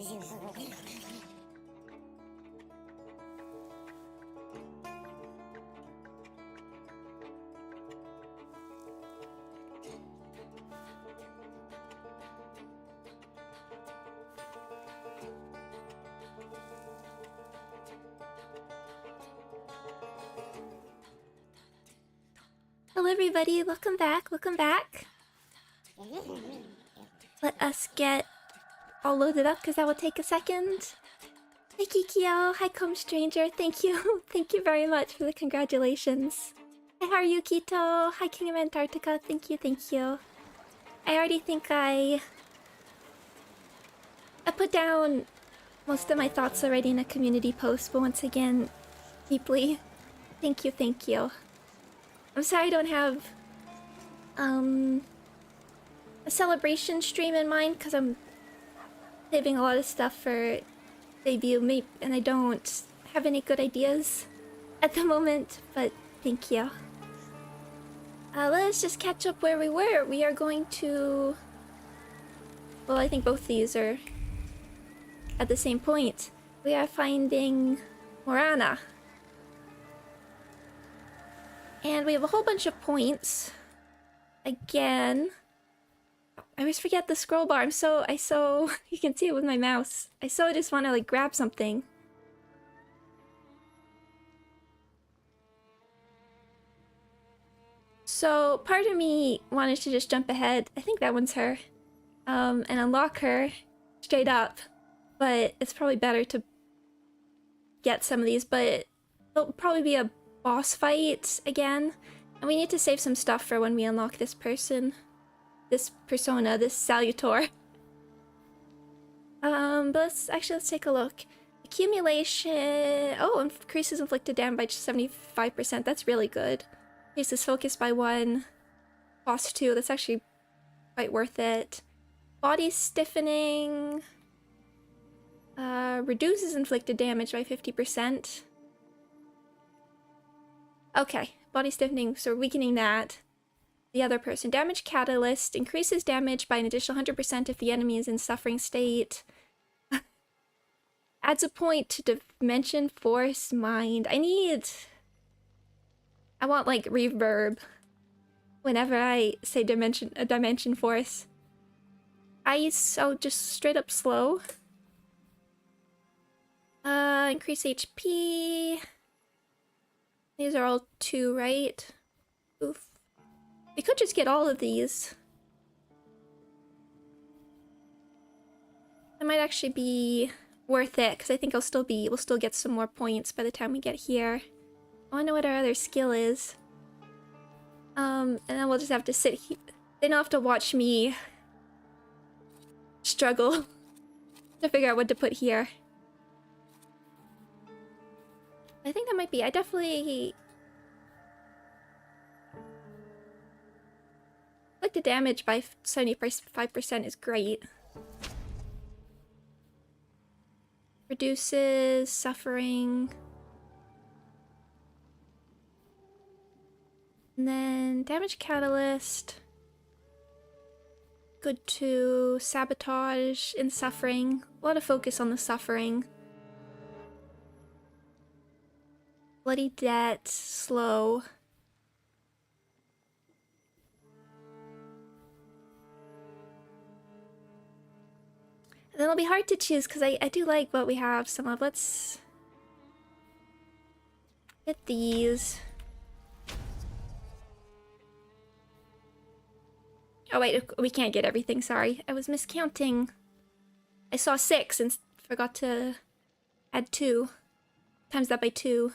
Hello everybody, welcome back, welcome back. Let us get all loaded up because that will take a second. Hi Kikyo, hi Com Stranger, thank you. Thank you very much for the congratulations. Hi Haruyukito, hi King of Antarctica, thank you, thank you. I already think I put down most of my thoughts already in a community post, but once again, deeply, thank you, thank you. I'm sorry I don't have a celebration stream in mind because I'm saving a lot of stuff for debut, and I don't have any good ideas at the moment, but thank you. Let's just catch up where we were. We are going to... Well, I think both these are at the same point. We are finding Morana. And we have a whole bunch of points. Again. I always forget the scroll bar. I you can see it with my mouse. I just want to like grab something. So part of me wanted to just jump ahead. I think that one's her. And unlock her straight up. But it's probably better to get some of these, but there'll probably be a boss fight again, and we need to save some stuff for when we unlock this person, this persona, this salutor. But let's take a look. Accumulation. Oh, increases inflicted damage by 75%. That's really good. Increases focus by 1. Cost 2. That's actually quite worth it. Body stiffening. Reduces inflicted damage by 50%. Okay, body stiffening, so weakening that. The other person. Damage catalyst increases damage by an additional 100% if the enemy is in suffering state. Adds a point to dimension force mind. I want like reverb whenever I say dimension force. Just straight up slow. Increase HP. These are all 2, right? Oof. We could just get all of these. That might actually be worth it, because I think we'll still get some more points by the time we get here. I wanna know what our other skill is. And then we'll just have to sit here. They don't have to watch me struggle to figure out what to put here. I think that might be... I definitely... Like the damage by 75% is great. Reduces suffering. And then damage catalyst. Good to sabotage and suffering. A lot of focus on the suffering. Bloody debt, slow. And then it'll be hard to choose because I do like what we have some of. Let's get these. Oh wait, we can't get everything, sorry. I was miscounting. I saw 6 and forgot to add 2. Times that by 2.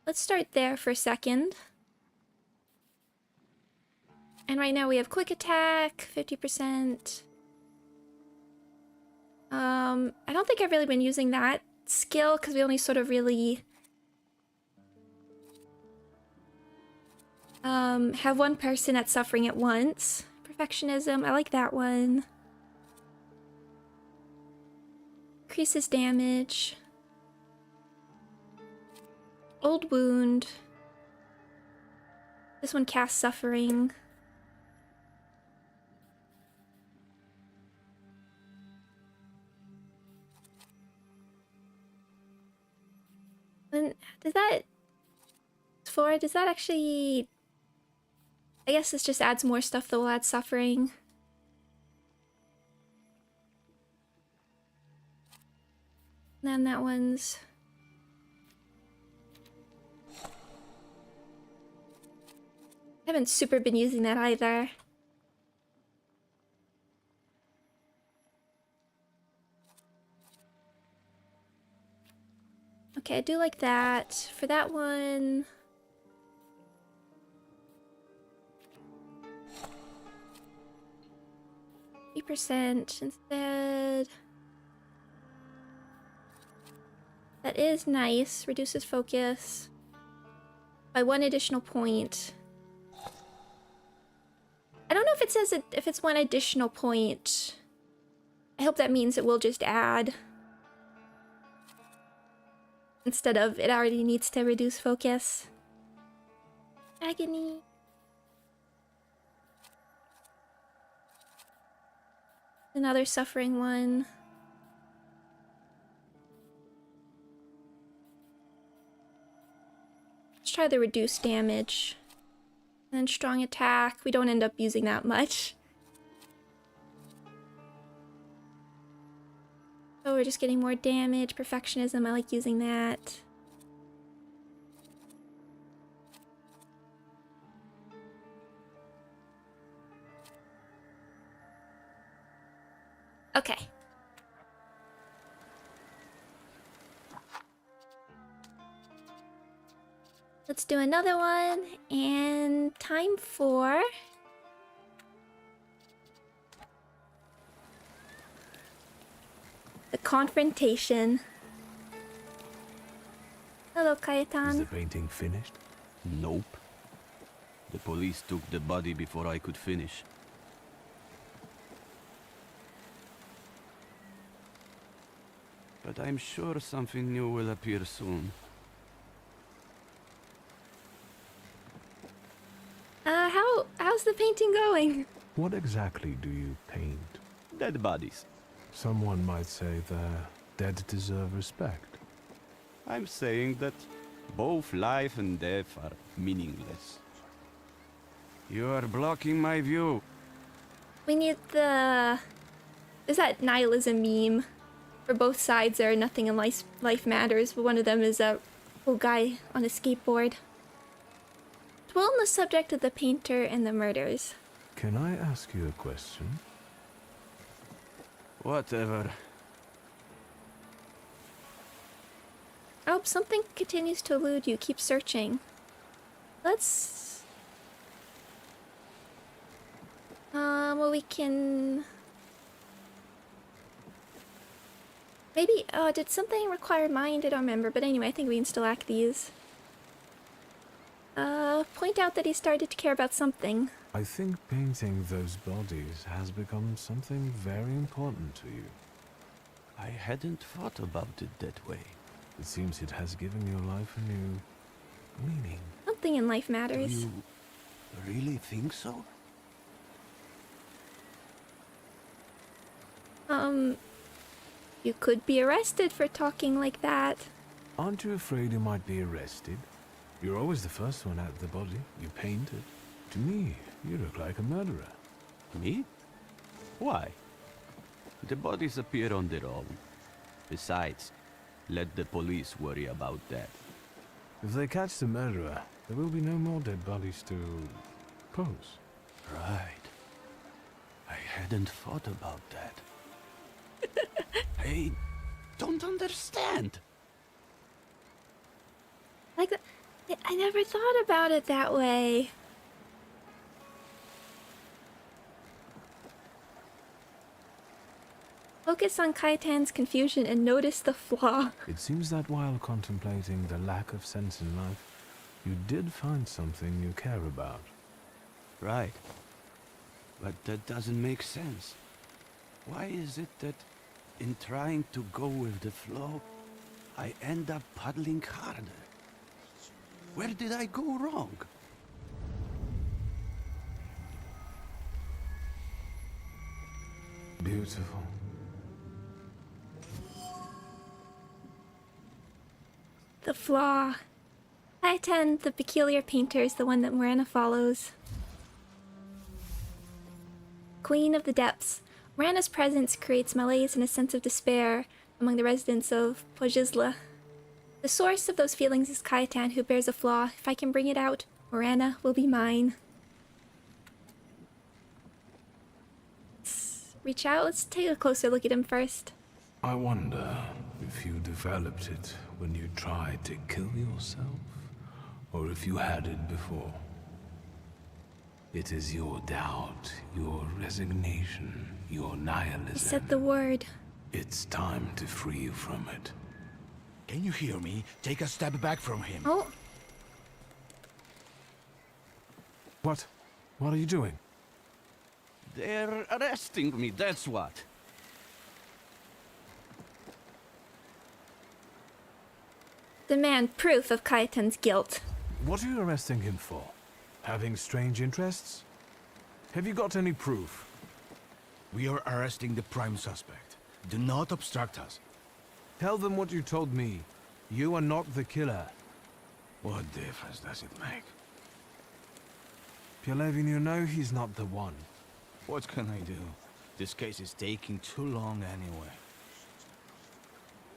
Let's start there for a second. And right now we have quick attack, 50%. I don't think I've really been using that skill because we only sort of really have one person that's suffering at once. Perfectionism, I like that one. Increases damage. Old wound. This one casts suffering. And does that... Does that actually... I guess this just adds more stuff that will add suffering. And then that one's... I haven't super been using that either. Okay, I do like that. For that one... 3% instead. That is nice. Reduces focus by 1 additional point. I don't know if it says if it's 1 additional point. I hope that means it will just add. Instead of it already needs to reduce focus. Agony. Another suffering one. Let's try the reduced damage. And then strong attack. We don't end up using that much. So we're just getting more damage. Perfectionism, I like using that. Okay. Let's do another one, and time for... the confrontation. Hello, Kayetan. Is the painting finished? Nope. The police took the body before I could finish. But I'm sure something new will appear soon. How's the painting going? What exactly do you paint? Dead bodies. Someone might say the dead deserve respect. I'm saying that both life and death are meaningless. You are blocking my view. We need the... There's that nihilism meme. For both sides, there are nothing in life matters, but one of them is a old guy on a skateboard. Dwell on the subject of the painter and the murders. Can I ask you a question? Whatever. Oh, something continues to elude you. Keep searching. Let's... well, we can... Maybe, did something require mind? I don't remember, but anyway, I think we can still act these. Point out that he started to care about something. I think painting those bodies has become something very important to you. I hadn't thought about it that way. It seems it has given your life a new meaning. Something in life matters. You really think so? You could be arrested for talking like that. Aren't you afraid you might be arrested? You're always the first one at the body. You painted. To me, you look like a murderer. Me? Why? The bodies appear on their own. Besides, let the police worry about that. If they catch the murderer, there will be no more dead bodies to pose. Right. I hadn't thought about that. I don't understand. Like, I never thought about it that way. Focus on Kaitan's confusion and notice the flaw. It seems that while contemplating the lack of sense in life, you did find something you care about. Right. But that doesn't make sense. Why is it that in trying to go with the flow, I end up paddling harder? Where did I go wrong? Beautiful. The flaw. Kaiten, the peculiar painter, is the one that Morana follows. Queen of the Depths. Morana's presence creates malaise and a sense of despair among the residents of Pojizla. The source of those feelings is Kaiten, who bears a flaw. If I can bring it out, Morana will be mine. Let's reach out. Let's take a closer look at him first. I wonder if you developed it when you tried to kill yourself, or if you had it before. It is your doubt, your resignation, your nihilism. He said the word. It's time to free you from it. Can you hear me? Take a step back from him. Oh, What? What are you doing? They're arresting me, that's what. demand proof of Kaiten's guilt. What are you arresting him for? Having strange interests? Have you got any proof? We are arresting the prime suspect. Do not obstruct us. Tell them what you told me. You are not the killer. What difference does it make? Pielevin, you know he's not the one. What can I do? This case is taking too long anyway.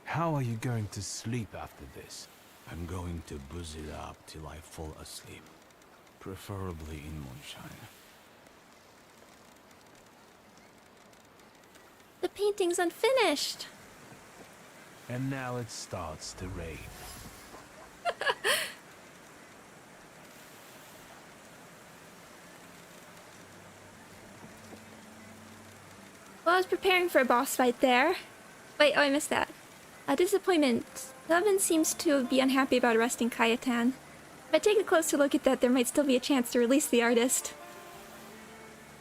How are you going to sleep after this? I'm going to booze it up till I fall asleep. Preferably in moonshine. The painting's unfinished. And now it starts to rain. Well, I was preparing for a boss fight there. Wait, oh, I missed that. A disappointment. Levin seems to be unhappy about arresting Kaiten. If I take a closer look at that, there might still be a chance to release the artist.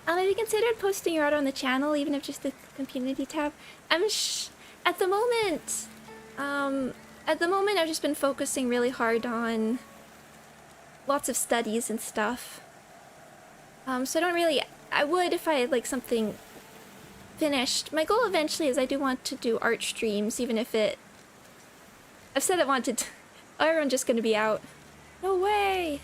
Have you considered posting your art on the channel, even if just the community tab? At the moment, I've just been focusing really hard on lots of studies and stuff. So I don't really. I would if I had like something finished. My goal eventually is I do want to do art streams, even if it. I've said I wanted. Oh, everyone's just gonna be out. No way.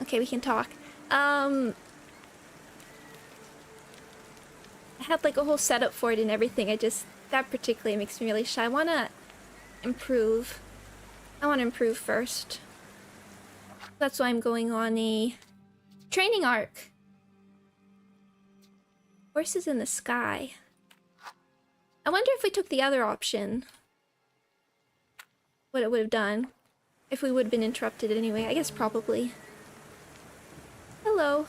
Okay, we can talk. I had like a whole setup for it and everything. That particularly makes me really shy. I want to improve first. That's why I'm going on a training arc. Horses in the sky. I wonder if we took the other option, what it would have done. If we would have been interrupted anyway. I guess probably. Hello.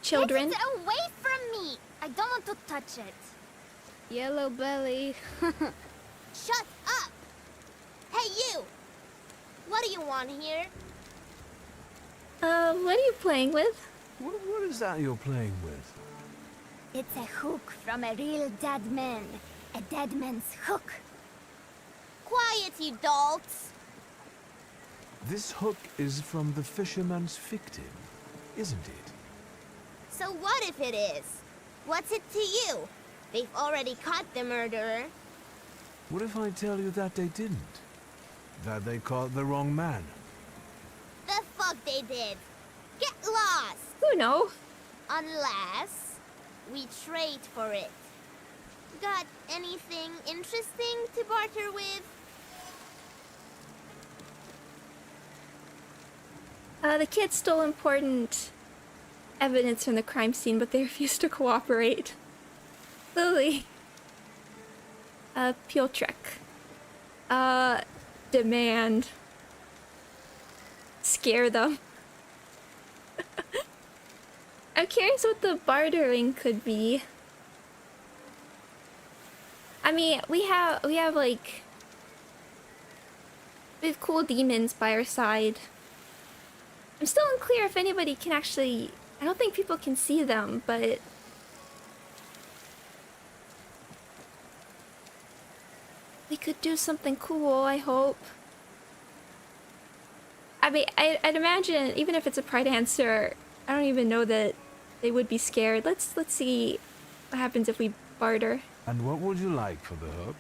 Children. Get it away from me! I don't want to touch it. Yellow belly. Shut up! Hey, you! What do you want here? What are you playing with? What is that you're playing with? It's a hook from a real dead man. A dead man's hook. Quiet, you dolts! This hook is from the fisherman's victim, isn't it? So what if it is? What's it to you? They've already caught the murderer. What if I tell you that they didn't? That they caught the wrong man? The fuck they did. Get lost! Who know? Unless we trade for it. Got anything interesting to barter with? The kids stole important evidence from the crime scene, but they refused to cooperate. Lily. Piotrek. Demand. Scare them. I'm curious what the bartering could be. I mean, we have cool demons by our side. I'm still unclear if anybody can actually. I don't think people can see them, but we could do something cool, I hope. I mean, I'd imagine, even if it's a pride answer, I don't even know that they would be scared. Let's see. What happens if we barter? And what would you like for the hook?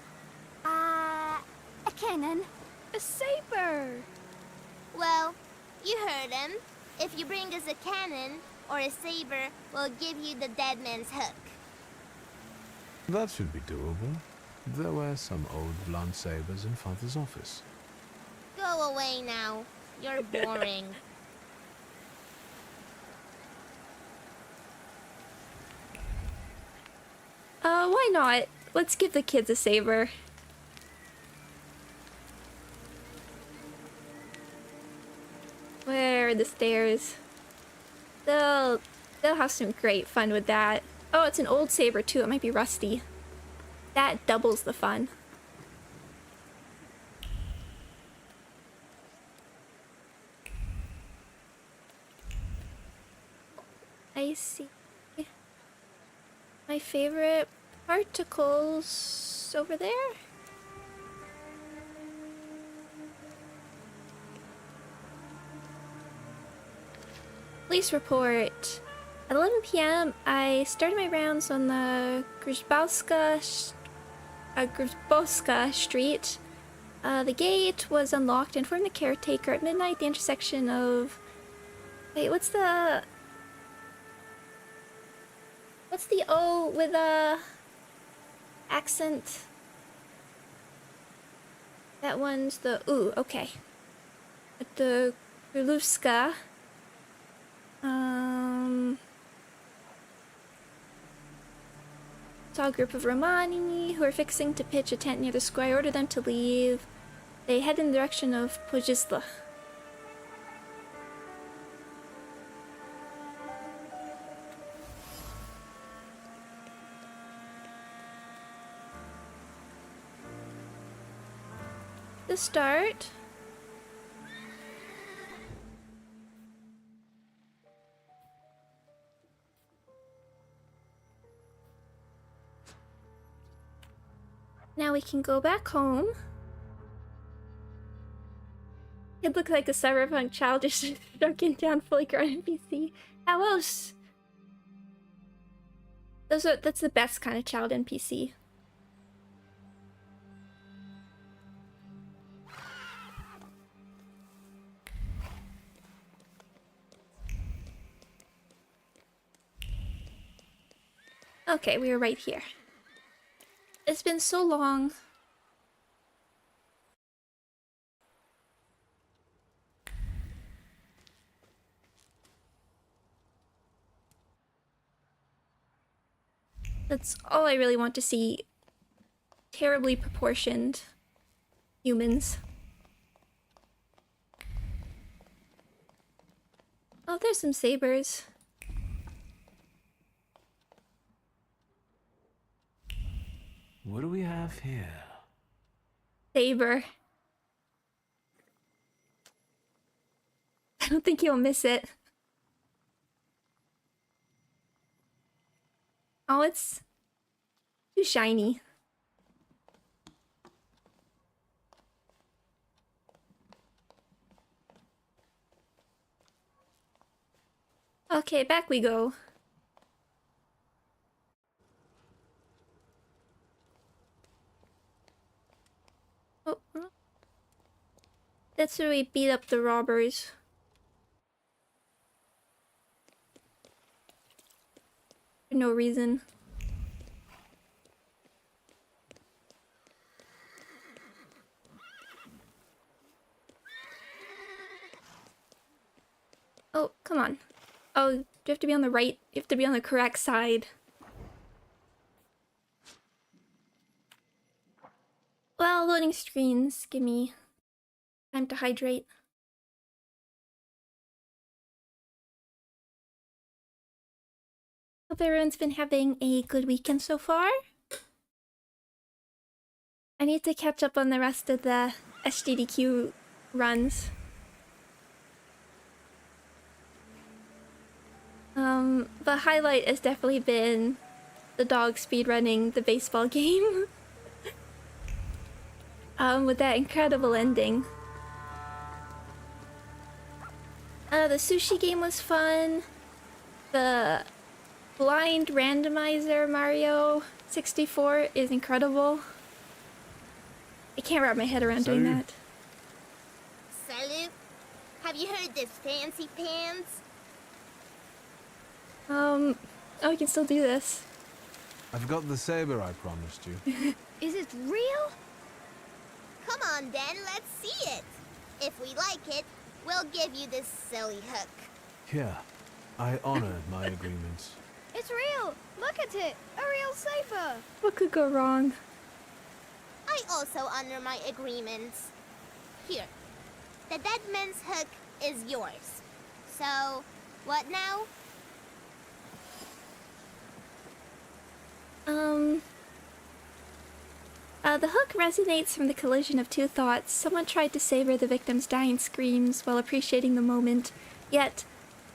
A cannon. A saber! Well, you heard him. If you bring us a cannon or a saber, we'll give you the dead man's hook. That should be doable. There were some old blunt sabers in Father's office. Go away now. You're boring. Why not? Let's give the kids a saber. Where are the stairs? They'll have some great fun with that. Oh, it's an old saber too. It might be rusty. That doubles the fun. I see. My favorite particles over there. Police report. At 11 p.m., I started my rounds on the Gruzbowska Street. The gate was unlocked. Informed the caretaker at midnight. The intersection of... Wait, what's the O with a accent? That one's the ooh, okay. At the Gruzbowska. Saw a group of Romani who are fixing to pitch a tent near the square. I ordered them to leave. They head in the direction of Pojisla. The start. Now we can go back home. It looked like a cyberpunk child just shrunken down, fully grown NPC. How else? That's the best kind of child NPC. Okay, we were right here. It's been so long. That's all I really want to see. Terribly proportioned humans. Oh, there's some sabers. What do we have here? Saber. I don't think you'll miss it. Oh, it's too shiny. Okay, back we go. Oh, that's where we beat up the robbers. For no reason. Oh, come on. Oh, do you have to be on the right? You have to be on the correct side. Well, loading screens. Give me time to hydrate. Hope everyone's been having a good weekend so far. I need to catch up on the rest of the SGDQ runs. The highlight has definitely been the dog speedrunning the baseball game. With that incredible ending. The sushi game was fun. The blind randomizer Mario 64 is incredible. I can't wrap my head around doing that. Salut. Have you heard this fancy pants? Oh, we can still do this. I've got the saber I promised you. Is it real? Come on then, let's see it. If we like it, we'll give you this silly hook. Here, I honor my agreements. It's real. Look at it. A real saber. What could go wrong? I also honor my agreements. Here, the dead man's hook is yours. So, what now? The hook resonates from the collision of two thoughts. Someone tried to savor the victim's dying screams while appreciating the moment, yet,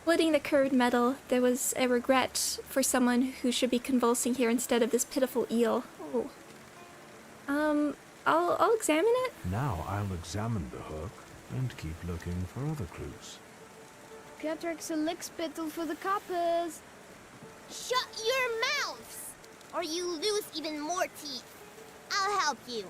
splitting the curved metal, there was a regret for someone who should be convulsing here instead of this pitiful eel. Oh. I'll examine it. Now I'll examine the hook and keep looking for other clues. Piotrek's a lick spittle for the coppers. Shut your mouths, or you lose even more teeth. I'll help you.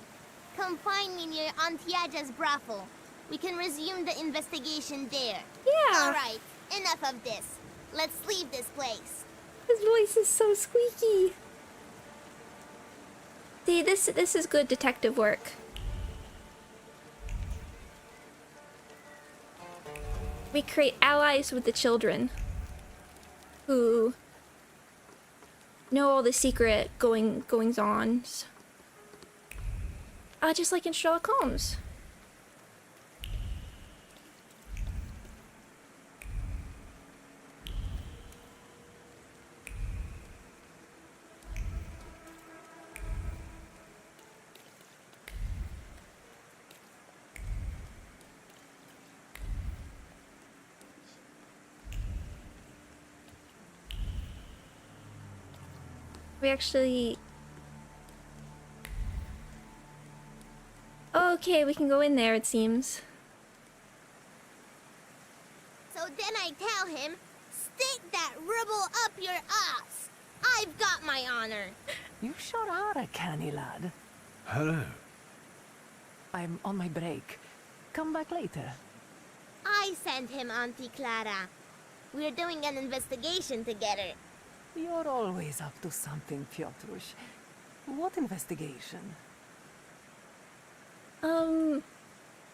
Come find me near Antiaja's brothel. We can resume the investigation there. Yeah. All right, enough of this. Let's leave this place. His voice is so squeaky. See, this is good detective work. We create allies with the children who know all the secret goings-ons. Just like in Sherlock Holmes. We actually... Okay, we can go in there, it seems. So then I tell him, stick that rubble up your ass. I've got my honor. You sure are a canny lad. Hello. I'm on my break. Come back later. I sent him Auntie Clara. We're doing an investigation together. You're always up to something, Piotrush. What investigation?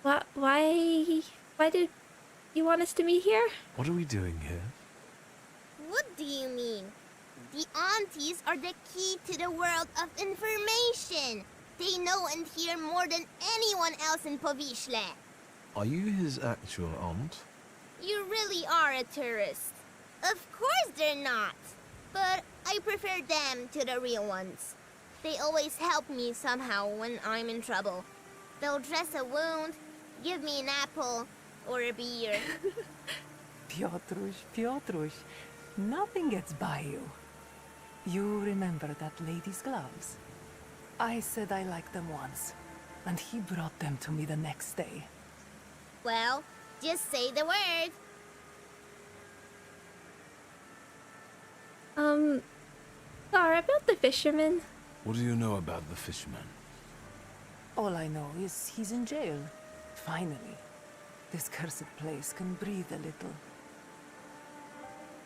Why did you want us to meet here? What are we doing here? What do you mean? The aunties are the key to the world of information. They know and hear more than anyone else in Powiśle. Are you his actual aunt? You really are a tourist. Of course they're not. But I prefer them to the real ones. They always help me somehow when I'm in trouble. They'll dress a wound, give me an apple, or a beer. Piotrush, nothing gets by you. You remember that lady's gloves? I said I liked them once, and he brought them to me the next day. Well, just say the word. Laura, about the fisherman. What do you know about the fisherman? All I know is he's in jail. Finally. This cursed place can breathe a little.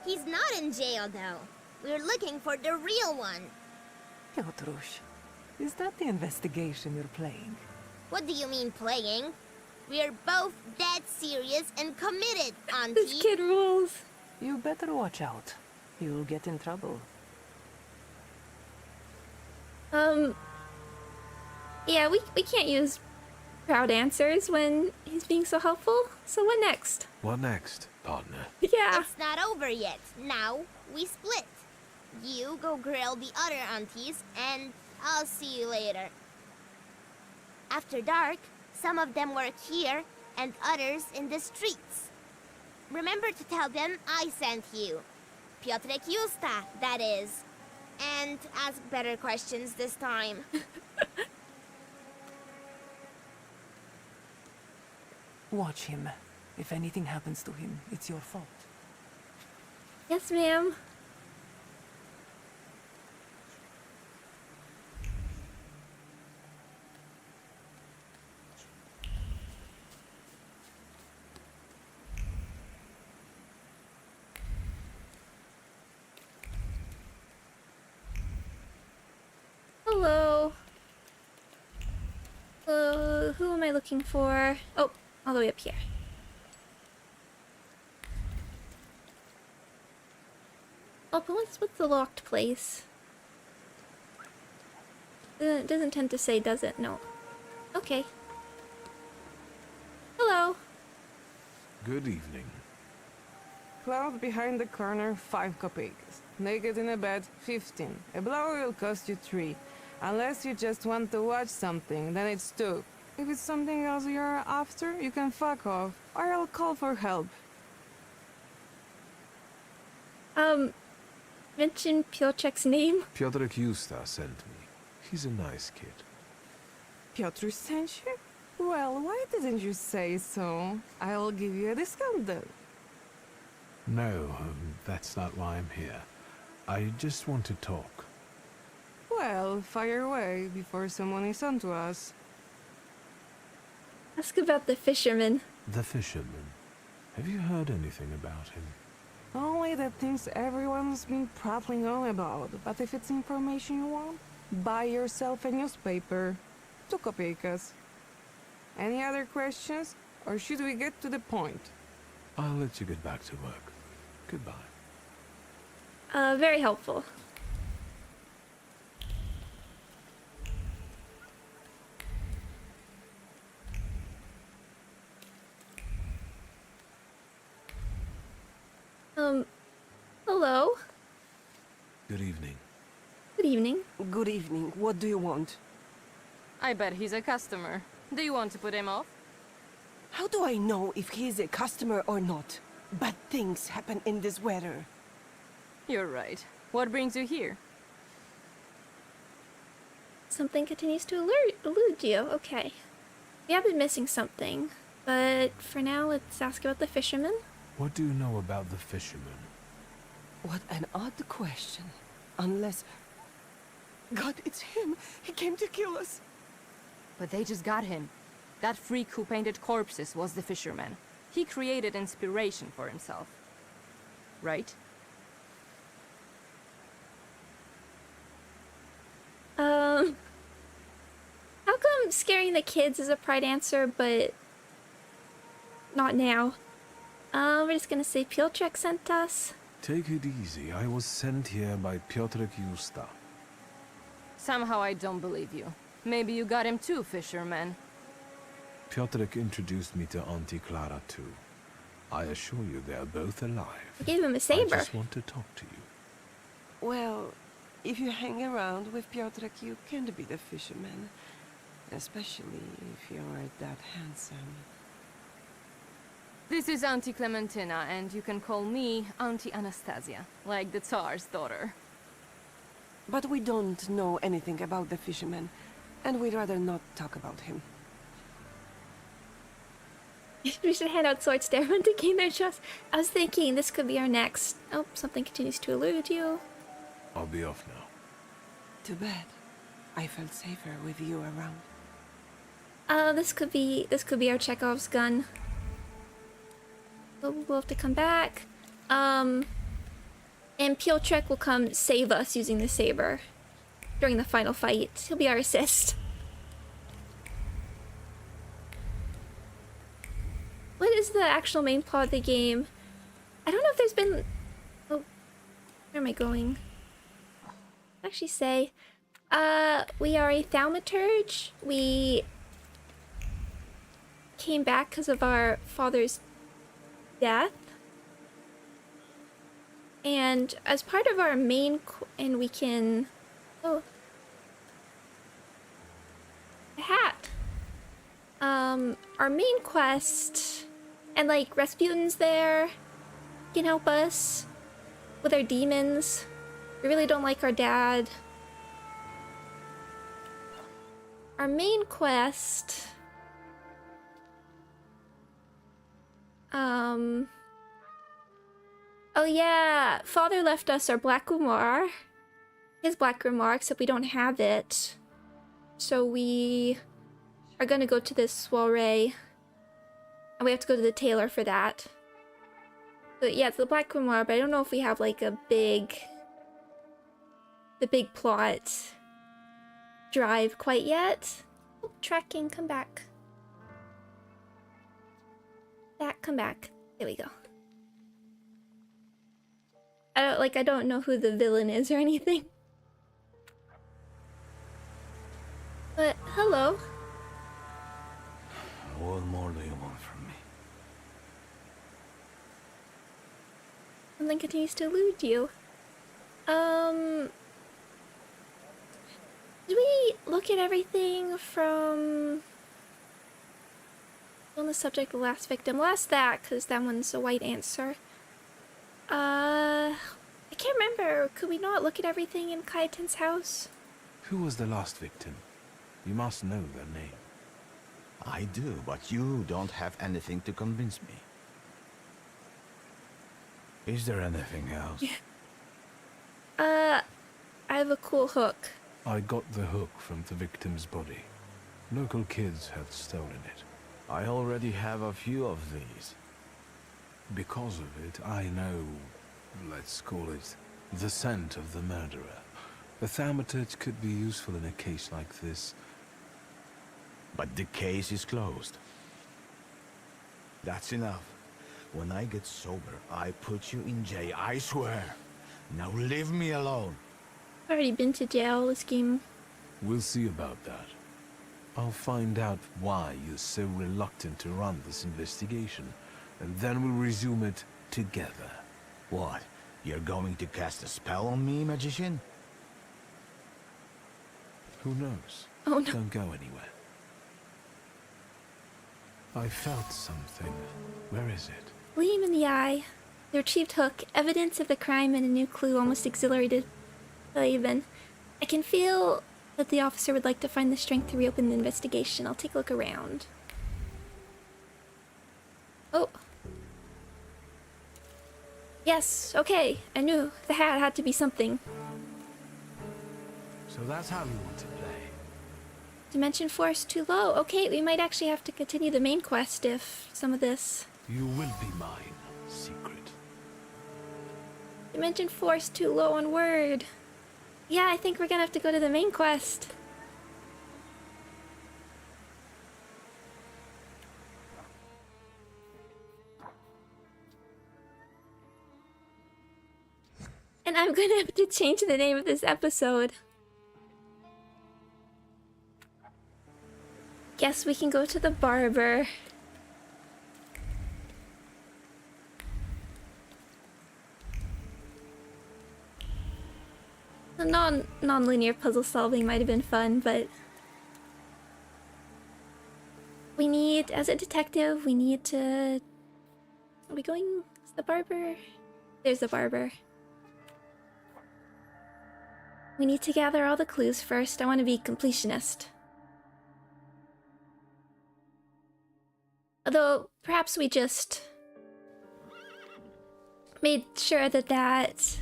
He's not in jail, though. We're looking for the real one. Piotrush, is that the investigation you're playing? What do you mean playing? We're both dead serious and committed, Auntie. This kid rules. You better watch out. You'll get in trouble. Yeah, we can't use proud answers when he's being so helpful. So what next? What next, partner? Yeah. It's not over yet. Now, we split. You go grill the other aunties, and I'll see you later. After dark, some of them work here, and others in the streets. Remember to tell them I sent you. Piotrek Justa, that is. And ask better questions this time. Watch him. If anything happens to him, it's your fault. Yes, ma'am. am I looking for? Oh, all the way up here. Oh, but what's the locked place? It doesn't tend to say, does it? No. Okay. Hello. Good evening. 12 behind the corner, 5 kopecks. Naked in a bed, 15. A blower will cost you 3. Unless you just want to watch something, then it's 2. If it's something else you're after, you can fuck off, or I'll call for help. Mention Piotrek's name. Piotrek Justa sent me. He's a nice kid. Piotr sent you? Well, why didn't you say so? I'll give you a discount then. No, that's not why I'm here. I just want to talk. Well, fire away before someone is onto us. Ask about the fisherman. The fisherman. Have you heard anything about him? Only the things everyone's been prattling on about. But if it's information you want, buy yourself a newspaper. 2 kopeckas. Any other questions? Or should we get to the point? I'll let you get back to work. Goodbye. Very helpful. Hello. Good evening. Good evening. Good evening. What do you want? I bet he's a customer. Do you want to put him off? How do I know if he is a customer or not? Bad things happen in this weather. You're right. What brings you here? Something continues to elude you. Okay. We have been missing something. But for now, let's ask about the fisherman. What do you know about the fisherman? What an odd question. Unless... God, it's him! He came to kill us! But they just got him. That freak who painted corpses was the fisherman. He created inspiration for himself. Right? How come scaring the kids is a pride answer, but not now? We're just gonna say Piotrek sent us. Take it easy. I was sent here by Piotrek Justa. Somehow I don't believe you. Maybe you got him too, fisherman. Piotrek introduced me to Auntie Clara too. I assure you they are both alive. I gave him a saber. I just want to talk to you. Well, if you hang around with Piotrek, you can be the fisherman. Especially if you're that handsome. This is Auntie Clementina, and you can call me Auntie Anastasia, like the Tsar's daughter. But we don't know anything about the fisherman, and we'd rather not talk about him. We should hand out swords to everyone to gain their trust. I was thinking this could be our next. Oh, something continues to elude you. I'll be off now. Too bad. I felt safer with you around. This could be our Chekhov's gun. We'll have to come back. And Piotrek will come save us using the saber during the final fight. He'll be our assist. What is the actual main plot of the game? I don't know if there's been... Oh, where am I going? Actually say, we are a Thaumaturge. We came back because of our father's death. And as part of our main... and we can... Oh. A hat. Our main quest... And like Rasputin's there, can help us with our demons. We really don't like our dad. Our main quest. Oh yeah, Father left us our Black Grimoire. His Black Grimoire, except we don't have it. So we are gonna go to this soiree. And we have to go to the tailor for that. But yeah, it's the Black Grimoire, but I don't know if we have like a big... the big plot drive quite yet. Oh, tracking, come back. Back, come back. There we go. I don't know who the villain is or anything. But, hello. What more do you want from me? Something continues to elude you. Did we look at everything from... On the subject of the last victim? Well, that's that, because that one's a white answer. I can't remember. Could we not look at everything in Kaiten's house? Who was the last victim? You must know their name. I do, but you don't have anything to convince me. Is there anything else? I have a cool hook. I got the hook from the victim's body. Local kids had stolen it. I already have a few of these. Because of it, I know, let's call it, the scent of the murderer. A thaumaturge could be useful in a case like this. But the case is closed. That's enough. When I get sober, I put you in jail, I swear. Now leave me alone. I've already been to jail this game. We'll see about that. I'll find out why you're so reluctant to run this investigation, and then we'll resume it together. What? You're going to cast a spell on me, magician? Who knows? Oh no. Don't go anywhere. I felt something. Where is it? Gleam in the eye. The retrieved hook. Evidence of the crime and a new clue almost exhilarated Laban. I can feel that the officer would like to find the strength to reopen the investigation. I'll take a look around. Oh. Yes, okay. I knew the hat had to be something. So that's how you want to play. Dimension force too low. Okay, we might actually have to continue the main quest if some of this... You will be mine, secret. Dimension force too low on word. Yeah, I think we're gonna have to go to the main quest. And I'm gonna have to change the name of this episode. Guess we can go to the barber. The non-linear puzzle solving might have been fun, but we need, as a detective, we need to... Are we going to the barber? There's the barber. We need to gather all the clues first. I want to be completionist. Although, perhaps we just made sure that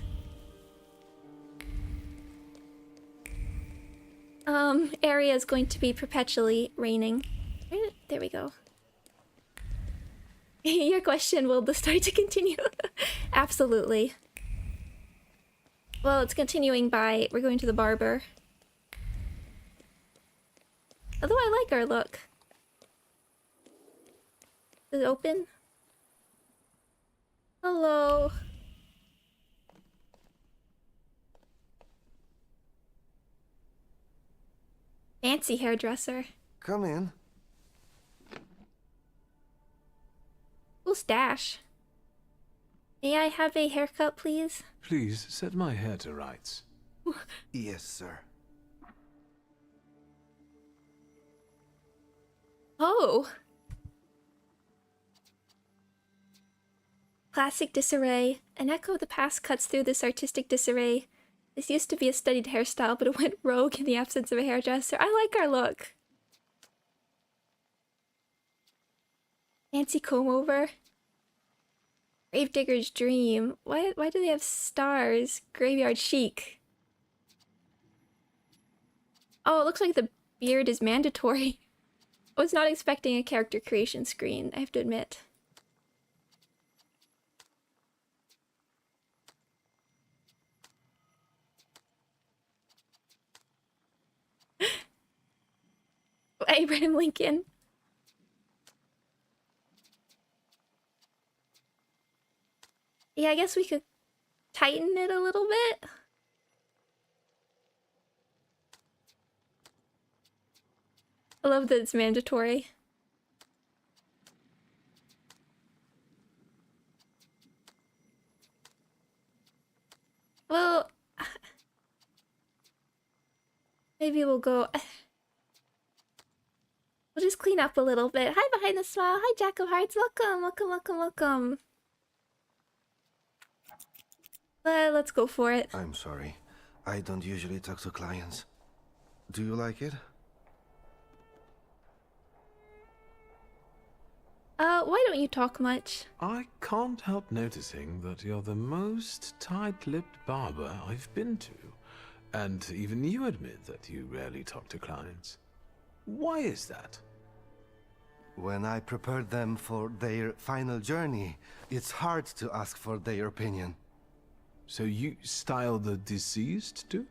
area is going to be perpetually raining. There we go. Your question, will the story to continue? Absolutely. Well, it's continuing by we're going to the barber. Although I like our look. Is it open? Hello. Fancy hairdresser. Come in. Cool stash. May I have a haircut, please? Please set my hair to rights. Yes, sir. Oh! Classic disarray. An echo of the past cuts through this artistic disarray. This used to be a studied hairstyle, but it went rogue in the absence of a hairdresser. I like our look. Fancy comb over. Gravedigger's dream. Why do they have stars? Graveyard chic. Oh, it looks like the beard is mandatory. I was not expecting a character creation screen, I have to admit. Abraham Lincoln. Yeah, I guess we could tighten it a little bit. I love that it's mandatory. Well, maybe we'll go... We'll just clean up a little bit. Hi, Behind the Smile. Hi, Jack of Hearts. Welcome, welcome, welcome, welcome. Let's go for it. I'm sorry. I don't usually talk to clients. Do you like it? Why don't you talk much? I can't help noticing that you're the most tight-lipped barber I've been to. And even you admit that you rarely talk to clients. Why is that? When I prepared them for their final journey, it's hard to ask for their opinion. So you style the deceased too?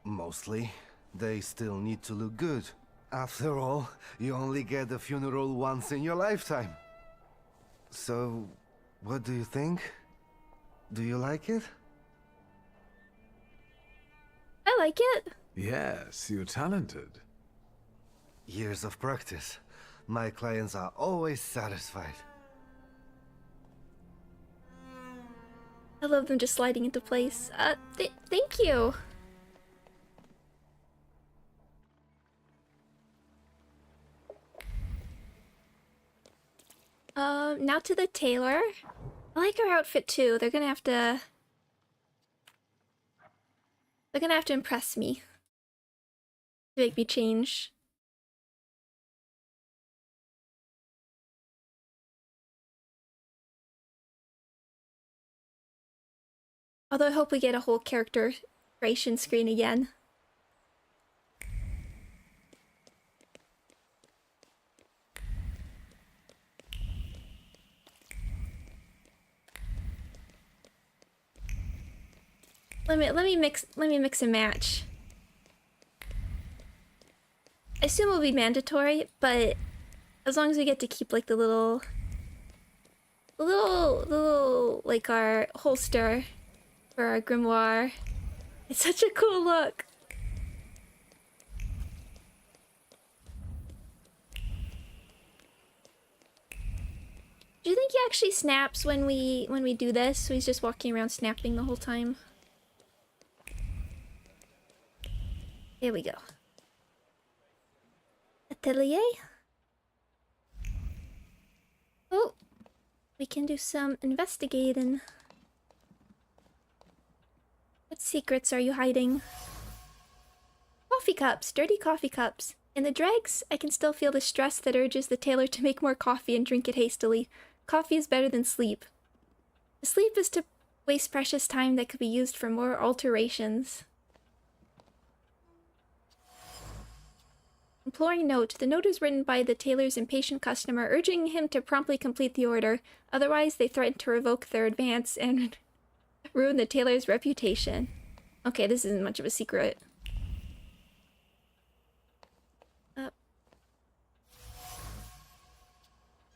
Mostly. They still need to look good. After all, you only get a funeral once in your lifetime. So, what do you think? Do you like it? I like it. Yes, you're talented. Years of practice. My clients are always satisfied. I love them just sliding into place. Thank you. Now to the tailor. I like her outfit too. They're gonna have to impress me. To make me change. Although I hope we get a whole character creation screen again. Let me mix and match. I assume it'll be mandatory, but as long as we get to keep like the little like our holster for our grimoire. It's such a cool look. Do you think he actually snaps when we do this? So he's just walking around snapping the whole time. Here we go. Atelier. Oh, we can do some investigating. What secrets are you hiding? Coffee cups, dirty coffee cups. In the dregs, I can still feel the stress that urges the tailor to make more coffee and drink it hastily. Coffee is better than sleep. To sleep is to waste precious time that could be used for more alterations. Imploring note. The note is written by the tailor's impatient customer, urging him to promptly complete the order. Otherwise, they threaten to revoke their advance and ruin the tailor's reputation. Okay, this isn't much of a secret.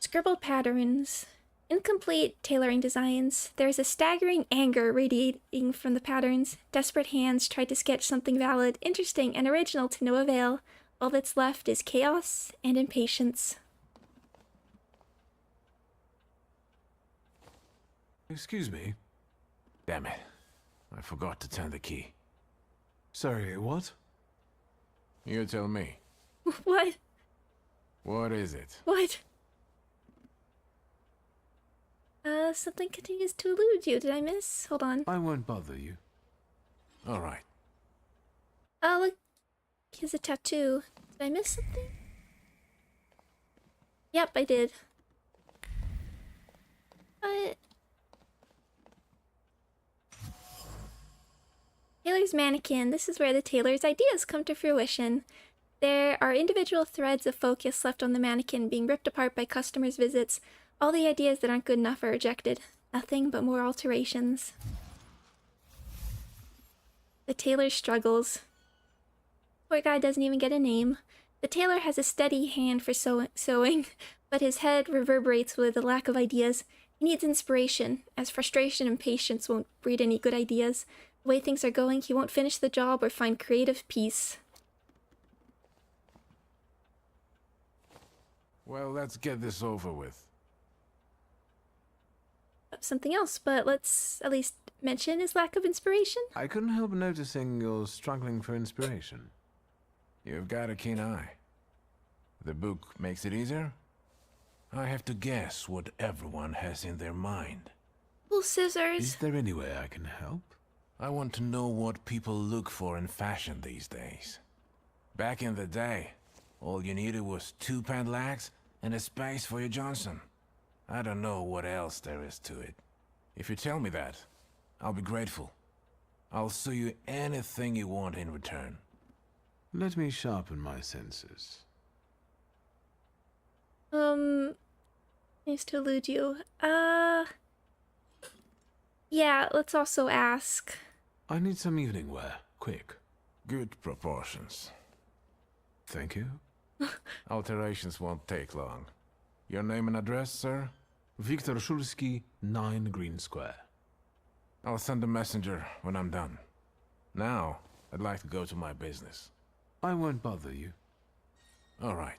Scribbled patterns. Incomplete tailoring designs. There's a staggering anger radiating from the patterns. Desperate hands tried to sketch something valid, interesting, and original to no avail. All that's left is chaos and impatience. Excuse me. Damn it. I forgot to turn the key. Sorry, what? You tell me. What? What is it? What? Something continues to elude you. Did I miss? Hold on. I won't bother you. All right. Look. He has a tattoo. Did I miss something? Yep, I did. But... Tailor's mannequin. This is where the tailor's ideas come to fruition. There are individual threads of focus left on the mannequin being ripped apart by customers' visits. All the ideas that aren't good enough are rejected. Nothing but more alterations. The tailor struggles. Poor guy doesn't even get a name. The tailor has a steady hand for sewing, but his head reverberates with a lack of ideas. He needs inspiration, as frustration and patience won't breed any good ideas. The way things are going, he won't finish the job or find creative peace. Well, let's get this over with. Something else, but let's at least mention his lack of inspiration. I couldn't help noticing you're struggling for inspiration. You've got a keen eye. The book makes it easier? I have to guess what everyone has in their mind. Oh, scissors. Is there any way I can help? I want to know what people look for in fashion these days. Back in the day, all you needed was 2 pant legs and a space for your Johnson. I don't know what else there is to it. If you tell me that, I'll be grateful. I'll sew you anything you want in return. Let me sharpen my senses. Nice to elude you. Yeah, let's also ask. I need some evening wear, quick. Good proportions. Thank you. Alterations won't take long. Your name and address, sir? Viktor Szulski, 9 Green Square. I'll send a messenger when I'm done. Now, I'd like to go to my business. I won't bother you. All right.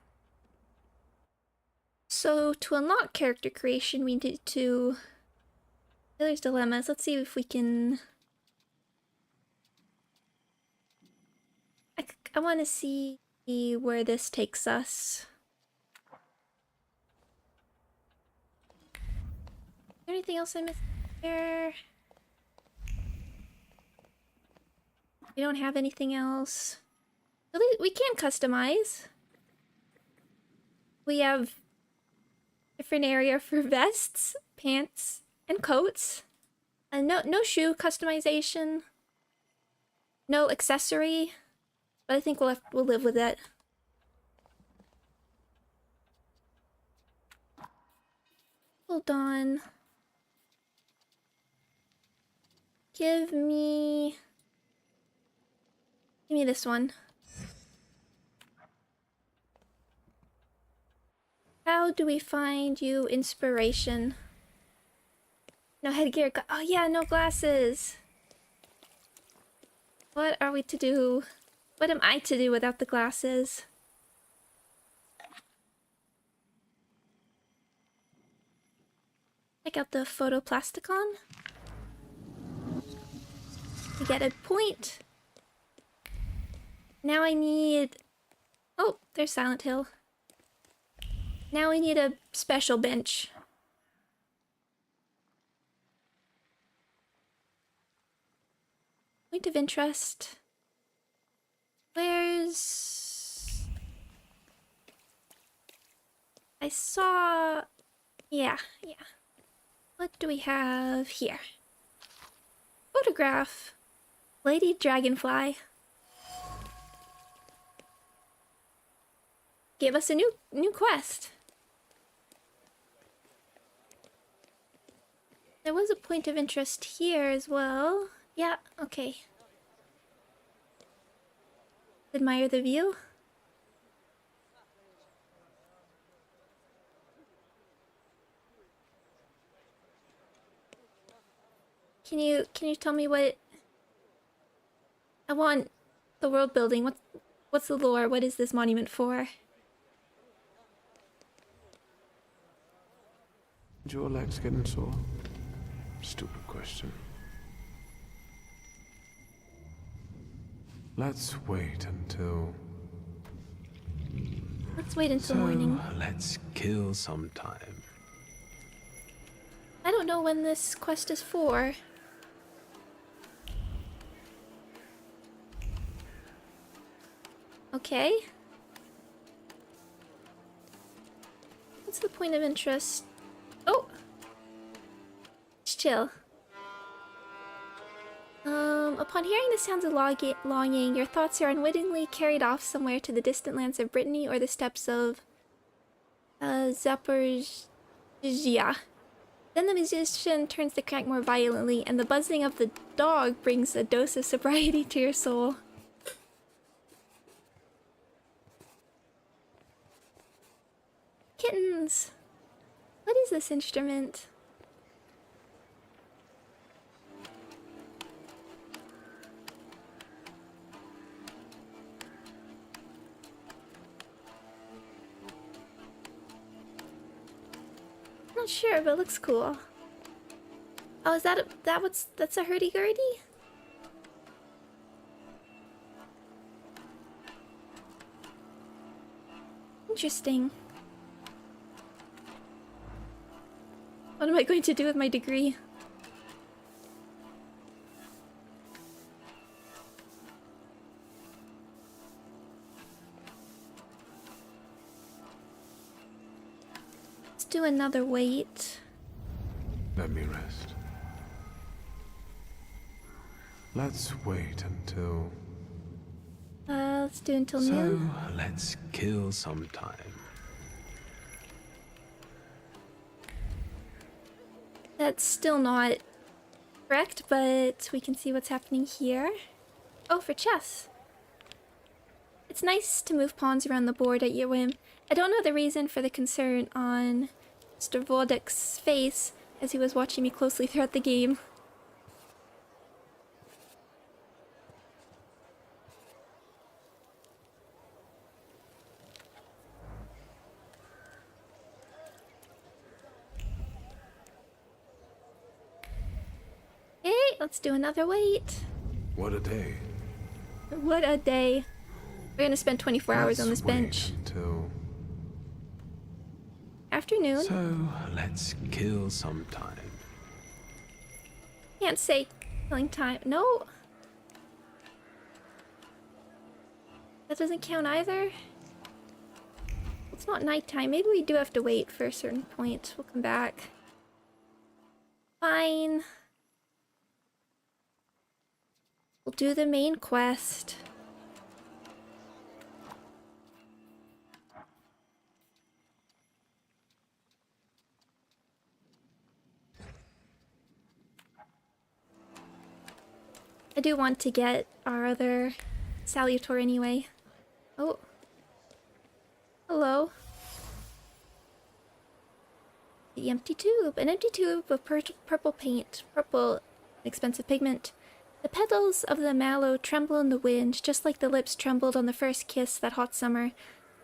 So, to unlock character creation, we need to... There's dilemmas. Let's see if we can... I want to see where this takes us. Is there anything else I missed here? We don't have anything else. At least we can customize. We have different area for vests, pants, and coats. And no shoe customization. No accessory. But I think we'll live with it. Hold on. Give me this one. How do we find you inspiration? No headgear. Oh yeah, no glasses. What are we to do? What am I to do without the glasses? Check out the photoplasticon. We get a point. Now I need... Oh, there's Silent Hill. Now we need a special bench. Point of interest. Where's... I saw... Yeah. What do we have here? Photograph. Lady Dragonfly. Give us a new quest. There was a point of interest here as well. Yeah, okay. Admire the view. Can you tell me what I want? The world building. What's the lore? What is this monument for? Your legs getting sore? Stupid question. Let's wait until morning. Let's kill some time. I don't know when this quest is for. Okay. What's the point of interest? Oh! Just chill. Upon hearing the sounds of longing, your thoughts are unwittingly carried off somewhere to the distant lands of Brittany or the steppes of Zaporizhzhia. Then the musician turns the crank more violently, and the buzzing of the dog brings a dose of sobriety to your soul. Kittens! What is this instrument? not sure, but it looks cool. Oh, is that's a hurdy-gurdy? Interesting. What am I going to do with my degree? Let's do another wait. Let me rest. Let's wait until... Let's do until So, noon. let's kill some time. That's still not correct, but we can see what's happening here. Oh, for chess. It's nice to move pawns around the board at your whim. I don't know the reason for the concern on Mr. Vodek's face as he was watching me closely throughout the game. Hey, let's do another wait. What a day. What a day. We're gonna spend 24 hours on this bench. Until... Afternoon. So, let's kill some time. Can't say killing time. No. That doesn't count either. It's not nighttime. Maybe we do have to wait for a certain point. We'll come back. Fine. We'll do the main quest. I do want to get our other Salutor anyway. Oh. Hello. The empty tube. An empty tube of purple paint. Purple, expensive pigment. The petals of the mallow tremble in the wind, just like the lips trembled on the first kiss that hot summer.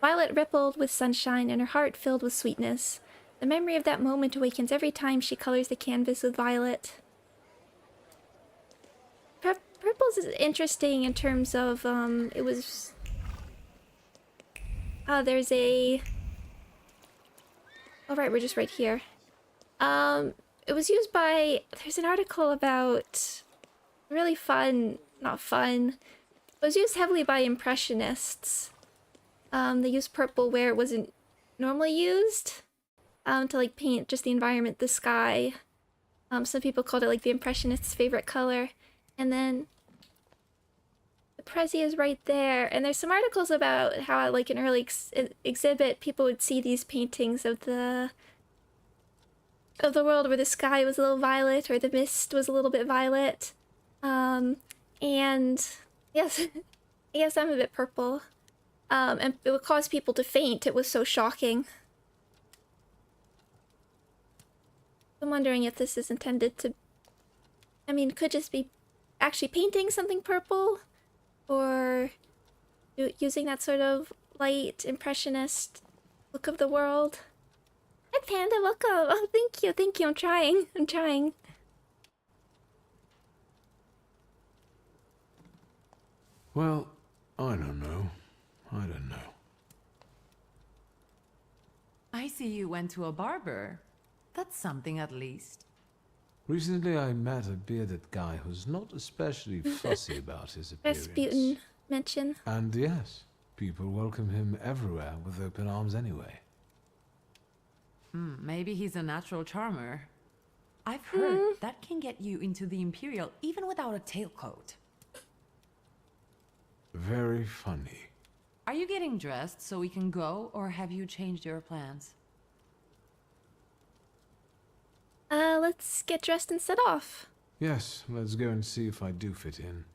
Violet rippled with sunshine and her heart filled with sweetness. The memory of that moment awakens every time she colors the canvas with violet. Purple's is interesting in terms of, it was... there's a... Oh, right, we're just right here. It was used by... There's an article about... Really fun... Not fun. It was used heavily by Impressionists. They used purple where it wasn't normally used. To, like, paint just the environment, the sky. Some people called it, like, the Impressionists' favorite color. And then... Prezi is right there, and there's some articles about how, like, an early exhibit, people would see these paintings of the world where the sky was a little violet or the mist was a little bit violet, and yes, I guess I'm a bit purple, and it would cause people to faint. It was so shocking. I'm wondering if this is intended to, I mean, could just be actually painting something purple. Or using that sort of light, impressionist look of the world. Hi, Panda, welcome. Oh, thank you. I'm trying. Well, I don't know. I see you went to a barber. That's something at least. Recently I met a bearded guy who's not especially fussy about his appearance. Rasputin mention. And yes, people welcome him everywhere with open arms anyway. Maybe he's a natural charmer. I've heard that can get you into the Imperial even without a tailcoat. Very funny. Are you getting dressed so we can go, or have you changed your plans? Let's get dressed and set off. Yes, let's go and see if I do fit in.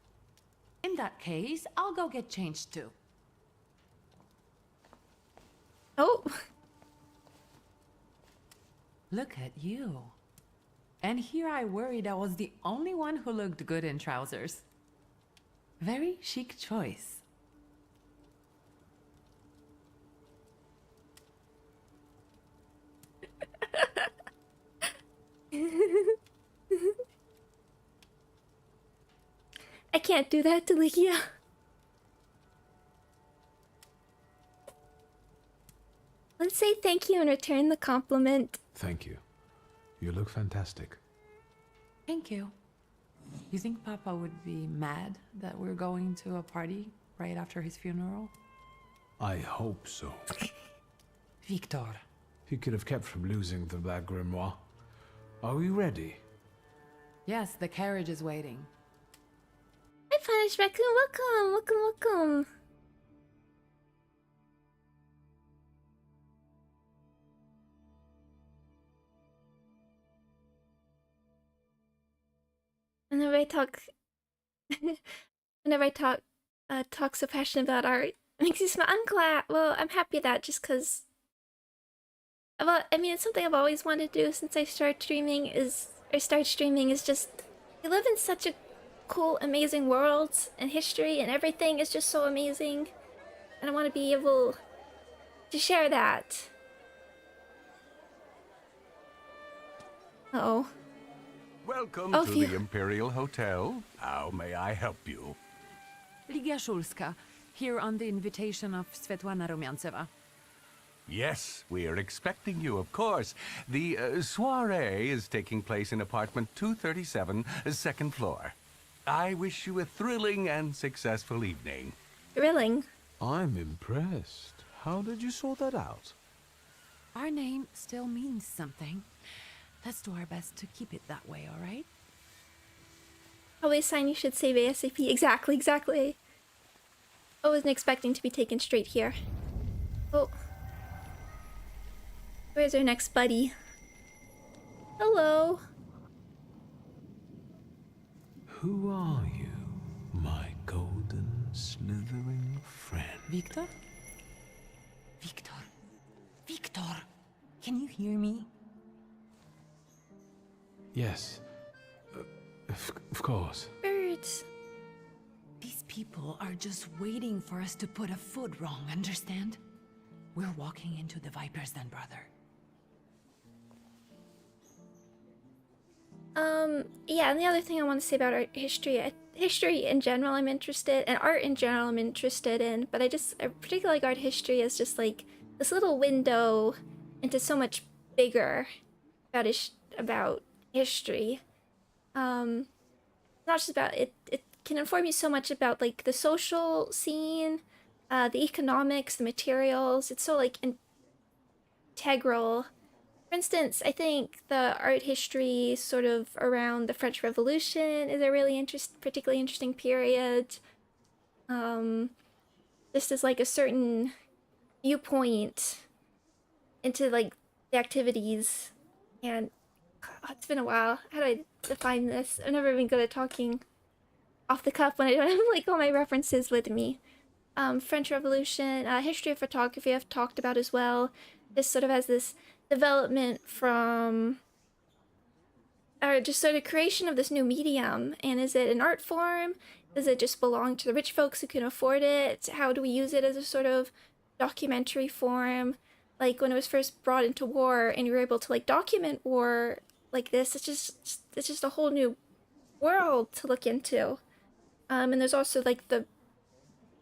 In that case, I'll go get changed too. Oh. Look at you. And here I worried I was the only one who looked good in trousers. Very chic choice. I can't do that to Ligia. Let's say thank you and return the compliment. Thank you. You look fantastic. Thank you. You think Papa would be mad that we're going to a party right after his funeral? I hope so. Victor. He could have kept from losing the Black Grimoire. Are we ready? Yes, the carriage is waiting. Hi, Punish Raccoon. Welcome, welcome, welcome. Whenever I talk, talk so passionate about art, it makes you smile. I'm glad. Well, I'm happy that just because. Well, I mean, it's something I've always wanted to do since I started streaming. Is just we live in such a cool, amazing world, and history and everything is just so amazing, and I want to be able to share that. Uh-oh. Welcome Oh, to phew. the Imperial Hotel. How may I help you? Ligia Shulska, here on the invitation of Svetlana Rumiantseva. Yes, we are expecting you, of course. The soiree is taking place in apartment 237, second floor. I wish you a thrilling and successful evening. Thrilling. I'm impressed. How did you sort that out? Our name still means something. Let's do our best to keep it that way, all right? Probably a sign you should save ASAP. Exactly, exactly. I wasn't expecting to be taken straight here. Oh. Where's our next buddy? Hello. Who are you, my golden slithering friend? Victor? Victor? Victor! Can you hear me? Yes. Of course. Birds. These people are just waiting for us to put a foot wrong, understand? We're walking into the Viper's Den, brother. Yeah, and the other thing I want to say about art history, history in general I'm interested, and art in general I'm interested in, but I particularly like art history as just like this little window into so much bigger about history. Not just about it can inform you so much about like the social scene, the economics, the materials. It's so like integral. For instance, I think the art history sort of around the French Revolution is a really particularly interesting period. This is like a certain viewpoint into like the activities, and it's been a while. How do I define this? I've never been good at talking off the cuff when I don't have like all my references with me. French Revolution, history of photography I've talked about as well. This sort of has this development from, or just sort of creation of this new medium. And is it an art form? Does it just belong to the rich folks who can afford it? How do we use it as a sort of documentary form? Like when it was first brought into war and you were able to like document war like this, it's just a whole new world to look into. And there's also like the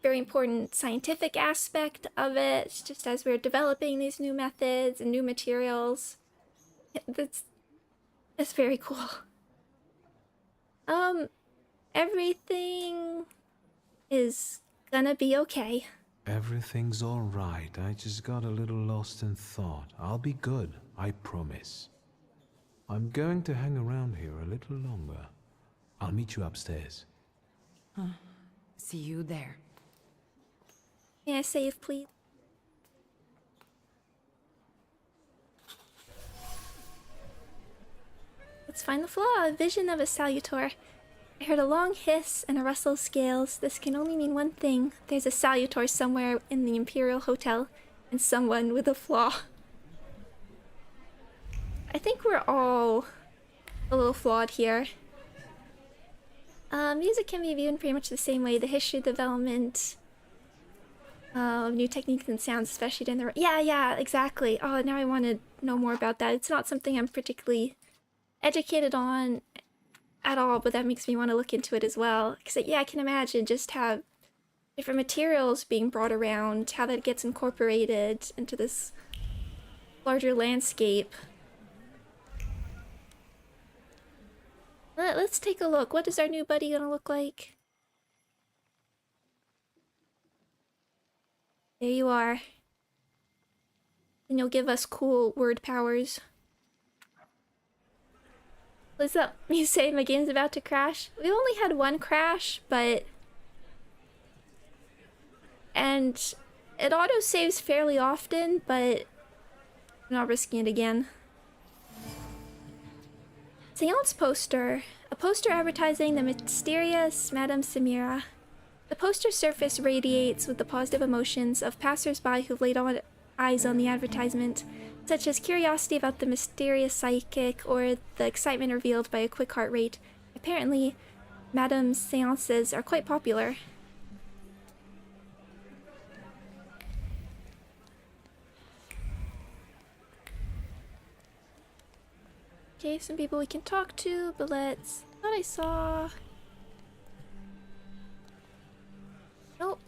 very important scientific aspect of it. It's just as we're developing these new methods and new materials. It's very cool. Everything is gonna be okay. Everything's all right. I just got a little lost in thought. I'll be good, I promise. I'm going to hang around here a little longer. I'll meet you upstairs. See you there. May I save, please? Let's find the flaw. A vision of a salutor. I heard a long hiss and a rustle of scales. This can only mean one thing. There's a salutor somewhere in the Imperial Hotel, and someone with a flaw. I think we're all a little flawed here. Music can be viewed in pretty much the same way. The history, development of new techniques and sounds, especially during the... Yeah, exactly. Oh, now I want to know more about that. It's not something I'm particularly educated on at all, but that makes me want to look into it as well. Because, yeah, I can imagine just how different materials being brought around, how that gets incorporated into this larger landscape. Let's take a look. What is our new buddy gonna look like? There you are. And you'll give us cool word powers. What's up? You say my game's about to crash? We only had one crash, but... And it auto-saves fairly often, but I'm not risking it again. Seance poster. A poster advertising the mysterious Madame Samira. The poster surface radiates with the positive emotions of passers-by who've laid eyes on the advertisement, such as curiosity about the mysterious psychic or the excitement revealed by a quick heart rate. Apparently, Madame's seances are quite popular. Okay, some people we can talk to, but let's... I thought I saw... Nope.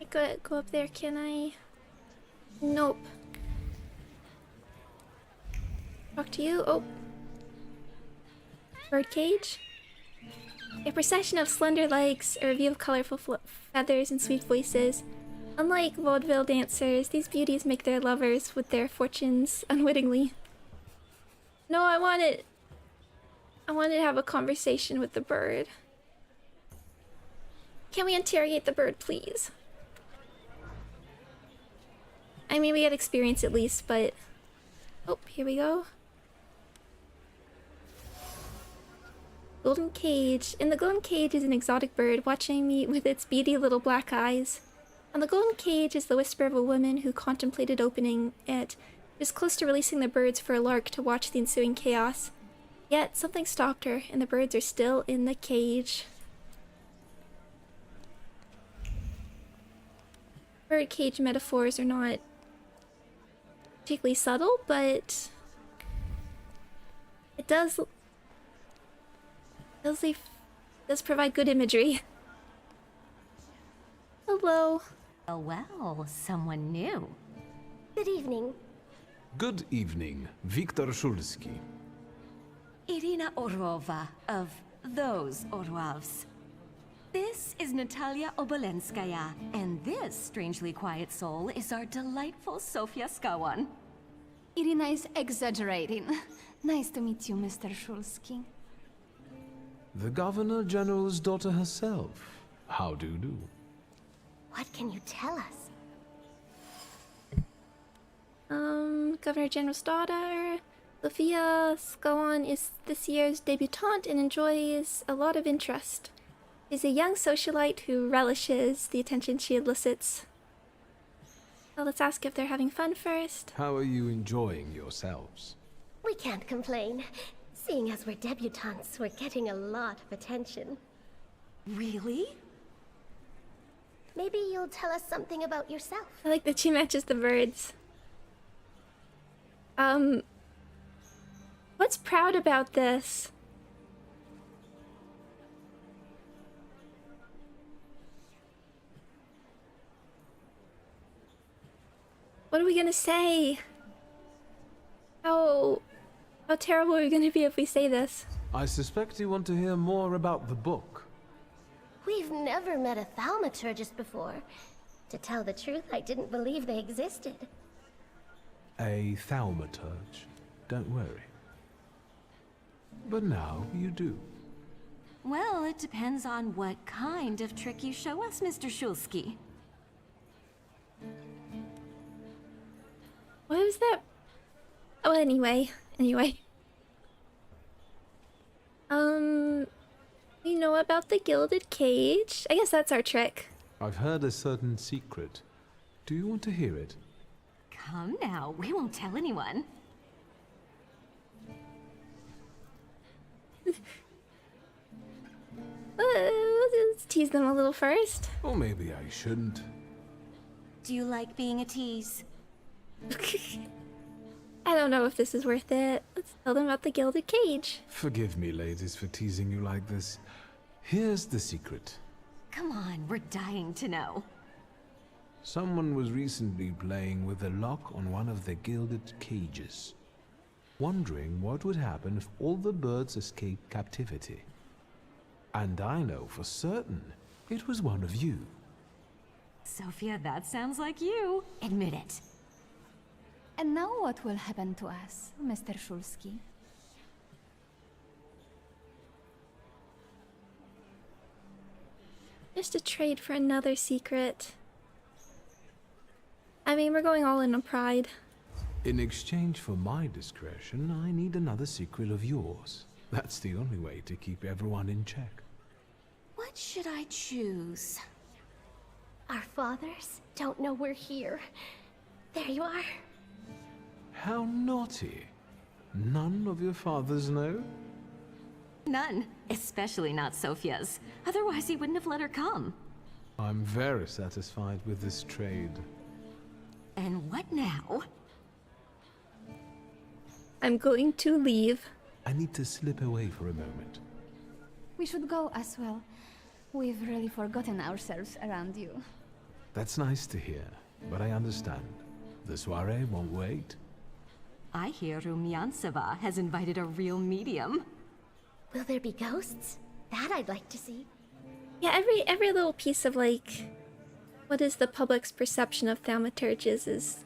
I could go up there, can I? Nope. Talk to you? Oh. Birdcage? A procession of slender legs, a review of colorful feathers and sweet voices. Unlike vaudeville dancers, these beauties make their lovers with their fortunes unwittingly. No, I wanted to have a conversation with the bird. Can we interrogate the bird, please? I mean, we get experience at least, but... Oh, here we go. Golden cage. In the golden cage is an exotic bird watching me with its beady little black eyes. On the golden cage is the whisper of a woman who contemplated opening it. She was close to releasing the birds for a lark to watch the ensuing chaos. Yet something stopped her, and the birds are still in the cage. Bird cage metaphors are not particularly subtle, but it does provide good imagery. Hello. Oh well, someone new. Good evening. Good evening, Viktor Szulski. Irina Orlova of those Orlovs. This is Natalia Obolenskaya, and this strangely quiet soul is our delightful Sofia Skawan. Irina is exaggerating. Nice to meet you, Mr. Szulski. The Governor General's daughter herself. How do you do? What can you tell us? Governor General's daughter, Sofia Skawan, is this year's debutante and enjoys a lot of interest. She's a young socialite who relishes the attention she elicits. Well, let's ask if they're having fun first. How are you enjoying yourselves? We can't complain. Seeing as we're debutantes, we're getting a lot of attention. Really? Maybe you'll tell us something about yourself. I like that she matches the birds. What's proud about this? What are we gonna say? How terrible are we gonna be if we say this? I suspect you want to hear more about the book. We've never met a thaumaturgist before. To tell the truth, I didn't believe they existed. A Thaumaturge. Don't worry. But now you do. Well, it depends on what kind of trick you show us, Mr. Szulski. What was that? Oh, anyway. You know about the gilded cage? I guess that's our trick. I've heard a certain secret. Do you want to hear it? Come now, we won't tell anyone. Let's tease them a little first. Or maybe I shouldn't. Do you like being a tease? I don't know if this is worth it. Let's tell them about the Gilded Cage. Forgive me, ladies, for teasing you like this. Here's the secret. Come on, we're dying to know. Someone was recently playing with a lock on one of the gilded cages, wondering what would happen if all the birds escaped captivity. And I know for certain it was one of you. Sophia, that sounds like you. Admit it. And now what will happen to us, Mr. Shulsky? Just a trade for another secret. I mean, we're going all in on pride. In exchange for my discretion, I need another secret of yours. That's the only way to keep everyone in check. What should I choose? Our fathers don't know we're here. There you are. How naughty. None of your fathers know? None. Especially not Sophia's. Otherwise he wouldn't have let her come. I'm very satisfied with this trade. And what now? I'm going to leave. I need to slip away for a moment. We should go as well. We've really forgotten ourselves around you. That's nice to hear, but I understand. The soiree won't wait. I hear Rumyantseva has invited a real medium. Will there be ghosts? That I'd like to see. Yeah, every little piece of, like, what is the public's perception of thaumaturges is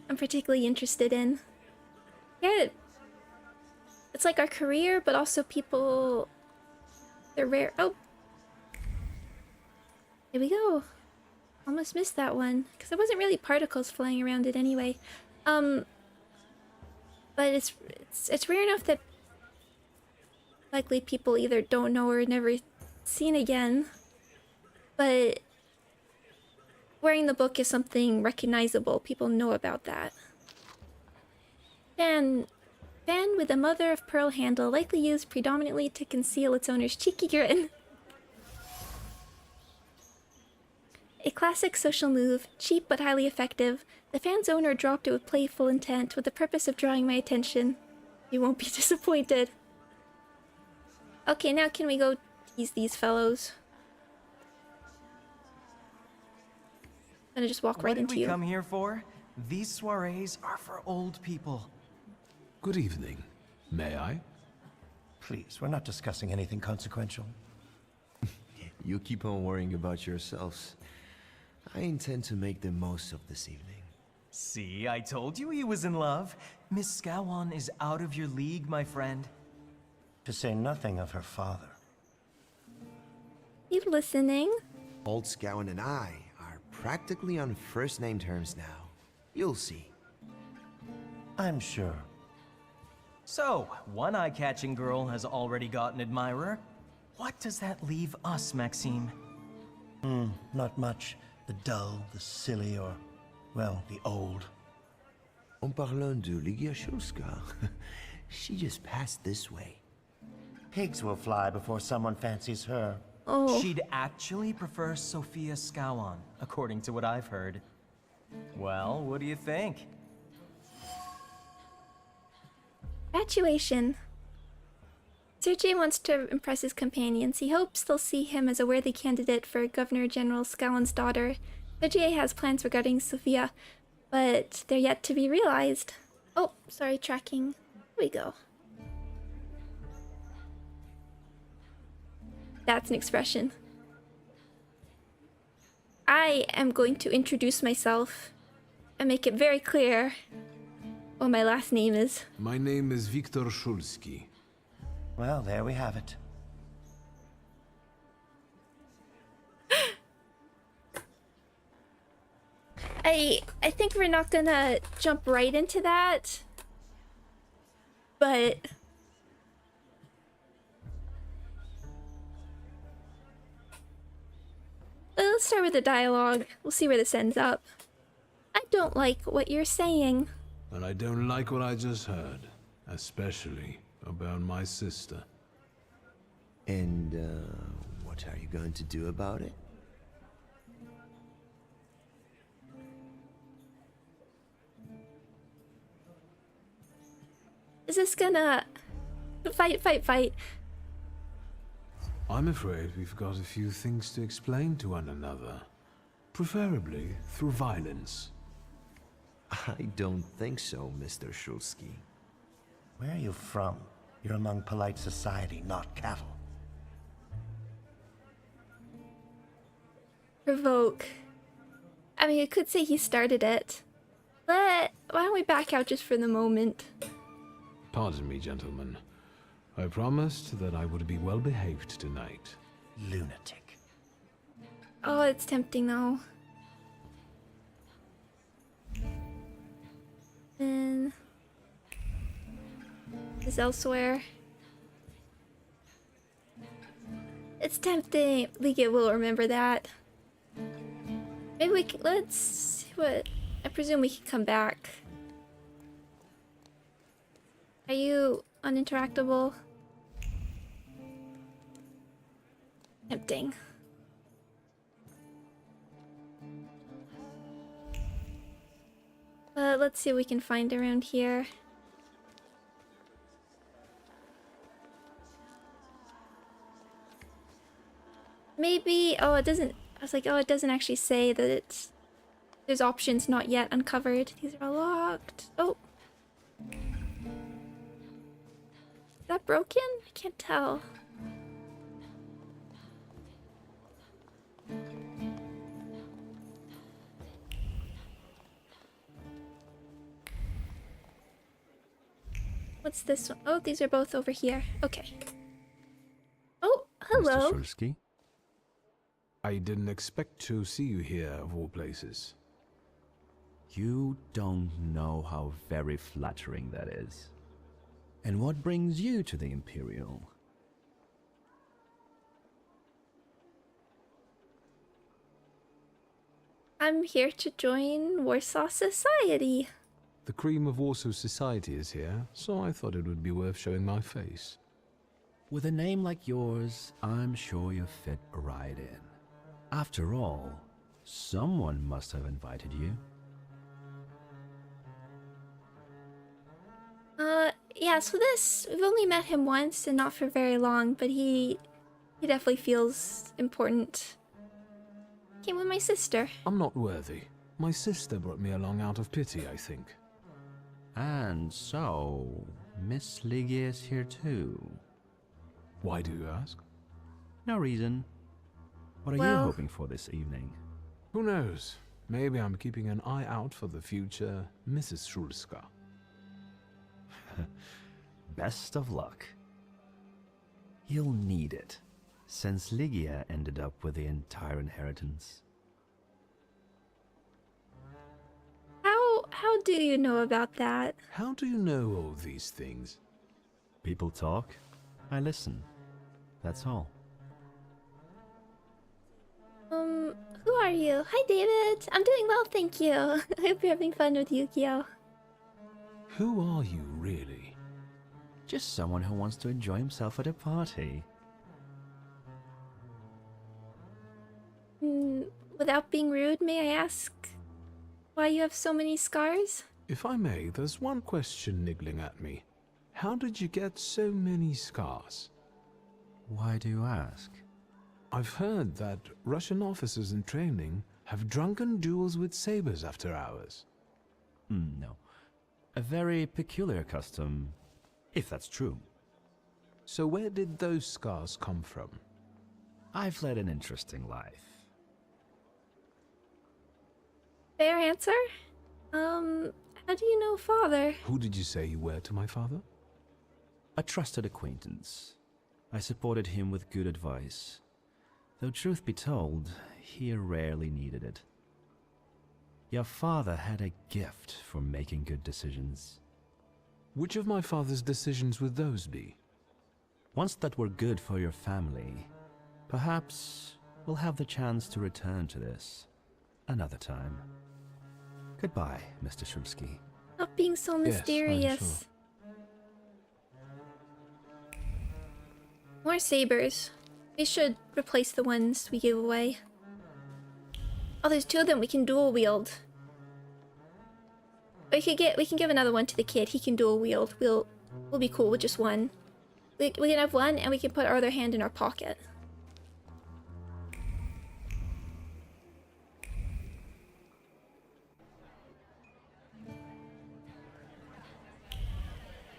I'm particularly interested in. Yeah, it's like our career, but also people, they're rare. Oh, here we go. Almost missed that one because there wasn't really particles flying around it anyway. But it's rare enough that likely people either don't know or never seen again. But wearing the book is something recognizable. People know about that. Fan with a mother of pearl handle, likely used predominantly to conceal its owner's cheeky grin. A classic social move, cheap but highly effective. The fan's owner dropped it with playful intent with the purpose of drawing my attention. You won't be disappointed. Okay, now can we go tease these fellows? I'm gonna just walk right into you. What did we come here for? These soirees are for old people. Good evening. May I? Please, we're not discussing anything consequential. You keep on worrying about yourselves. I intend to make the most of this evening. See, I told you he was in love. Miss Scowan is out of your league, my friend. To say nothing of her father. You listening? Old Scowan and I are practically on first-name terms now. You'll see. I'm sure. So, one eye-catching girl has already got an admirer. What does that leave us, Maxime? Not much. The dull, the silly, or, well, the old. En parlant de Ligia Shulska, she just passed this way. Pigs will fly before someone fancies her. Oh. She'd actually prefer Sophia Scowan, according to what I've heard. Well, what do you think? Infatuation. Sergei wants to impress his companions. He hopes they'll see him as a worthy candidate for Governor General Scowan's daughter. Sergei has plans regarding Sophia, but they're yet to be realized. Oh, sorry, tracking. Here we go. That's an expression. I am going to introduce myself and make it very clear what my last name is. My name is Viktor Shulsky. Well, there we have it. I think we're not gonna jump right into that, but let's start with the dialogue. We'll see where this ends up. I don't like what you're saying. And I don't like what I just heard, especially about my sister. And, what are you going to do about it? Is this gonna... Fight. I'm afraid we've got a few things to explain to one another. Preferably through violence. I don't think so, Mr. Shulsky. Where are you from? You're among polite society, not cattle. Provoke. I mean, you could say he started it. But why don't we back out just for the moment? Pardon me, gentlemen. I promised that I would be well behaved tonight. Lunatic. Oh, it's tempting though. And is elsewhere. It's tempting. Ligia will remember that. Maybe we can, let's see what. I presume we can come back. Are you uninteractable? Tempting. Let's see what we can find around here. Maybe, oh, it doesn't, I was like, oh, it doesn't actually say that it's, there's options not yet uncovered. These are all locked. Oh. Is that broken? I can't tell. What's this one? Oh, these are both over here. Okay. Oh, hello. Mr. Shulsky? I didn't expect to see you here, of all places. You don't know how very flattering that is. And what brings you to the Imperial? I'm here to join Warsaw Society. The cream of Warsaw society is here, so I thought it would be worth showing my face. With a name like yours, I'm sure you fit right in. After all, someone must have invited you. Yeah, so we've only met him once and not for very long, but he definitely feels important. Came with my sister. I'm not worthy. My sister brought me along out of pity, I think. And so, Miss Ligia is here too. Why do you ask? No reason. What are you hoping for this evening? Who knows? Maybe I'm keeping an eye out for the future Mrs. Shulska. Best of luck. You'll need it, since Ligia ended up with the entire inheritance. How do you know about that? How do you know all these things? People talk, I listen. That's all. Who are you? Hi, David. I'm doing well, thank you. I hope you're having fun with Yu-Gi-Oh. Who are you, really? Just someone who wants to enjoy himself at a party. Without being rude, may I ask why you have so many scars? If I may, there's one question niggling at me. How did you get so many scars? Why do you ask? I've heard that Russian officers in training have drunken duels with sabers after hours. No. A very peculiar custom, if that's true. So where did those scars come from? I've led an interesting life. Fair answer. How do you know father? Who did you say you were to my father? A trusted acquaintance. I supported him with good advice. Though truth be told, he rarely needed it. Your father had a gift for making good decisions. Which of my father's decisions would those be? Ones that were good for your family. Perhaps we'll have the chance to return to this another time. Goodbye, Mr. Shulsky. Stop being so mysterious. Yes, More sabers. We should replace the ones we gave away. Oh, there's two of them we can dual wield. We can give another one to the kid. He can dual wield. We'll we'll be cool with just one. We can have one, and we can put our other hand in our pocket.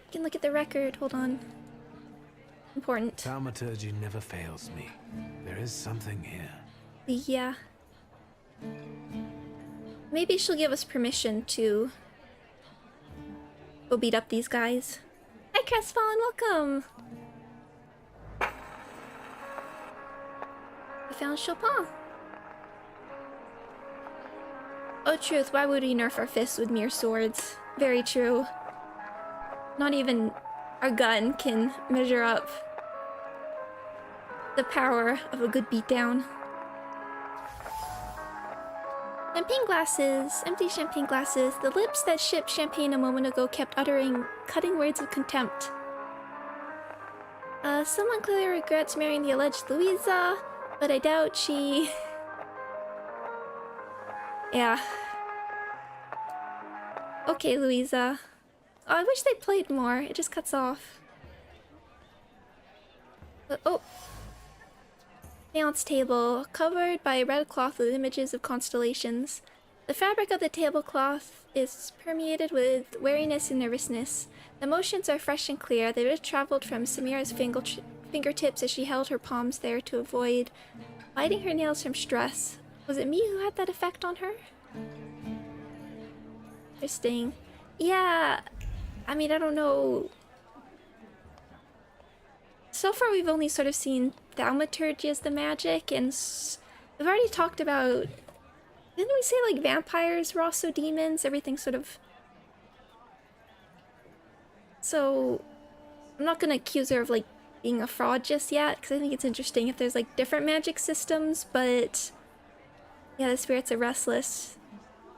We can look at the record. Hold on. Important. Thaumaturge never fails me. There is something here. Yeah. Maybe she'll give us permission to go beat up these guys. Hi, Crestfallen, welcome! I found Chopin. Oh, truth, why would we nerf our fists with mere swords? Very true. Not even our gun can measure up the power of a good beatdown. Champagne glasses, empty champagne glasses. The lips that shipped champagne a moment ago kept uttering cutting words of contempt. Someone clearly regrets marrying the alleged Louisa, but I doubt she... Yeah. Okay, Louisa. Oh, I wish they played more. It just cuts off. Oh. Seance table, covered by a red cloth with images of constellations. The fabric of the tablecloth is permeated with wariness and nervousness. The motions are fresh and clear. They would have traveled from Samira's fingertips as she held her palms there to avoid biting her nails from stress. Was it me who had that effect on her? Interesting. Yeah, I mean, I don't know. So far we've only sort of seen Thaumaturge as the magic, and we've already talked about... Didn't we say, like, vampires were also demons? Everything sort of... So, I'm not gonna accuse her of, like, being a fraud just yet, because I think it's interesting if there's, like, different magic systems, but... Yeah, the spirits are restless.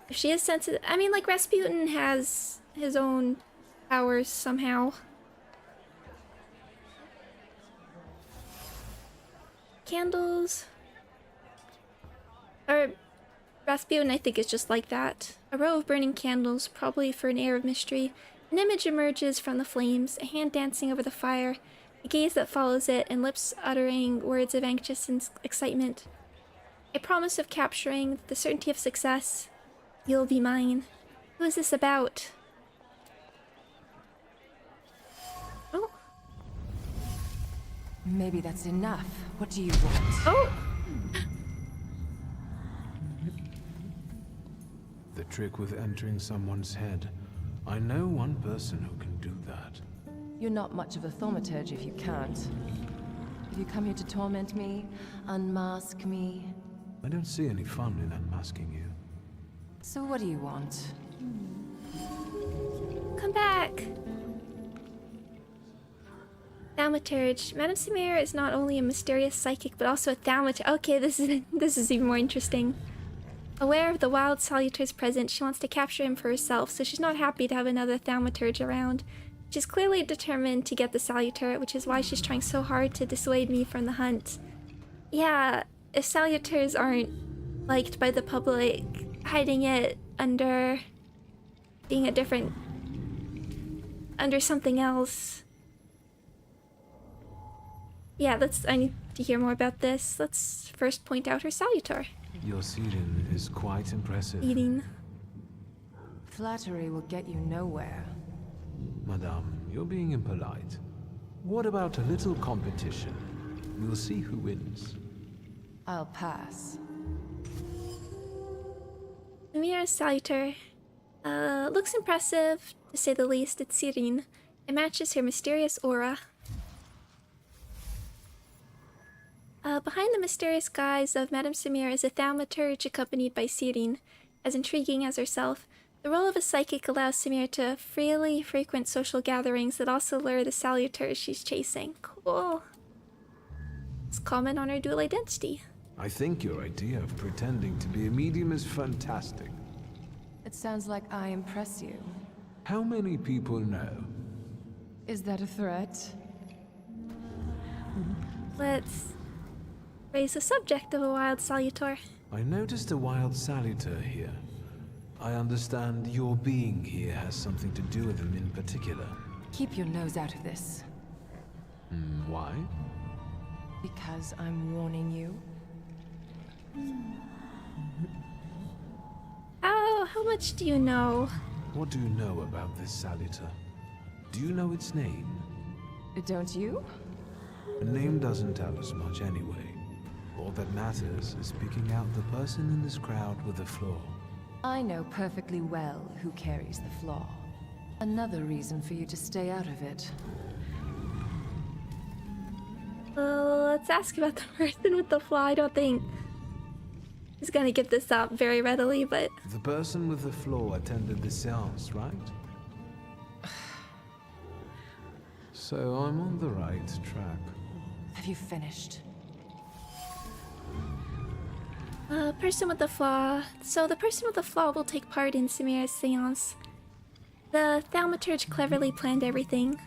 If she is sensitive... I mean, like, Rasputin has his own powers somehow. Candles. Or Rasputin, I think, is just like that. A row of burning candles, probably for an air of mystery. An image emerges from the flames, a hand dancing over the fire, a gaze that follows it, and lips uttering words of anxious excitement. A promise of capturing, the certainty of success. You'll be mine. Who is this about? Oh. Maybe that's enough. What do you want? Oh! The trick with entering someone's head. I know one person who can do that. You're not much of a thaumaturge if you can't. Have you come here to torment me? Unmask me? I don't see any fun in unmasking you. So what do you want? Come back! Thaumaturge. Madame Samira is not only a mysterious psychic, but also a thaumaturge. Okay, this is even more interesting. Aware of the wild Salutor's presence, she wants to capture him for herself, so she's not happy to have another Thaumaturge around. She's clearly determined to get the Salutor, which is why she's trying so hard to dissuade me from the hunt. Yeah, if Salutors aren't liked by the public, hiding it under being a different... under something else. Yeah, I need to hear more about this. Let's first point out her Salutor. Your seeding is quite impressive. Eating. Flattery will get you nowhere. Madame, you're being impolite. What about a little competition? We'll see who wins. I'll pass. Samira's Salutor. Looks impressive, to say the least. It's serene. It matches her mysterious aura. Behind the mysterious guise of Madame Samira is a Thaumaturge accompanied by Serene. As intriguing as herself, the role of a psychic allows Samira to freely frequent social gatherings that also lure the Salutors she's chasing. Cool. It's comment on her dual identity. I think your idea of pretending to be a medium is fantastic. It sounds like I impress you. How many people know? Is that a threat? Let's raise the subject of a wild Salutor. I noticed a wild Salutor here. I understand your being here has something to do with him in particular. Keep your nose out of this. Why? Because I'm warning you. How much do you know? What do you know about this Salita? Do you know its name? Don't you? A name doesn't tell us much anyway. All that matters is picking out the person in this crowd with the flaw. I know perfectly well who carries the flaw. Another reason for you to stay out of it. Let's ask about the person with the flaw. I don't think he's gonna give this up very readily, but... The person with the flaw attended the seance, right? So I'm on the right track. Have you finished? Person with the flaw. So the person with the flaw will take part in Samira's seance. The Thaumaturge cleverly planned everything.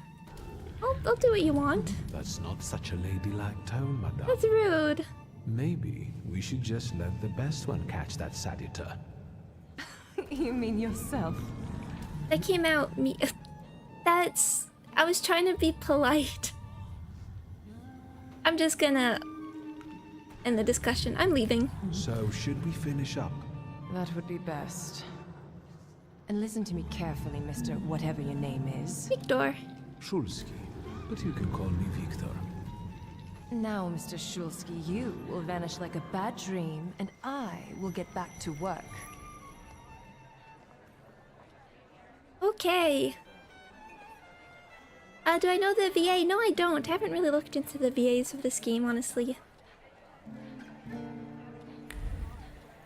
I'll do what you want. That's not such a ladylike tone, madame. That's rude. Maybe we should just let the best one catch that Salita. You mean yourself? That came out me. That's... I was trying to be polite. I'm just gonna end the discussion. I'm leaving. So, should we finish up? That would be best. And listen to me carefully, Mr. Whatever your name is. Victor. Shulsky, but you can call me Victor. Now, Mr. Shulsky, you will vanish like a bad dream, and I will get back to work. Okay. Do I know the VA? No, I don't. I haven't really looked into the VAs of this game, honestly.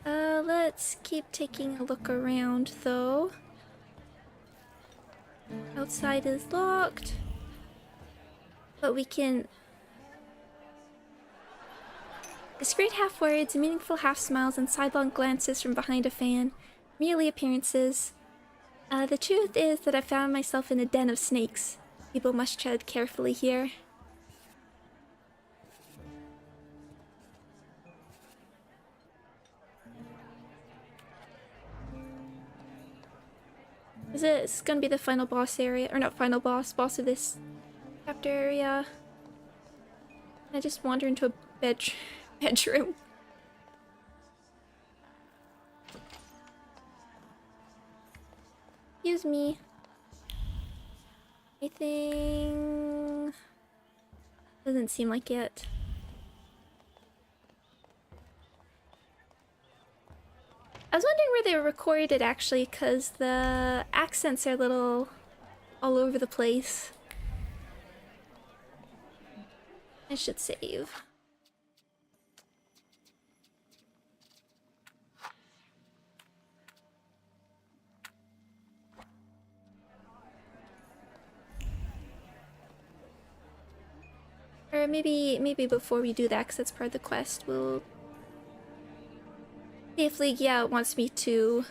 Let's keep taking a look around, though. Outside is locked. But we can... Discreet half words, meaningful half smiles, and sidelong glances from behind a fan. Merely appearances. The truth is that I found myself in a den of snakes. People must tread carefully here. Is this gonna be the final boss area? Or not final boss, boss of this chapter area? I just wander into a bedroom. Excuse me. Anything? Doesn't seem like it. I was wondering where they were recorded actually, because the accents are a little all over the place. I should save. Or maybe before we do that, because that's part of the quest, we'll see if Ligia wants me to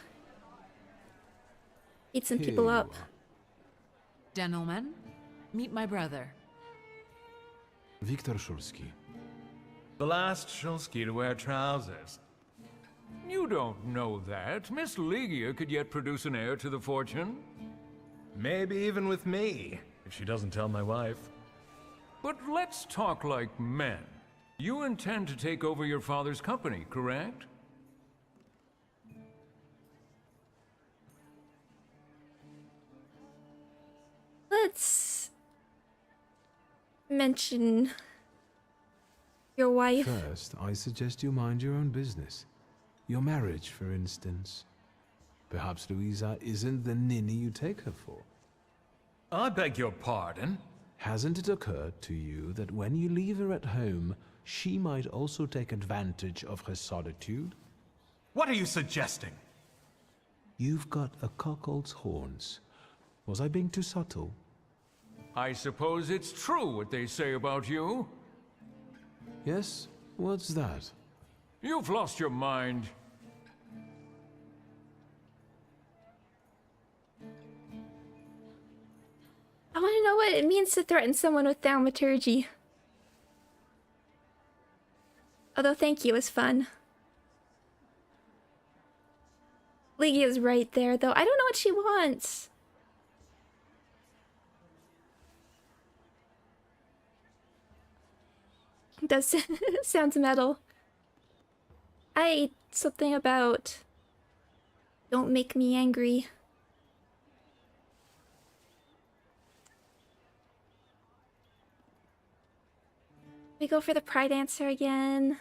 beat some people up. Gentlemen, meet my brother. Viktor Shulsky. The last Shulsky to wear trousers. You don't know that. Miss Ligia could yet produce an heir to the fortune. Maybe even with me, if she doesn't tell my wife. But let's talk like men. You intend to take over your father's company, correct? Let's mention your wife. First, I suggest you mind your own business. Your marriage, for instance. Perhaps Louisa isn't the ninny you take her for. I beg your pardon? Hasn't it occurred to you that when you leave her at home, she might also take advantage of her solitude? What are you suggesting? You've got a cuckold's horns. Was I being too subtle? I suppose it's true what they say about you. Yes? What's that? You've lost your mind. I want to know what it means to threaten someone with Thaumaturge. Although thank you was fun. Ligia's right there, though. I don't know what she wants. Does sounds metal. Something about don't make me angry. We go for the pride answer again.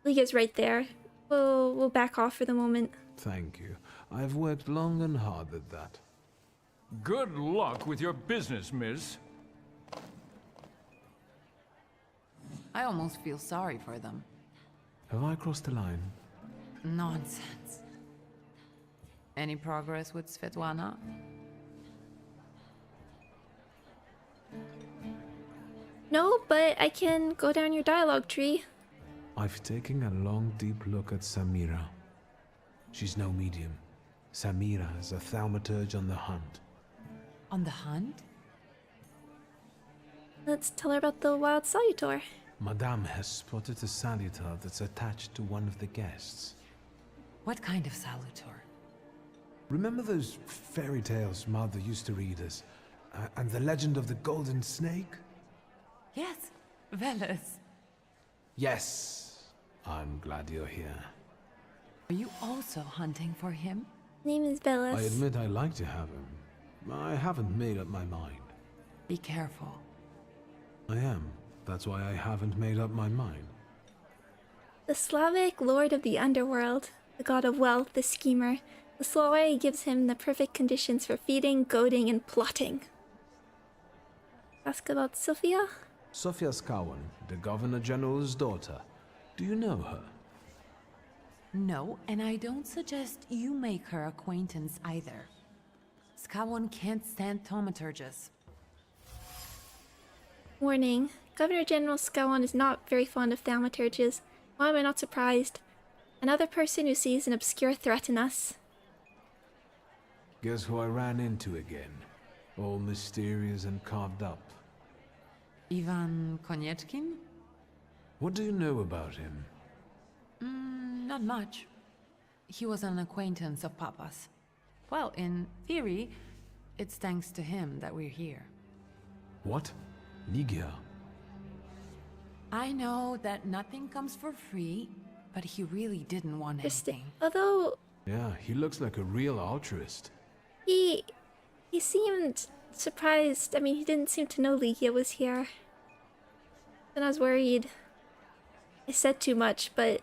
Liga's right there. We'll back off for the moment. Thank you. I've worked long and hard at that. Good luck with your business, miss. I almost feel sorry for them. Have I crossed the line? Nonsense. Any progress with Svetlana? No, but I can go down your dialogue tree. I've taken a long, deep look at Samira. She's no medium. Samira is a thaumaturge on the hunt. On the hunt? Let's tell her about the wild salutor. Madame has spotted a salutar that's attached to one of the guests. What kind of salutor? Remember those fairy tales Mother used to read us? And the legend of the golden snake? Yes, Veles. Yes. I'm glad you're here. Are you also hunting for him? Name is Veles. I admit I like to have him. I haven't made up my mind. Be careful. I am. That's why I haven't made up my mind. The Slavic lord of the underworld, the god of wealth, the schemer. The soiree gives him the perfect conditions for feeding, goading, and plotting. Ask about Sophia? Sofia Skawan, the Governor General's daughter. Do you know her? No, and I don't suggest you make her acquaintance either. Skawon can't stand thaumaturges. Warning. Governor General Skowon is not very fond of thaumaturges. Why am I not surprised? Another person who sees an obscure threat in us. Guess who I ran into again? All mysterious and carved up. Ivan Konieczkin? What do you know about him? Not much. He was an acquaintance of Papa's. Well, in theory, it's thanks to him that we're here. What? Ligia? I know that nothing comes for free, but he really didn't want anything. Although... Yeah, he looks like a real altruist. He seemed surprised. I mean, he didn't seem to know Ligia was here. Then I was worried. I said too much, but...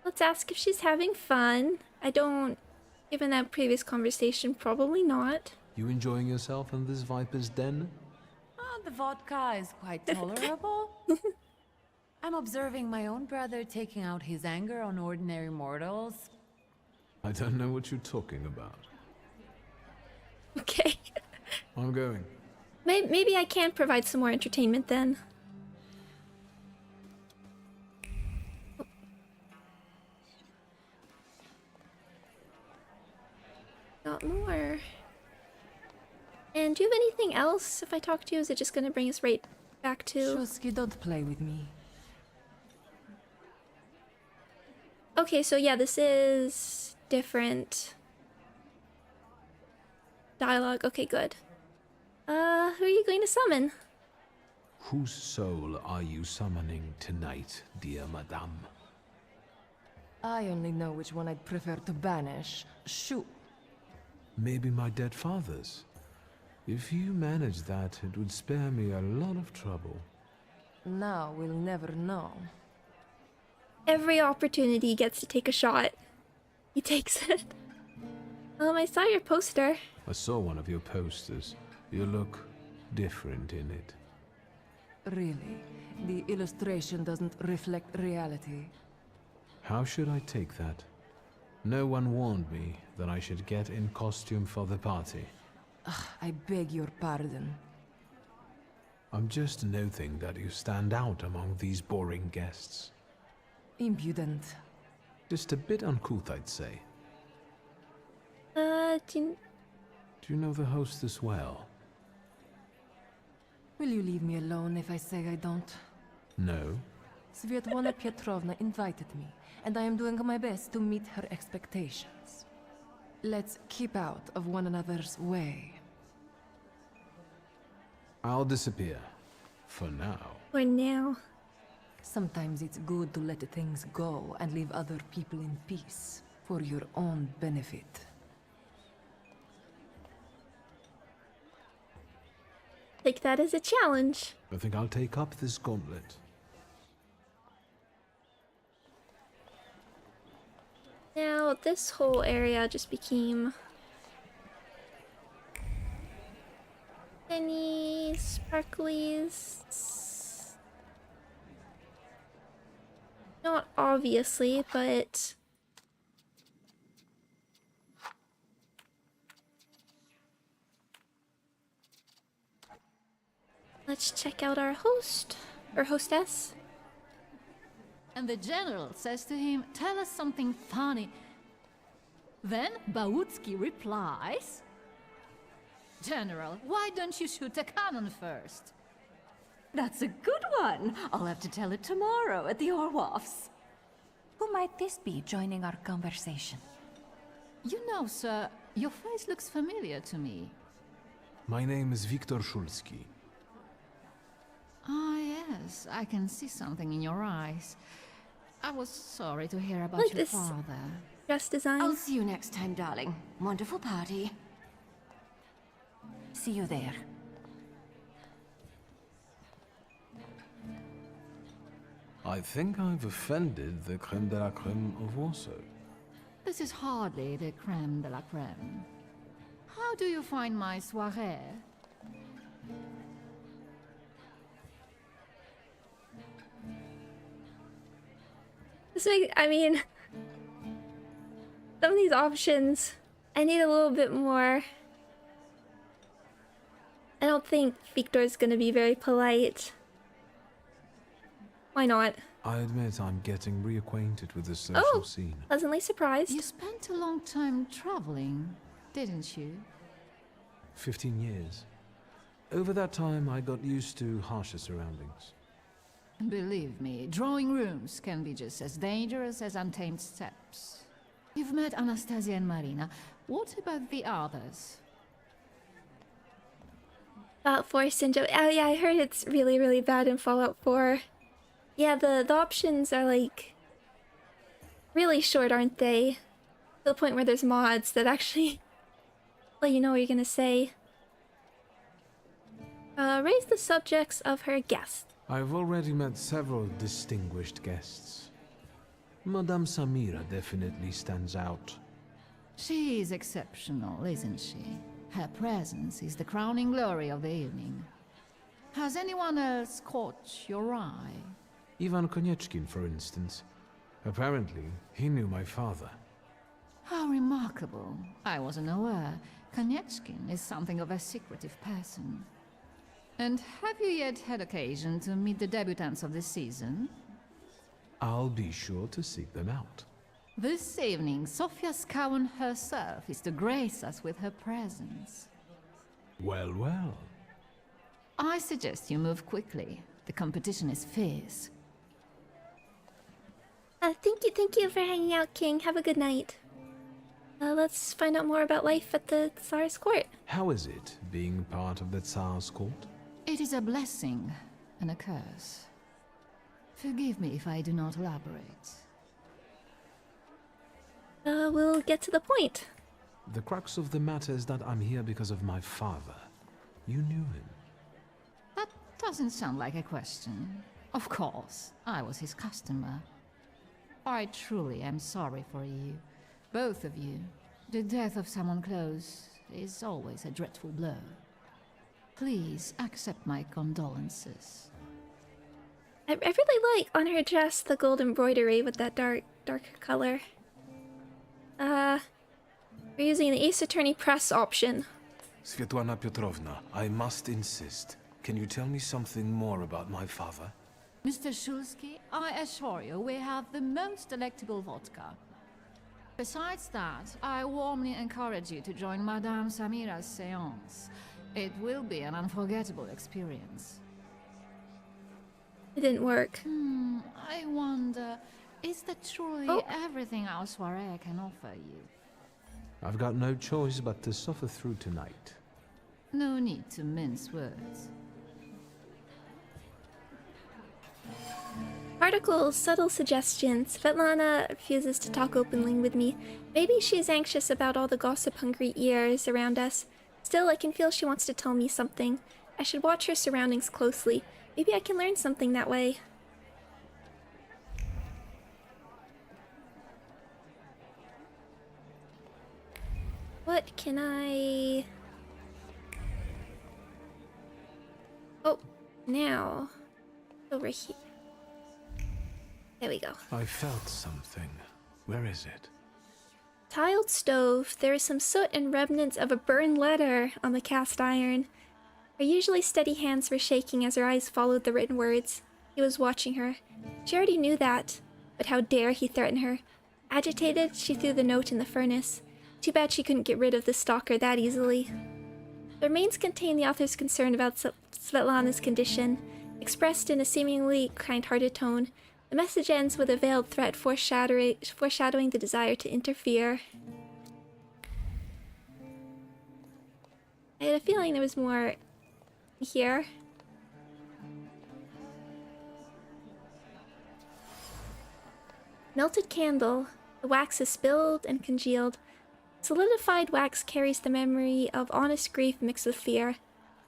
Let's ask if she's having fun. I don't... Given that previous conversation, probably not. You enjoying yourself in this viper's den? Oh, the vodka is quite tolerable. I'm observing my own brother taking out his anger on ordinary mortals. I don't know what you're talking about. Okay. I'm going. Maybe I can provide some more entertainment then. Got more. And do you have anything else? If I talk to you, is it just gonna bring us right back to... Shoski, don't play with me. Okay, so yeah, this is different dialogue. Okay, good. Who are you going to summon? Whose soul are you summoning tonight, dear madame? I only know which one I'd prefer to banish. Shoot. Maybe my dead father's. If you manage that, it would spare me a lot of trouble. Now we'll never know. Every opportunity he gets to take a shot, he takes it. I saw your poster. I saw one of your posters. You look different in it. Really? The illustration doesn't reflect reality. How should I take that? No one warned me that I should get in costume for the party. I beg your pardon. I'm just noting that you stand out among these boring guests. Impudent. Just a bit uncouth, I'd say. Do you know the hostess well? Will you leave me alone if I say I don't? No. Svetlana Petrovna invited me, and I am doing my best to meet her expectations. Let's keep out of one another's way. I'll disappear. For now. For now. Sometimes it's good to let things go and leave other people in peace for your own benefit. Take that as a challenge. I think I'll take up this gauntlet. Now, this whole area just became any sparklies. Not obviously, but let's check out our host or hostess. And the general says to him, "Tell us something funny." Then Bautsky replies, "General, why don't you shoot a cannon first?" That's a good one. I'll have to tell it tomorrow at the Orwoffs. Who might this be joining our conversation? You know, sir, your face looks familiar to me. My name is Viktor Szulski. Ah, yes, I can see something in your eyes. I was sorry to hear about Like your this father. dress design. I'll see you next time, darling. Wonderful party. See you there. I think I've offended the creme de la creme of Warsaw. This is hardly the creme de la creme. How do you find my soirée? I mean, some of these options, I need a little bit more. I don't think Victor's gonna be very polite. Why not? I admit I'm getting reacquainted with the social scene. Pleasantly surprised. You spent a long time traveling, didn't you? 15 years. Over that time, I got used to harsher surroundings. Believe me, drawing rooms can be just as dangerous as untamed steppes. You've met Anastasia and Marina. What about the others? Fallout 4 syndrome. Oh yeah, I heard it's really, really bad in Fallout 4. Yeah, the options are like really short, aren't they? To the point where there's mods that actually let you know what you're gonna say. Raise the subjects of her guest. I've already met several distinguished guests. Madame Samira definitely stands out. She is exceptional, isn't she? Her presence is the crowning glory of the evening. Has anyone else caught your eye? Ivan Konieczkin, for instance. Apparently, he knew my father. How remarkable. I wasn't aware. Konieczkin is something of a secretive person. And have you yet had occasion to meet the debutants of the season? I'll be sure to seek them out. This evening, Sofia Skowan herself is to grace us with her presence. Well, well. I suggest you move quickly. The competition is fierce. Thank you for hanging out, King. Have a good night. Let's find out more about life at the Tsar's court. How is it, being part of the Tsar's court? It is a blessing and a curse. Forgive me if I do not elaborate. We'll get to the point. The crux of the matter is that I'm here because of my father. You knew him. That doesn't sound like a question. Of course, I was his customer. I truly am sorry for you, both of you. The death of someone close is always a dreadful blow. Please accept my condolences. I really like on her dress the gold embroidery with that dark color. We're using the Ace Attorney Press option. Svetlana Petrovna, I must insist. Can you tell me something more about my father? Mr. Szulski, I assure you we have the most delectable vodka. Besides that, I warmly encourage you to join Madame Samira's séance. It will be an unforgettable experience. It didn't work. I wonder, is that truly everything our soirée can offer you? I've got no choice but to suffer through tonight. No need to mince words. Article, subtle suggestions. Svetlana refuses to talk openly with me. Maybe she's anxious about all the gossip-hungry ears around us. Still, I can feel she wants to tell me something. I should watch her surroundings closely. Maybe I can learn something that way. What can I... Oh, now. Over here. There we go. I felt something. Where is it? Tiled stove. There is some soot and remnants of a burned letter on the cast iron. Her usually steady hands were shaking as her eyes followed the written words. He was watching her. She already knew that, but how dare he threaten her? Agitated, she threw the note in the furnace. Too bad she couldn't get rid of the stalker that easily. The remains contain the author's concern about Svetlana's condition, expressed in a seemingly kind-hearted tone. The message ends with a veiled threat foreshadowing the desire to interfere. I had a feeling there was more here. Melted candle. The wax is spilled and congealed. Solidified wax carries the memory of honest grief mixed with fear.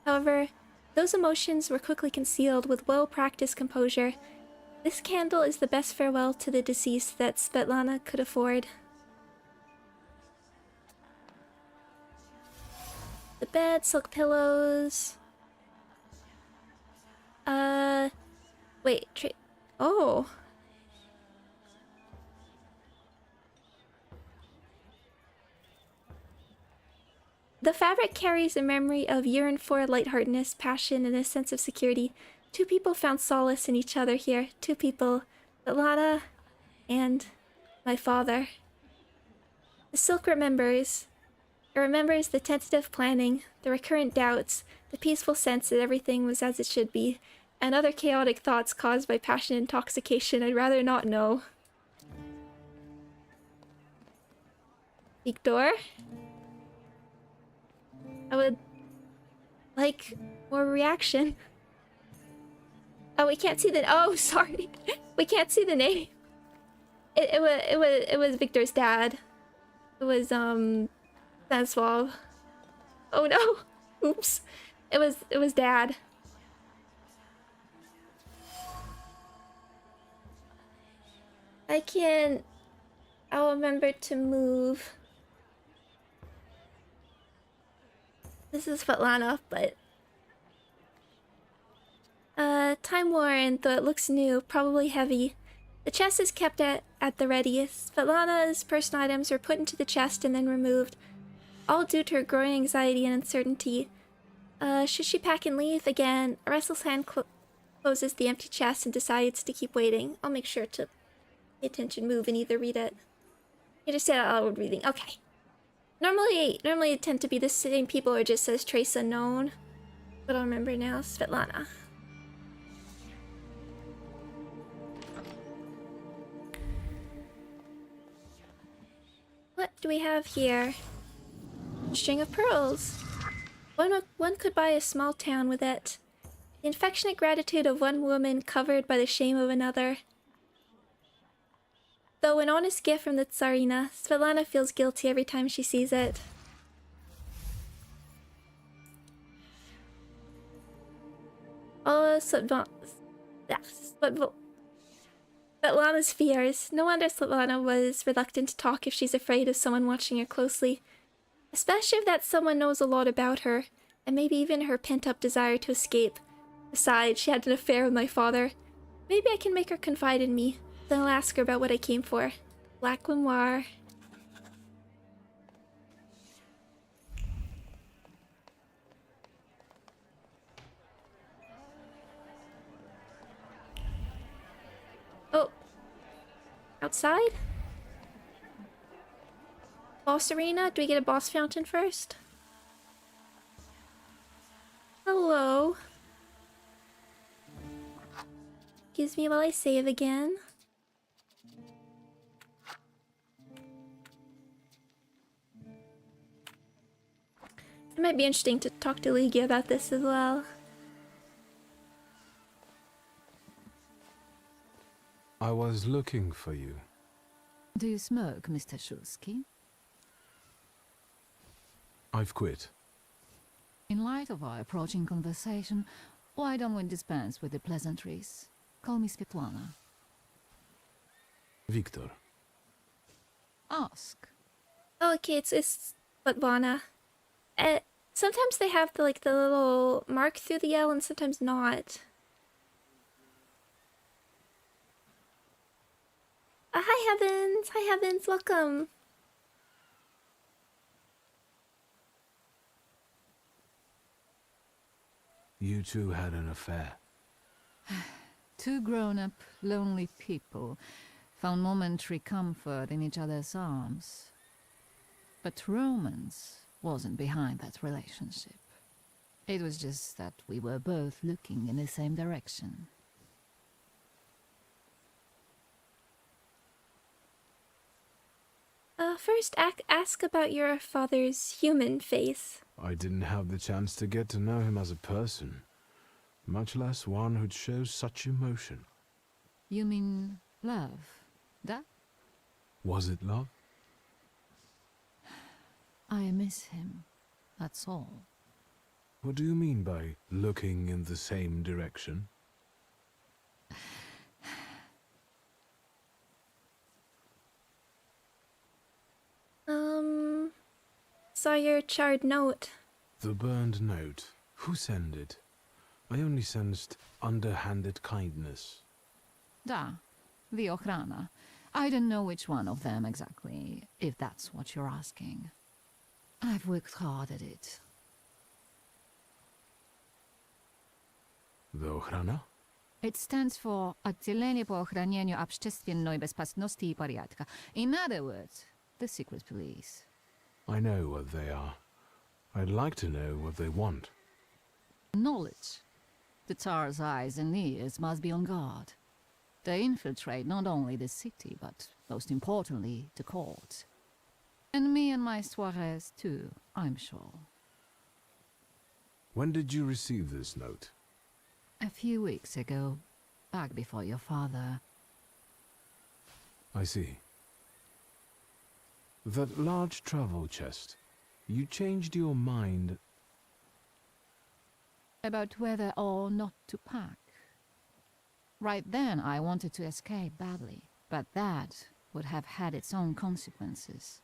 However, those emotions were quickly concealed with well-practiced composure. This candle is the best farewell to the deceased that Svetlana could afford. The bed, silk pillows. Wait, oh. The fabric carries a memory of yearned for lightheartedness, passion, and a sense of security. Two people found solace in each other here. Two people, Svetlana and my father. The silk remembers. It remembers the tentative planning, the recurrent doubts, the peaceful sense that everything was as it should be, and other chaotic thoughts caused by passion and intoxication I'd rather not know. Big door? I would like more reaction. Oh, we can't see the... Oh, sorry. We can't see the name. It was Victor's dad. It was, Stanislav. Oh no! Oops. It was dad. I'll remember to move. This is Svetlana, but... time worn, though it looks new, probably heavy. The chest is kept at the ready. Svetlana's personal items were put into the chest and then removed, all due to her growing anxiety and uncertainty. Should she pack and leave? Again, a restless hand closes the empty chest and decides to keep waiting. I'll make sure to pay attention, move, and either read it. You just said out loud reading. Okay. Normally it tend to be the same people or just says trace unknown. But I'll remember now. Svetlana. What do we have here? A string of pearls. One could buy a small town with it. The affectionate gratitude of one woman covered by the shame of another. Though an honest gift from the Tsarina, Svetlana feels guilty every time she sees it. Oh, Svetlana's fears. No wonder Svetlana was reluctant to talk if she's afraid of someone watching her closely. Especially if that someone knows a lot about her, and maybe even her pent-up desire to escape. Besides, she had an affair with my father. Maybe I can make her confide in me. Then I'll ask her about what I came for. Black grimoire. Oh. Outside? Boss arena? Do we get a boss fountain first? Hello. Excuse me while I save again. It might be interesting to talk to Ligia about this as well. I was looking for you. Do you smoke, Mr. Shulsky? I've quit. In light of our approaching conversation, why don't we dispense with the pleasantries? Call me Svetlana. Victor. Ask. Oh, okay, it's Svetlana. Sometimes they have the little mark through the L and sometimes not. Hi Heavens! Hi Heavens, welcome! You two had an affair. Two grown-up, lonely people found momentary comfort in each other's arms. But romance wasn't behind that relationship. It was just that we were both looking in the same direction. First, ask about your father's human face. I didn't have the chance to get to know him as a person, much less one who'd show such emotion. You mean love? That? Was it love? I miss him, that's all. What do you mean by looking in the same direction? Saw your charred note. The burned note. Who sent it? I only sensed underhanded kindness. Da, the Ochrana. I don't know which one of them exactly, if that's what you're asking. I've worked hard at it. The Ochrana? It stands for Отделение по охранению общественной безопасности и порядка. In other words, the secret police. I know what they are. I'd like to know what they want. Knowledge. The Tsar's eyes and ears must be on guard. They infiltrate not only the city, but most importantly, the court. And me and my soirees too, I'm sure. When did you receive this note? A few weeks ago, back before your father. I see. That large travel chest. You changed your mind. About whether or not to pack. Right then I wanted to escape badly, but that would have had its own consequences.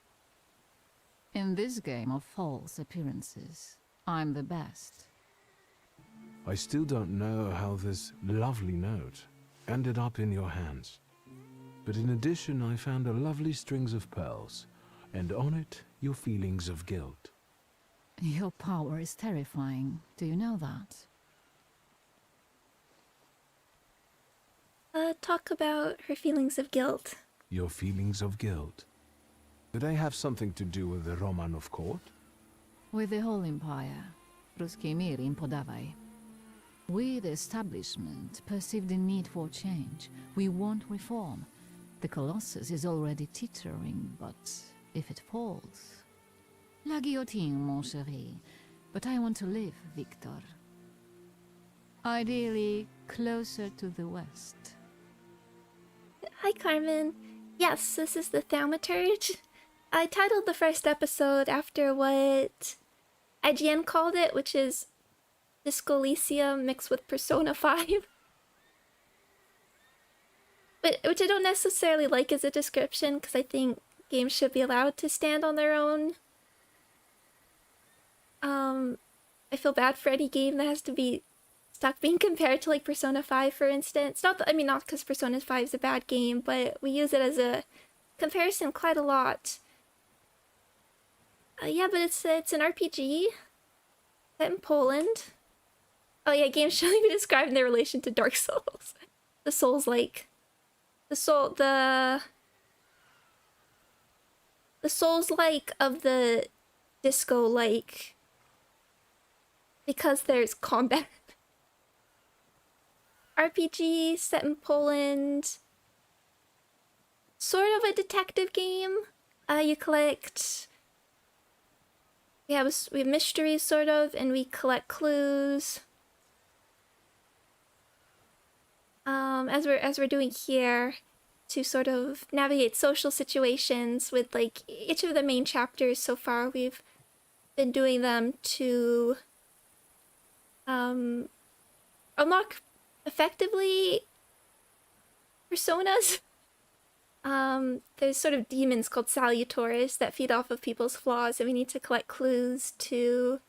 In this game of false appearances, I'm the best. I still don't know how this lovely note ended up in your hands. But in addition, I found a lovely strings of pearls, and on it, your feelings of guilt. Your power is terrifying. Do you know that? Talk about her feelings of guilt. Your feelings of guilt. Do they have something to do with the Romanov court? With the whole empire. Ruski mir im podawaj. We, the establishment, perceive the need for change. We want reform. The Colossus is already teetering, but if it falls... La guillotine, mon chéri. But I want to live, Victor. Ideally, closer to the west. Hi, Carmen. Yes, this is the Thaumaturge. I titled the first episode after what IGN called it, which is Disco Elysium mixed with Persona 5. But which I don't necessarily like as a description, because I think games should be allowed to stand on their own. I feel bad for any game that has to be stuck being compared to like Persona 5, for instance. Not because Persona 5 is a bad game, but we use it as a comparison quite a lot. Yeah, but it's an RPG set in Poland. Oh yeah, games should only be described in their relation to Dark Souls. The Souls-like. The Souls-like of the Disco-like. Because there's combat. RPG set in Poland. Sort of a detective game. You collect... we have mysteries, sort of, and we collect clues. As we're doing here. to sort of navigate social situations with like each of the main chapters so far. We've been doing them to unlock effectively personas. There's sort of demons called salutors that feed off of people's flaws, and we need to collect clues to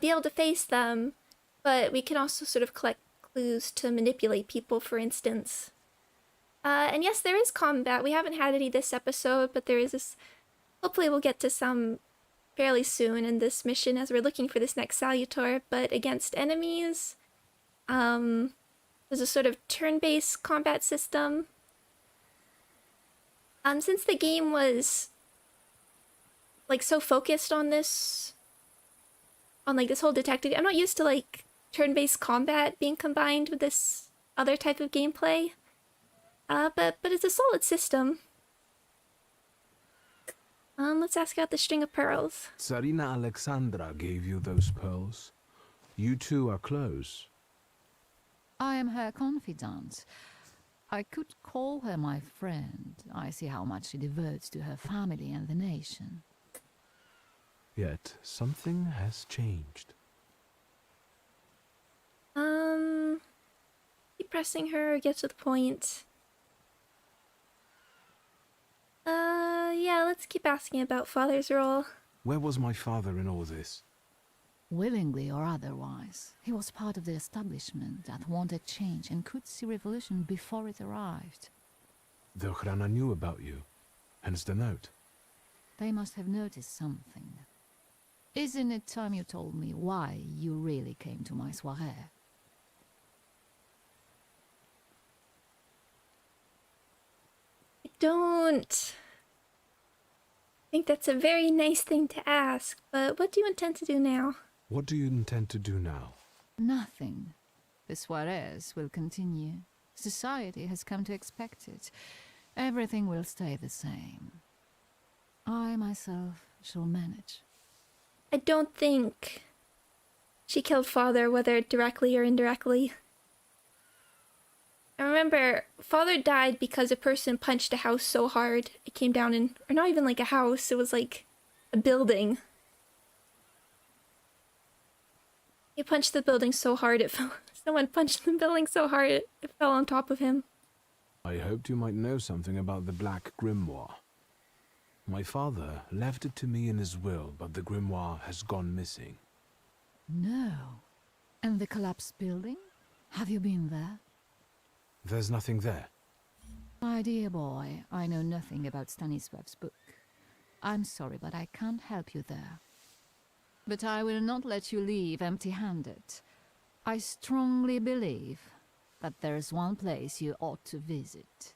be able to face them, but we can also sort of collect clues to manipulate people, for instance. And yes, there is combat. We haven't had any this episode, but there is this. Hopefully we'll get to some fairly soon in this mission as we're looking for this next salutor, but against enemies, there's a sort of turn-based combat system. Since the game was like so focused on this, on like this whole detective, I'm not used to like turn-based combat being combined with this other type of gameplay. But it's a solid system. Let's ask about the string of pearls. Tsarina Alexandra gave you those pearls. You two are close. I am her confidant. I could call her my friend. I see how much she devotes to her family and the nation. Yet something has changed. Keep pressing her, get to the point. Yeah, let's keep asking about Father's role. Where was my father in all this? Willingly or otherwise, he was part of the establishment that wanted change and could see revolution before it arrived. The Ochrana knew about you, hence the note. They must have noticed something. Isn't it time you told me why you really came to my soirée? I don't think that's a very nice thing to ask, but what do you intend to do now? What do you intend to do now? Nothing. The soirées will continue. Society has come to expect it. Everything will stay the same. I myself shall manage. I don't think she killed Father, whether directly or indirectly. I remember Father died because a person punched a house so hard it came down in, or not even like a house, it was like a building. He punched the building so hard it fell. Someone punched the building so hard it fell on top of him. I hoped you might know something about the Black Grimoire. My father left it to me in his will, but the grimoire has gone missing. No. And the collapsed building? Have you been there? There's nothing there. My dear boy, I know nothing about Stanisław's book. I'm sorry, but I can't help you there. But I will not let you leave empty-handed. I strongly believe that there's one place you ought to visit.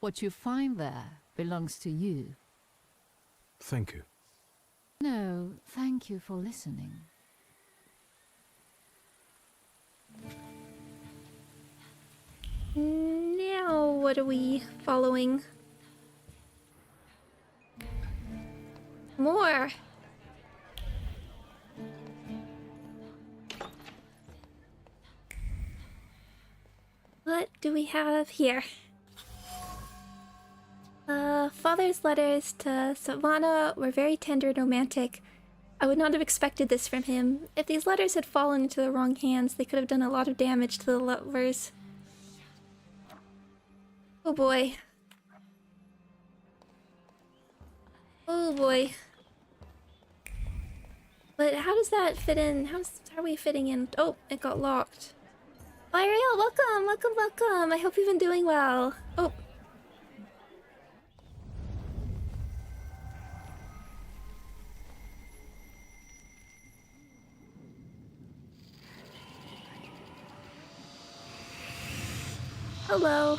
What you find there belongs to you. Thank you. No, thank you for listening. Now, what are we following? More! What do we have here? Father's letters to Savannah were very tender and romantic. I would not have expected this from him. If these letters had fallen into the wrong hands, they could have done a lot of damage to the lovers. Oh boy. Oh boy. But how does that fit in? How are we fitting in? Oh, it got locked. Ariel, welcome, welcome, welcome. I hope you've been doing well. Oh. Hello.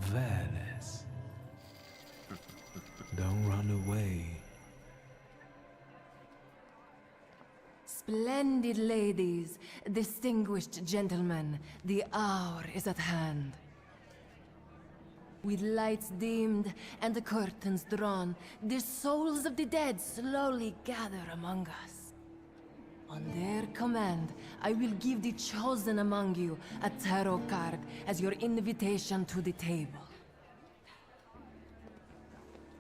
Veles. Don't run away. Splendid ladies, distinguished gentlemen, the hour is at hand. With lights dimmed and the curtains drawn, the souls of the dead slowly gather among us. On their command, I will give the chosen among you a tarot card as your invitation to the table.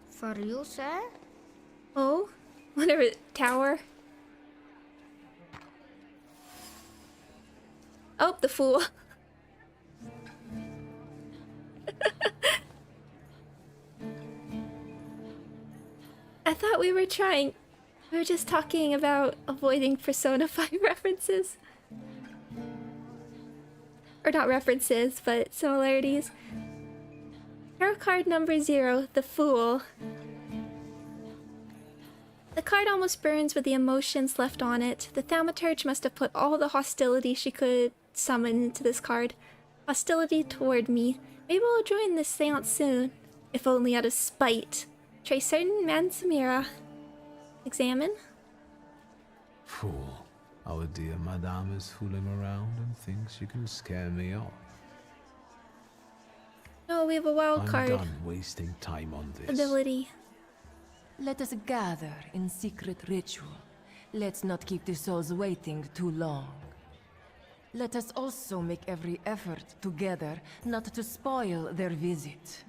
For you, sir? Oh, whatever, tower. Oh, the fool. I thought we were just talking about avoiding Persona 5 references. Or not references, but similarities. Tarot card number 0, the Fool. The card almost burns with the emotions left on it. The Thaumaturge must have put all the hostility she could summon into this card. Hostility toward me. Maybe I'll join this seance soon. If only out of spite. Trace certain Mansamira. Examine. Fool. Our dear Madame is fooling around and thinks she can scare me off. No, we have a wild card. I'm done wasting time on this. Ability. Let us gather in secret ritual. Let's not keep the souls waiting too long. Let us also make every effort together not to spoil their visit.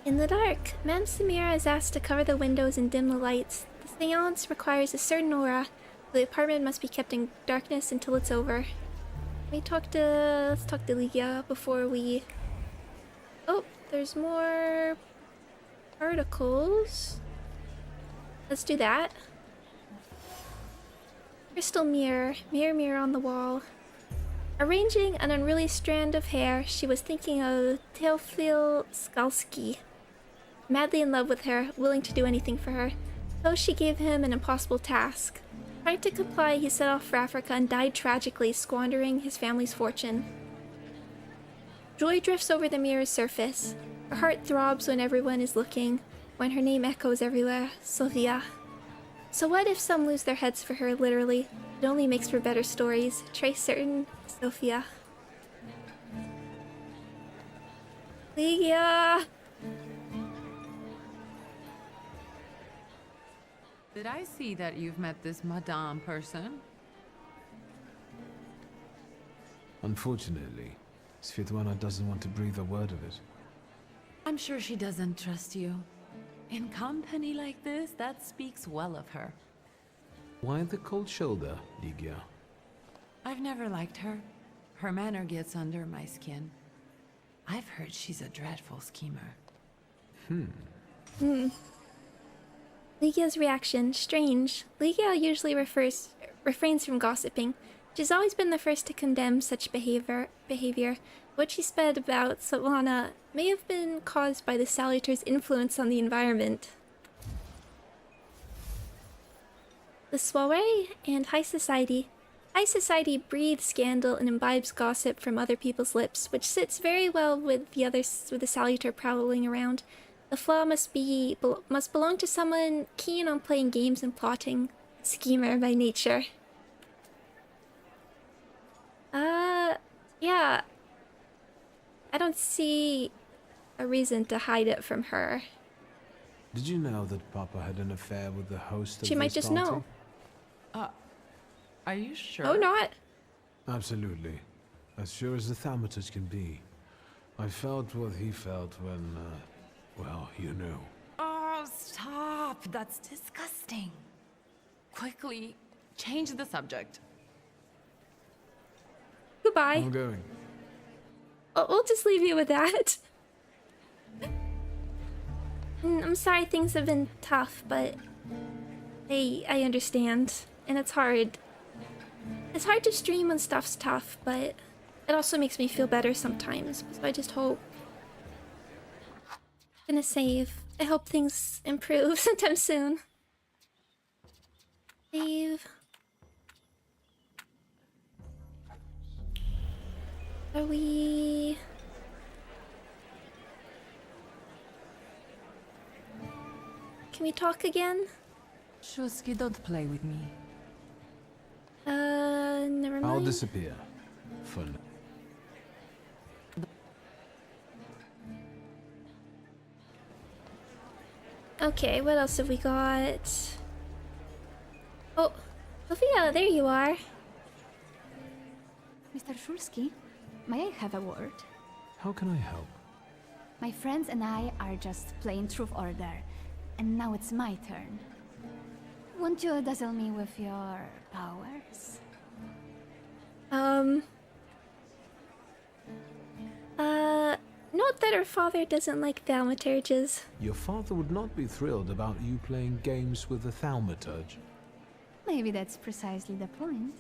In the dark, Ma'am Samira is asked to cover the windows and dim the lights. The seance requires a certain aura. The apartment must be kept in darkness until it's over. Let's talk to Ligia before we... Oh, there's more articles. Let's do that. Crystal mirror, mirror on the wall. Arranging an unruly strand of hair, she was thinking of Teofil Skalski. Madly in love with her, willing to do anything for her. So she gave him an impossible task. Trying to comply, he set off for Africa and died tragically, squandering his family's fortune. Joy drifts over the mirror's surface. Her heart throbs when everyone is looking, when her name echoes everywhere, Sophia. So what if some lose their heads for her, literally? It only makes for better stories. Trace certain, Sophia. Ligia! Did I see that you've met this Madame person? Unfortunately, Svetlana doesn't want to breathe a word of it. I'm sure she doesn't trust you. In company like this, that speaks well of her. Why the cold shoulder, Ligia? I've never liked her. Her manner gets under my skin. I've heard she's a dreadful schemer. Ligia's reaction, strange. Ligia usually refrains from gossiping. She's always been the first to condemn such behavior. What she said about Svetlana may have been caused by the Salutor's influence on the environment. The soiree and high society. High society breathes scandal and imbibes gossip from other people's lips, which sits very well with the Salutor prowling around. The flaw must belong to someone keen on playing games and plotting. Schemer by nature. Yeah. I don't see a reason to hide it from her. Did you know that Papa had an affair with the host of She might this just party? know. Are you sure? Oh, not. Absolutely. As sure as the Thaumaturge can be. I felt what he felt when, well, you know. Oh, stop! That's disgusting. Quickly, change the subject. Goodbye. I'm going. We'll just leave you with that. I'm sorry things have been tough, but I understand. And it's hard. It's hard to stream when stuff's tough, but it also makes me feel better sometimes. So I just hope. Gonna save. I hope things improve sometime soon. Save. Are we... Can we talk again? Shusky, don't play with me. Never mind. I'll disappear. For now. Okay, what else have we got? Oh, Sophia, there you are. Mr. Shulsky, may I have a word? How can I help? My friends and I are just playing Truth Order, and now it's my turn. Won't you dazzle me with your powers? Note that her father doesn't like Thaumaturges. Your father would not be thrilled about you playing games with the Thaumaturge. Maybe that's precisely the point.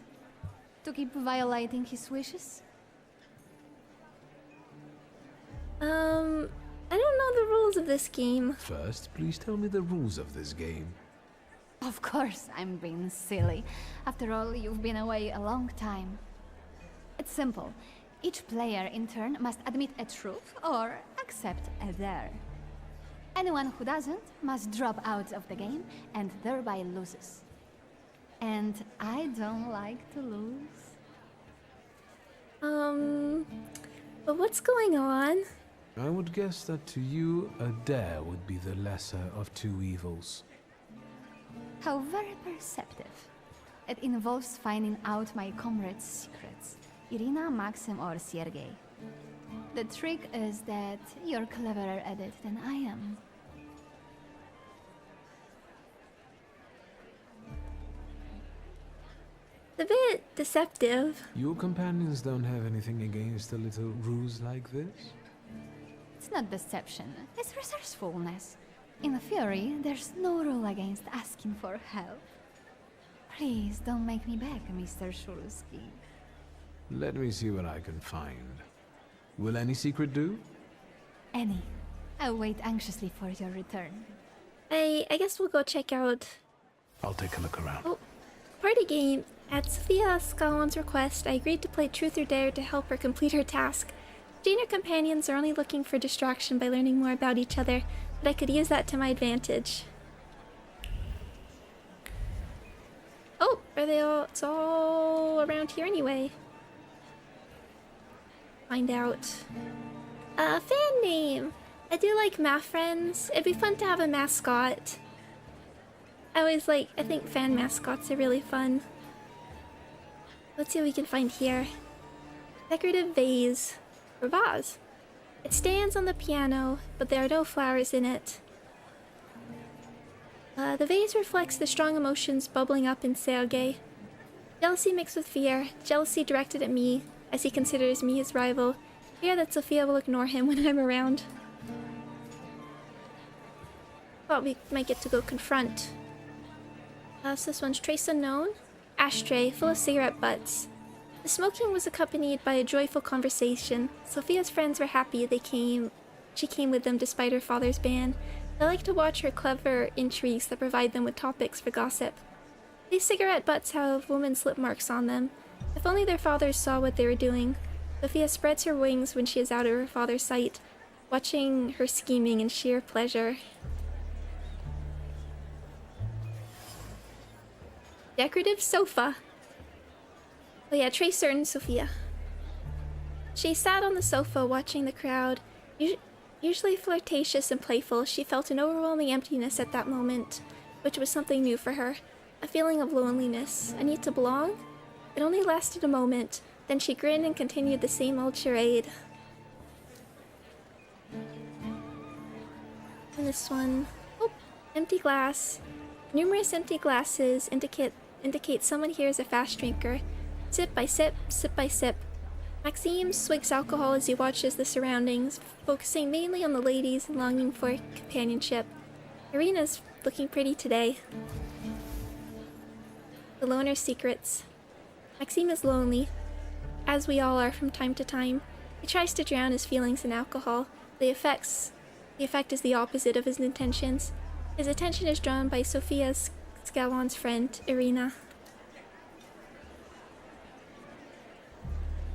To keep violating his wishes? I don't know the rules of this game. First, please tell me the rules of this game. Of course, I'm being silly. After all, you've been away a long time. It's simple. Each player in turn must admit a truth or accept a dare. Anyone who doesn't must drop out of the game and thereby loses. And I don't like to lose. But what's going on? I would guess that to you, a dare would be the lesser of two evils. How very perceptive. It involves finding out my comrades' secrets. Irina, Maxim, or Sergei. The trick is that you're cleverer at it than I am. A bit deceptive. Your companions don't have anything against a little ruse like this? It's not deception, it's resourcefulness. In theory, there's no rule against asking for help. Please don't make me beg, Mr. Shulsky. Let me see what I can find. Will any secret do? Any. I'll wait anxiously for your return. I guess we'll go check out... I'll take a look around. Oh, party game. At Sophia Scalon's request, I agreed to play Truth or Dare to help her complete her task. She and her companions are only looking for distraction by learning more about each other, but I could use that to my advantage. Oh, are they all... It's all around here anyway. Find out. Fan name. I do like math friends. It'd be fun to have a mascot. I think fan mascots are really fun. Let's see what we can find here. Decorative vase. Or vase. It stands on the piano, but there are no flowers in it. The vase reflects the strong emotions bubbling up in Sergei. Jealousy mixed with fear. Jealousy directed at me, as he considers me his rival. Fear that Sophia will ignore him when I'm around. Thought we might get to go confront. So this one's Trace Unknown. Ashtray, full of cigarette butts. The smoking was accompanied by a joyful conversation. Sophia's friends were happy she came with them despite her father's ban. They like to watch her clever intrigues that provide them with topics for gossip. These cigarette butts have women's lip marks on them. If only their fathers saw what they were doing. Sophia spreads her wings when she is out of her father's sight, watching her scheming in sheer pleasure. Decorative sofa. Oh yeah, Tracer and Sophia. She sat on the sofa watching the crowd. Usually flirtatious and playful, she felt an overwhelming emptiness at that moment, which was something new for her. A feeling of loneliness. A need to belong? It only lasted a moment, then she grinned and continued the same old charade. And this one... Oh, empty glass. Numerous empty glasses indicate someone here is a fast drinker. Sip by sip, sip by sip. Maxime swigs alcohol as he watches the surroundings, focusing mainly on the ladies and longing for companionship. Irina's looking pretty today. The loner's secrets. Maxime is lonely, as we all are from time to time. He tries to drown his feelings in alcohol. The effect is the opposite of his intentions. His attention is drawn by Sophia Scalon's friend, Irina.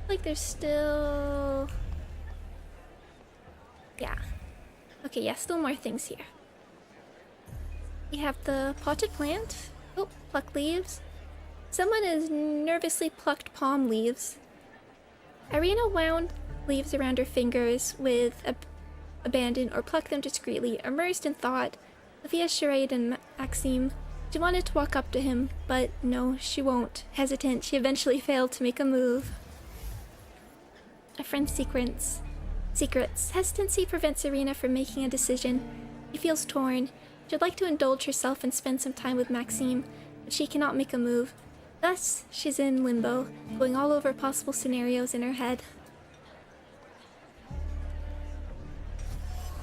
Like there's still... Yeah. Okay, yeah, still more things here. We have the potted plant. Oh, pluck leaves. Someone has nervously plucked palm leaves. Irina wound leaves around her fingers with abandon or plucked them discreetly. Immersed in thought, Sophia, Charade, and Maxime. She wanted to walk up to him, but no, she won't. Hesitant, she eventually failed to make a move. A friend's secrets. Hesitancy prevents Irina from making a decision. She feels torn. She'd like to indulge herself and spend some time with Maxime, but she cannot make a move. Thus, she's in limbo, going all over possible scenarios in her head.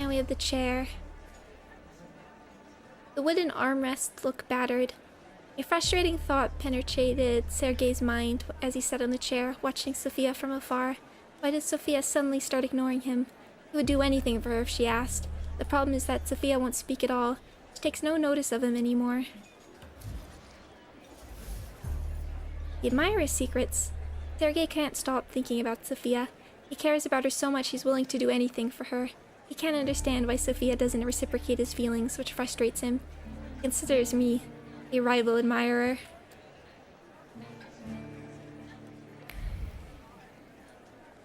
And we have the chair. The wooden armrests look battered. A frustrating thought penetrated Sergei's mind as he sat on the chair, watching Sophia from afar. Why did Sophia suddenly start ignoring him? He would do anything for her if she asked. The problem is that Sophia won't speak at all. She takes no notice of him anymore. He admires his secrets. Sergei can't stop thinking about Sophia. He cares about her so much he's willing to do anything for her. He can't understand why Sophia doesn't reciprocate his feelings, which frustrates him. He considers me a rival admirer.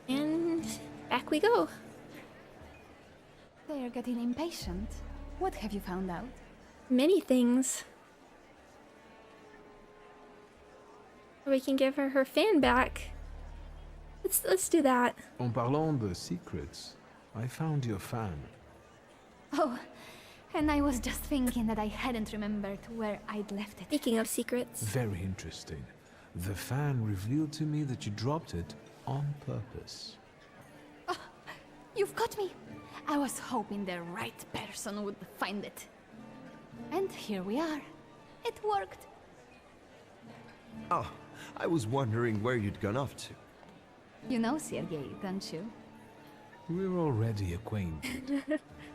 And back we go. They're getting impatient. What have you found out? Many things. We can give her her fan back. Let's do that. En parlant de secrets, I found your fan. Oh, and I was just thinking that I hadn't remembered where I'd left it. Speaking of secrets. Very interesting. The fan revealed to me that you dropped it on purpose. Oh, you've got me. I was hoping the right person would find it. And here we are. It worked. Oh, I was wondering where you'd gone off to. You know Sergei, don't you? We're already acquainted.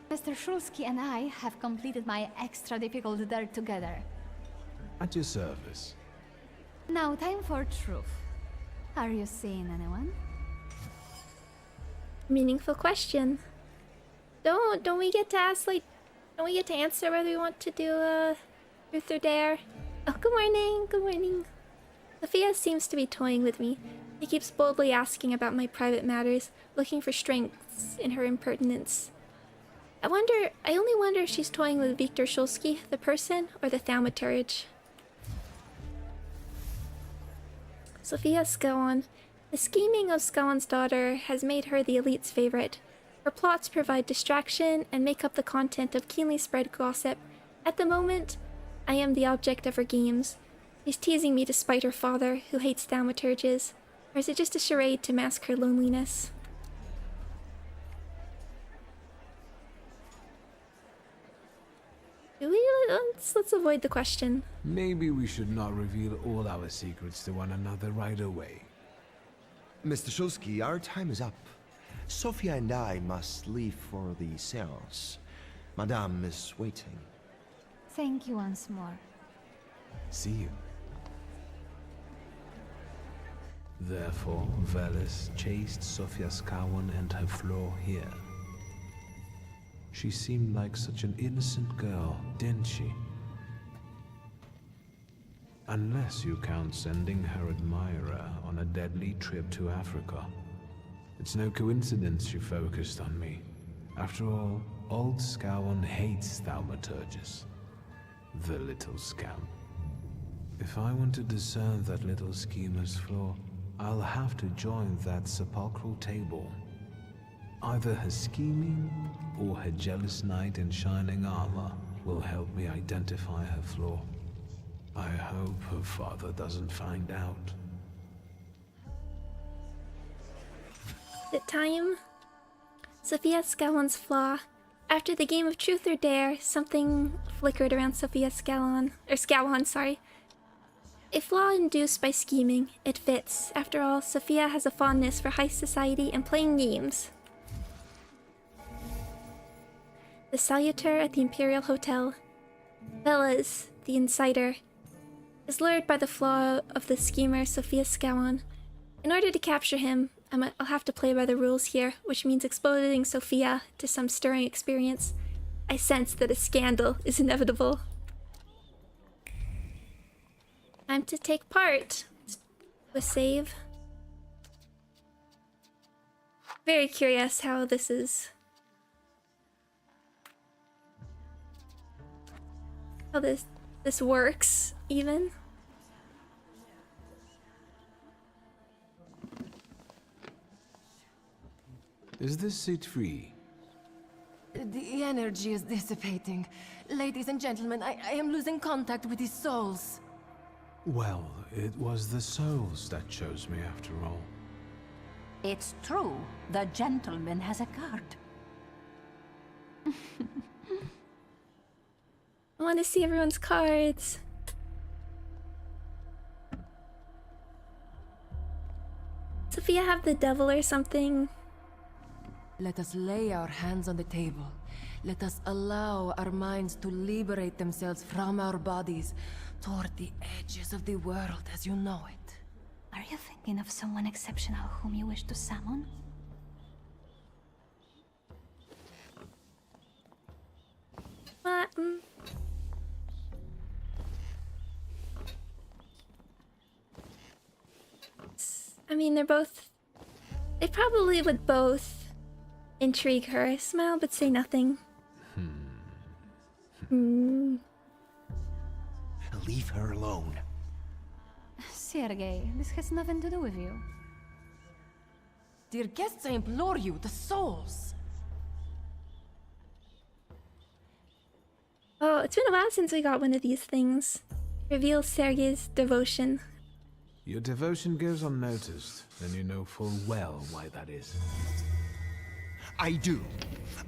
Mr. Shulsky and I have completed my extra difficult dare together. At your service. Now time for truth. Are you seeing anyone? Meaningful question. Don't we get to ask, like, don't we get to answer whether we want to do truth or dare? Oh, good morning, good morning. Sophia seems to be toying with me. She keeps boldly asking about my private matters, looking for strengths in her impertinence. I only wonder if she's toying with Viktor Shulsky, the person, or the Thaumaturge. Sophia Skowon. The scheming of Skowon's daughter has made her the elite's favorite. Her plots provide distraction and make up the content of keenly spread gossip. At the moment, I am the object of her games. She's teasing me to spite her father, who hates thaumaturges. Or is it just a charade to mask her loneliness? Let's avoid the question. Maybe we should not reveal all our secrets to one another right away. Mr. Shulsky, our time is up. Sophia and I must leave for the seance. Madame is waiting. Thank you once more. See you. Therefore, Veles chased Sophia Skowon and her floor here. She seemed like such an innocent girl, didn't she? Unless you count sending her admirer on a deadly trip to Africa. It's no coincidence she focused on me. After all, old Skowon hates thaumaturges. The little scamp. If I want to discern that little schemer's flaw, I'll have to join that sepulchral table. Either her scheming or her jealous knight in shining armor will help me identify her flaw. I hope her father doesn't find out. Is it time? Sophia Skowon's flaw. After the game of Truth or Dare, something flickered around Sophia Skowon, sorry. A flaw induced by scheming. It fits. After all, Sophia has a fondness for high society and playing games. The Saluter at the Imperial Hotel. Veles, the insider, is lured by the flaw of the schemer Sophia Skowon. In order to capture him, I'll have to play by the rules here, which means exposing Sophia to some stirring experience. I sense that a scandal is inevitable. Time to take part. With save. Very curious how this is. how this works, even. Is this seat free? The energy is dissipating. Ladies and gentlemen, I am losing contact with these souls. Well, it was the souls that chose me after all. It's true. The gentleman has a card. I want to see everyone's cards. Sophia have the devil or something? Let us lay our hands on the table. Let us allow our minds to liberate themselves from our bodies toward the edges of the world as you know it. Are you thinking of someone exceptional whom you wish to summon? I mean, they probably would both intrigue her. Smile but say nothing. Leave her alone. Sergei, this has nothing to do with you. Dear guests, I implore you, the souls. Oh, it's been a while since we got one of these things. Reveal Sergei's devotion. Your devotion goes unnoticed, and you know full well why that is. I do.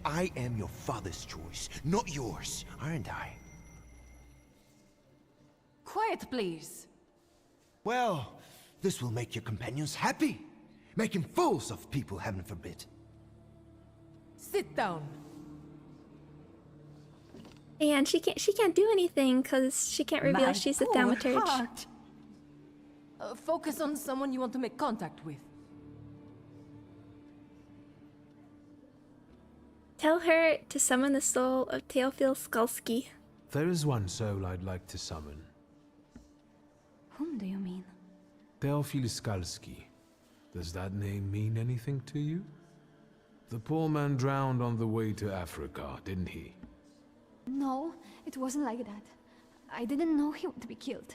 I am your father's choice, not yours, aren't I? Quiet, please. Well, this will make your companions happy. Making fools of people, heaven forbid. Sit down. And she can't do anything because she can't reveal she's the Thaumaturge. Focus on someone you want to make contact with. Tell her to summon the soul of Teofil Skalski. There is one soul I'd like to summon. Whom do you mean? Teofil Skalski. Does that name mean anything to you? The poor man drowned on the way to Africa, didn't he? No, it wasn't like that. I didn't know he would be killed.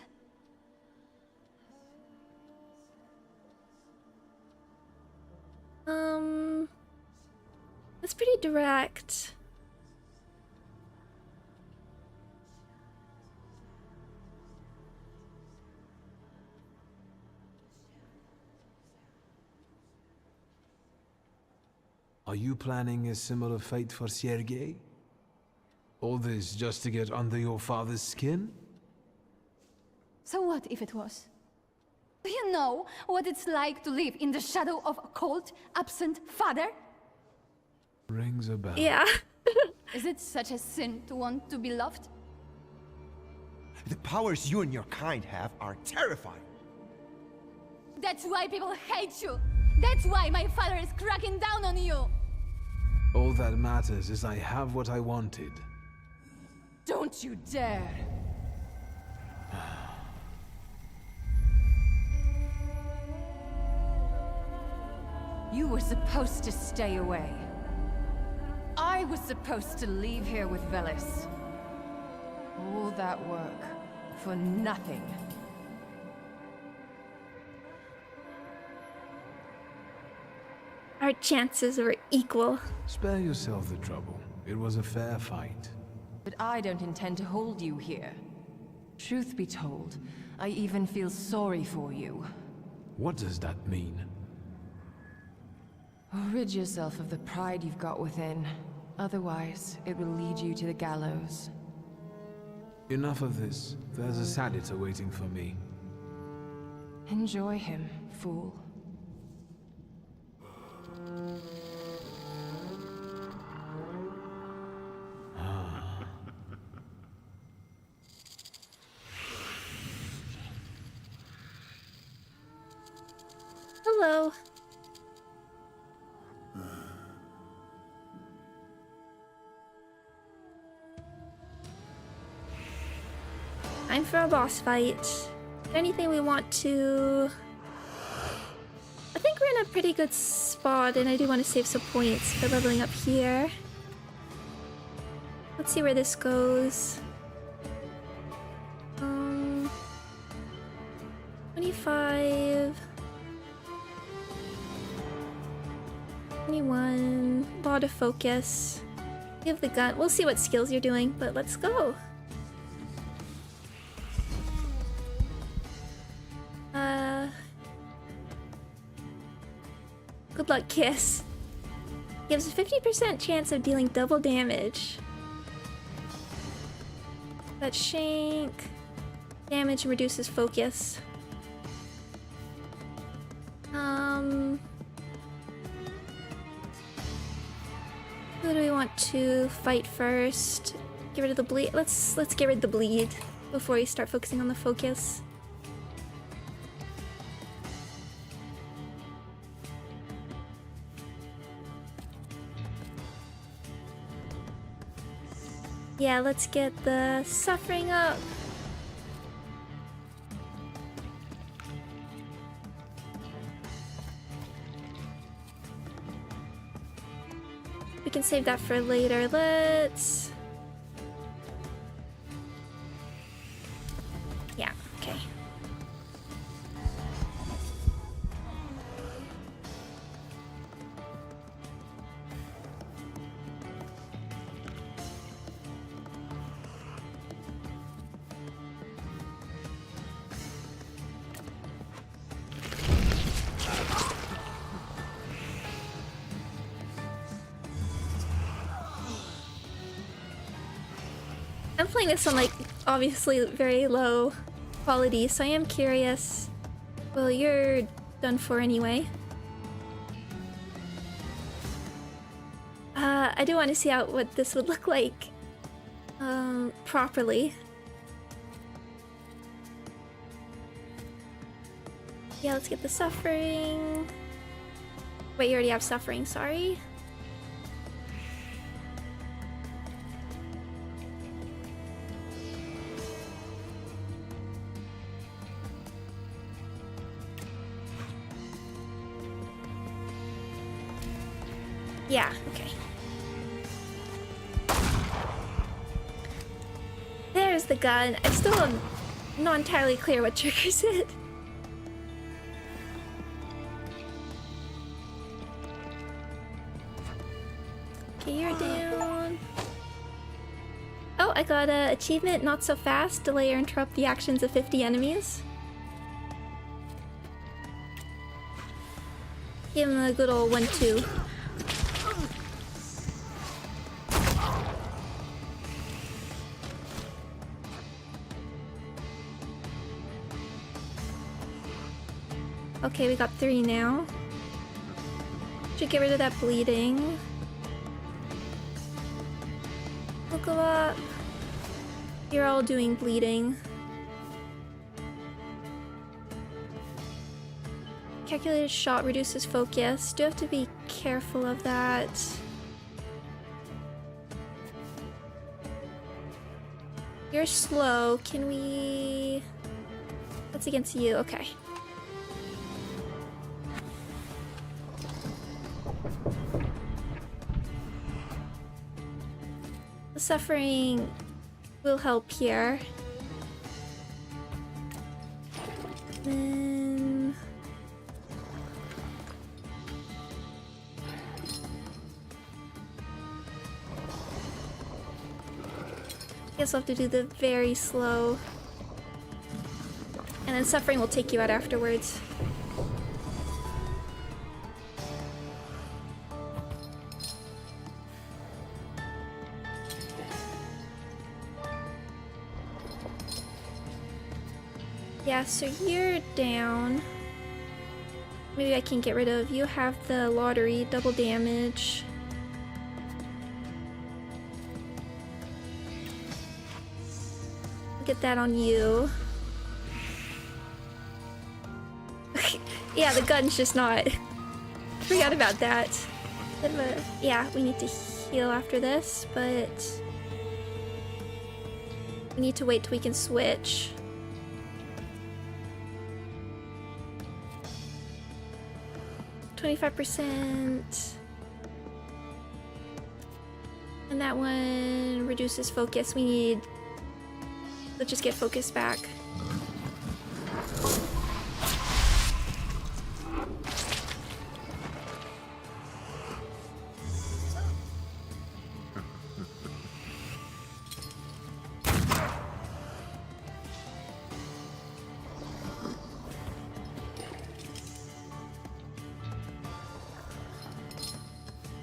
That's pretty direct. Are you planning a similar fate for Sergei? All this just to get under your father's skin? So what if it was? Do you know what it's like to live in the shadow of a cold, absent father? Rings a bell. Yeah. Is it such a sin to want to be loved? The powers you and your kind have are terrifying. That's why people hate you! That's why my father is cracking down on you! All that matters is I have what I wanted. Don't you dare! You were supposed to stay away. I was supposed to leave here with Veles. All that work for nothing. Our chances were equal. Spare yourself the trouble. It was a fair fight. But I don't intend to hold you here. Truth be told, I even feel sorry for you. What does that mean? Rid yourself of the pride you've got within. Otherwise, it will lead you to the gallows. Enough of this. There's a Sadita waiting for me. Enjoy him, fool. Hello. Time for a boss fight. Is there anything we want to... I think we're in a pretty good spot, and I do want to save some points for leveling up here. Let's see where this goes. 25. 21. Lot of focus. You have the gun. We'll see what skills you're doing, but let's go. Good luck, Kiss. Gives a 50% chance of dealing double damage. That shank. Damage reduces focus. Who do we want to fight first? Get rid of the bleed. Let's get rid of the bleed before we start focusing on the focus. Yeah, let's get the suffering up. We can save that for later. Let's... Yeah, okay. I'm playing this on, like, obviously very low quality, so I am curious. Well, you're done for anyway. I do want to see out what this would look like properly. Yeah, let's get the suffering. Wait, you already have suffering, sorry. Yeah, okay. There's the gun. I still am not entirely clear what triggers it. Okay, you're down. Oh, I got an achievement, not so fast. Delay or interrupt the actions of 50 enemies. Give him a good old 1-2. Okay, we got 3 now. Should get rid of that bleeding. Look up. You're all doing bleeding. Calculated shot reduces focus. Do have to be careful of that. You're slow. Can we... That's against you. Okay. Suffering will help here. Then... Guess I'll have to do the very slow. And then suffering will take you out afterwards. Yeah, so you're down. Maybe I can get rid of... You have the lottery, double damage. Get that on you. Yeah, the gun's just not... Forgot about that. Bit of a... Yeah, we need to heal after this, but... We need to wait till we can switch. %. And that one reduces focus. We need... Let's just get focus back.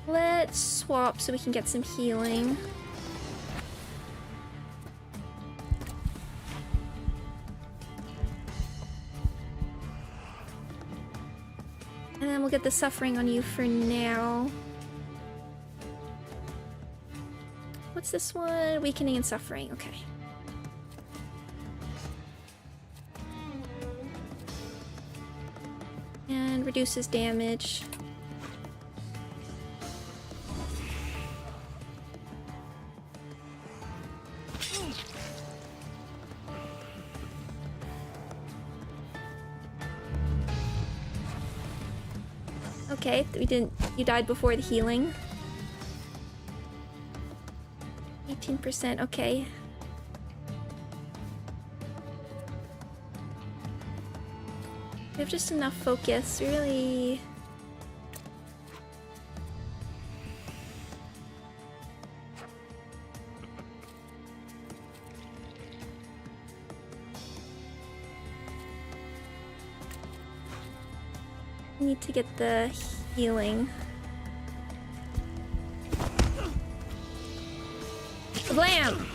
Let's swap so we can get some healing. And then we'll get the suffering on you for now. What's this one? Weakening and suffering. Okay. And reduces damage. Okay, you died before the healing. 18%, okay. We have just enough focus, really. Need to get the healing. Blam!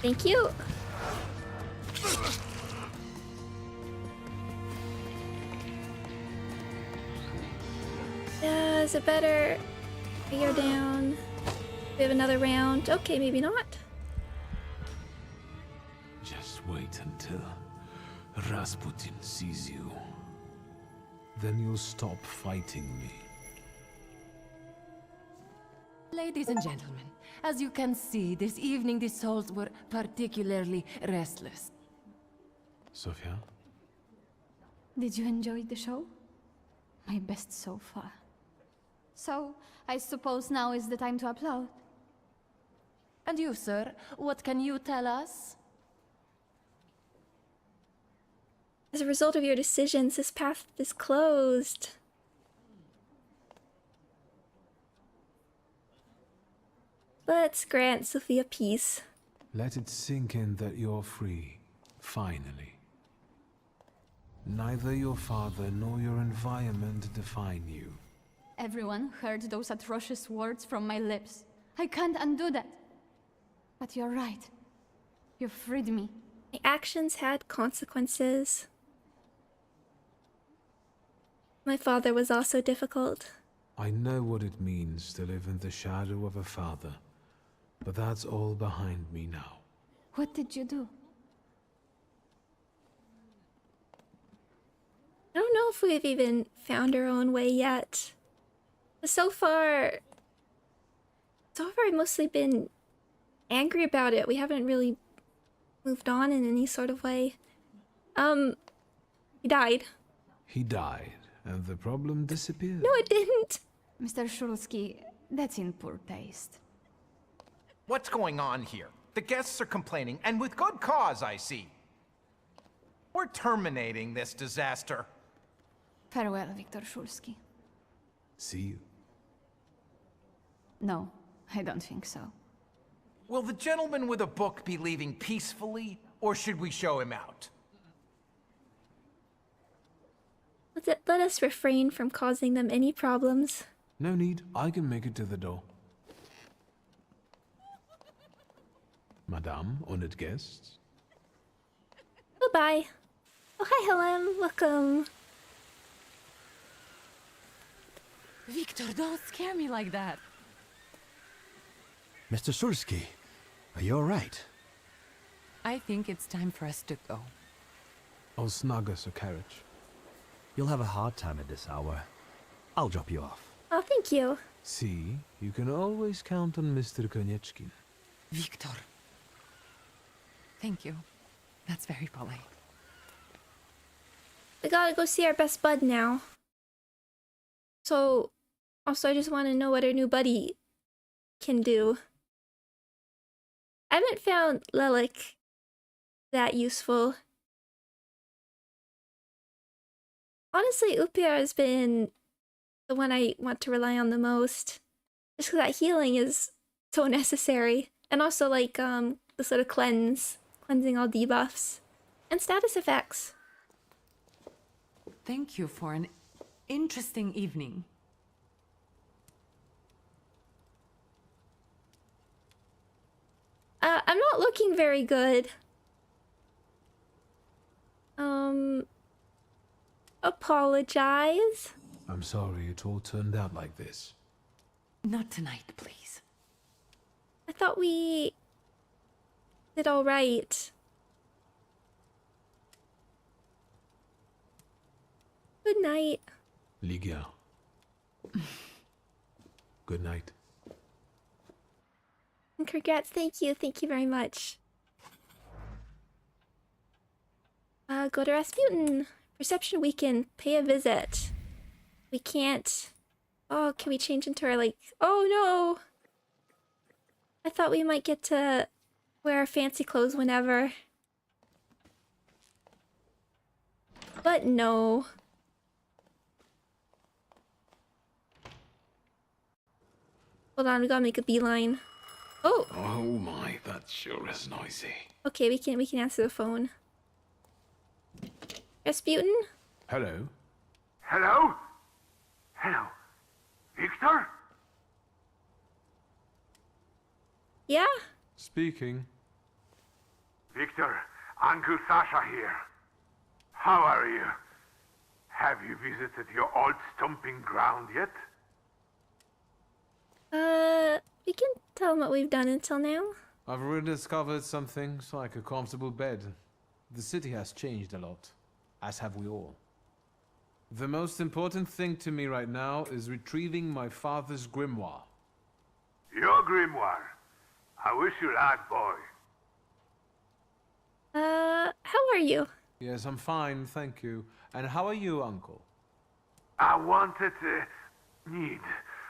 Thank you. Is it better? You're down. We have another round. Okay, maybe not. Just wait until Rasputin sees you. Then you'll stop fighting me. Ladies and gentlemen, as you can see, this evening the souls were particularly restless. Sophia? Did you enjoy the show? My best so far. So, I suppose now is the time to upload. And you, sir, what can you tell us? As a result of your decisions, this path is closed. Let's grant Sophia peace. Let it sink in that you're free, finally. Neither your father nor your environment define you. Everyone heard those atrocious words from my lips. I can't undo that. But you're right. You freed me. My actions had consequences. My father was also difficult. I know what it means to live in the shadow of a father, but that's all behind me now. What did you do? I don't know if we've even found our own way yet. So far, I've mostly been angry about it. We haven't really moved on in any sort of way. He died. He died, and the problem disappeared. No, it didn't. Mr. Shulsky, that's in poor taste. What's going on here? The guests are complaining, and with good cause, I see. We're terminating this disaster. Farewell, Viktor Shulsky. See you. No, I don't think so. Will the gentleman with a book be leaving peacefully, or should we show him out? Let us refrain from causing them any problems. No need. I can make it to the door. Madame, honored guests. Goodbye. Oh, hi, Helen. Welcome. Victor, don't scare me like that. Mr. Shulsky, are you alright? I think it's time for us to go. I'll snug us a carriage. You'll have a hard time at this hour. I'll drop you off. Oh, thank you. See, you can always count on Mr. Konieczkin. Victor. Thank you. That's very polite. We gotta go see our best bud now. So, also I just want to know what our new buddy can do. I haven't found Lelik that useful. Honestly, Upia has been the one I want to rely on the most. Just because that healing is so necessary. And also like the sort of cleansing all debuffs. And status effects. Thank you for an interesting evening. looking very good. Apologize. I'm sorry it all turned out like this. Not tonight, please. I thought we did all right. Good night. Ligia. Good night. And congrats, thank you very much. Go to Rasputin. Reception weekend, pay a visit. We can't... Oh, can we change into our, like... Oh, no! I thought we might get to wear our fancy clothes whenever. But no. Hold on, we gotta make a beeline. Oh! Oh my, that sure is noisy. Okay, we can answer the phone. Rasputin? Hello? Hello? Hello? Victor? Yeah? Speaking. Victor, Uncle Sasha here. How are you? Have you visited your old stomping ground yet? We can tell them what we've done until now. I've rediscovered some things like a comfortable bed. The city has changed a lot, as have we all. The most important thing to me right now is retrieving my father's grimoire. Your grimoire? I wish you luck, boy. How are you? Yes, I'm fine, thank you. And how are you, Uncle? I wanted to...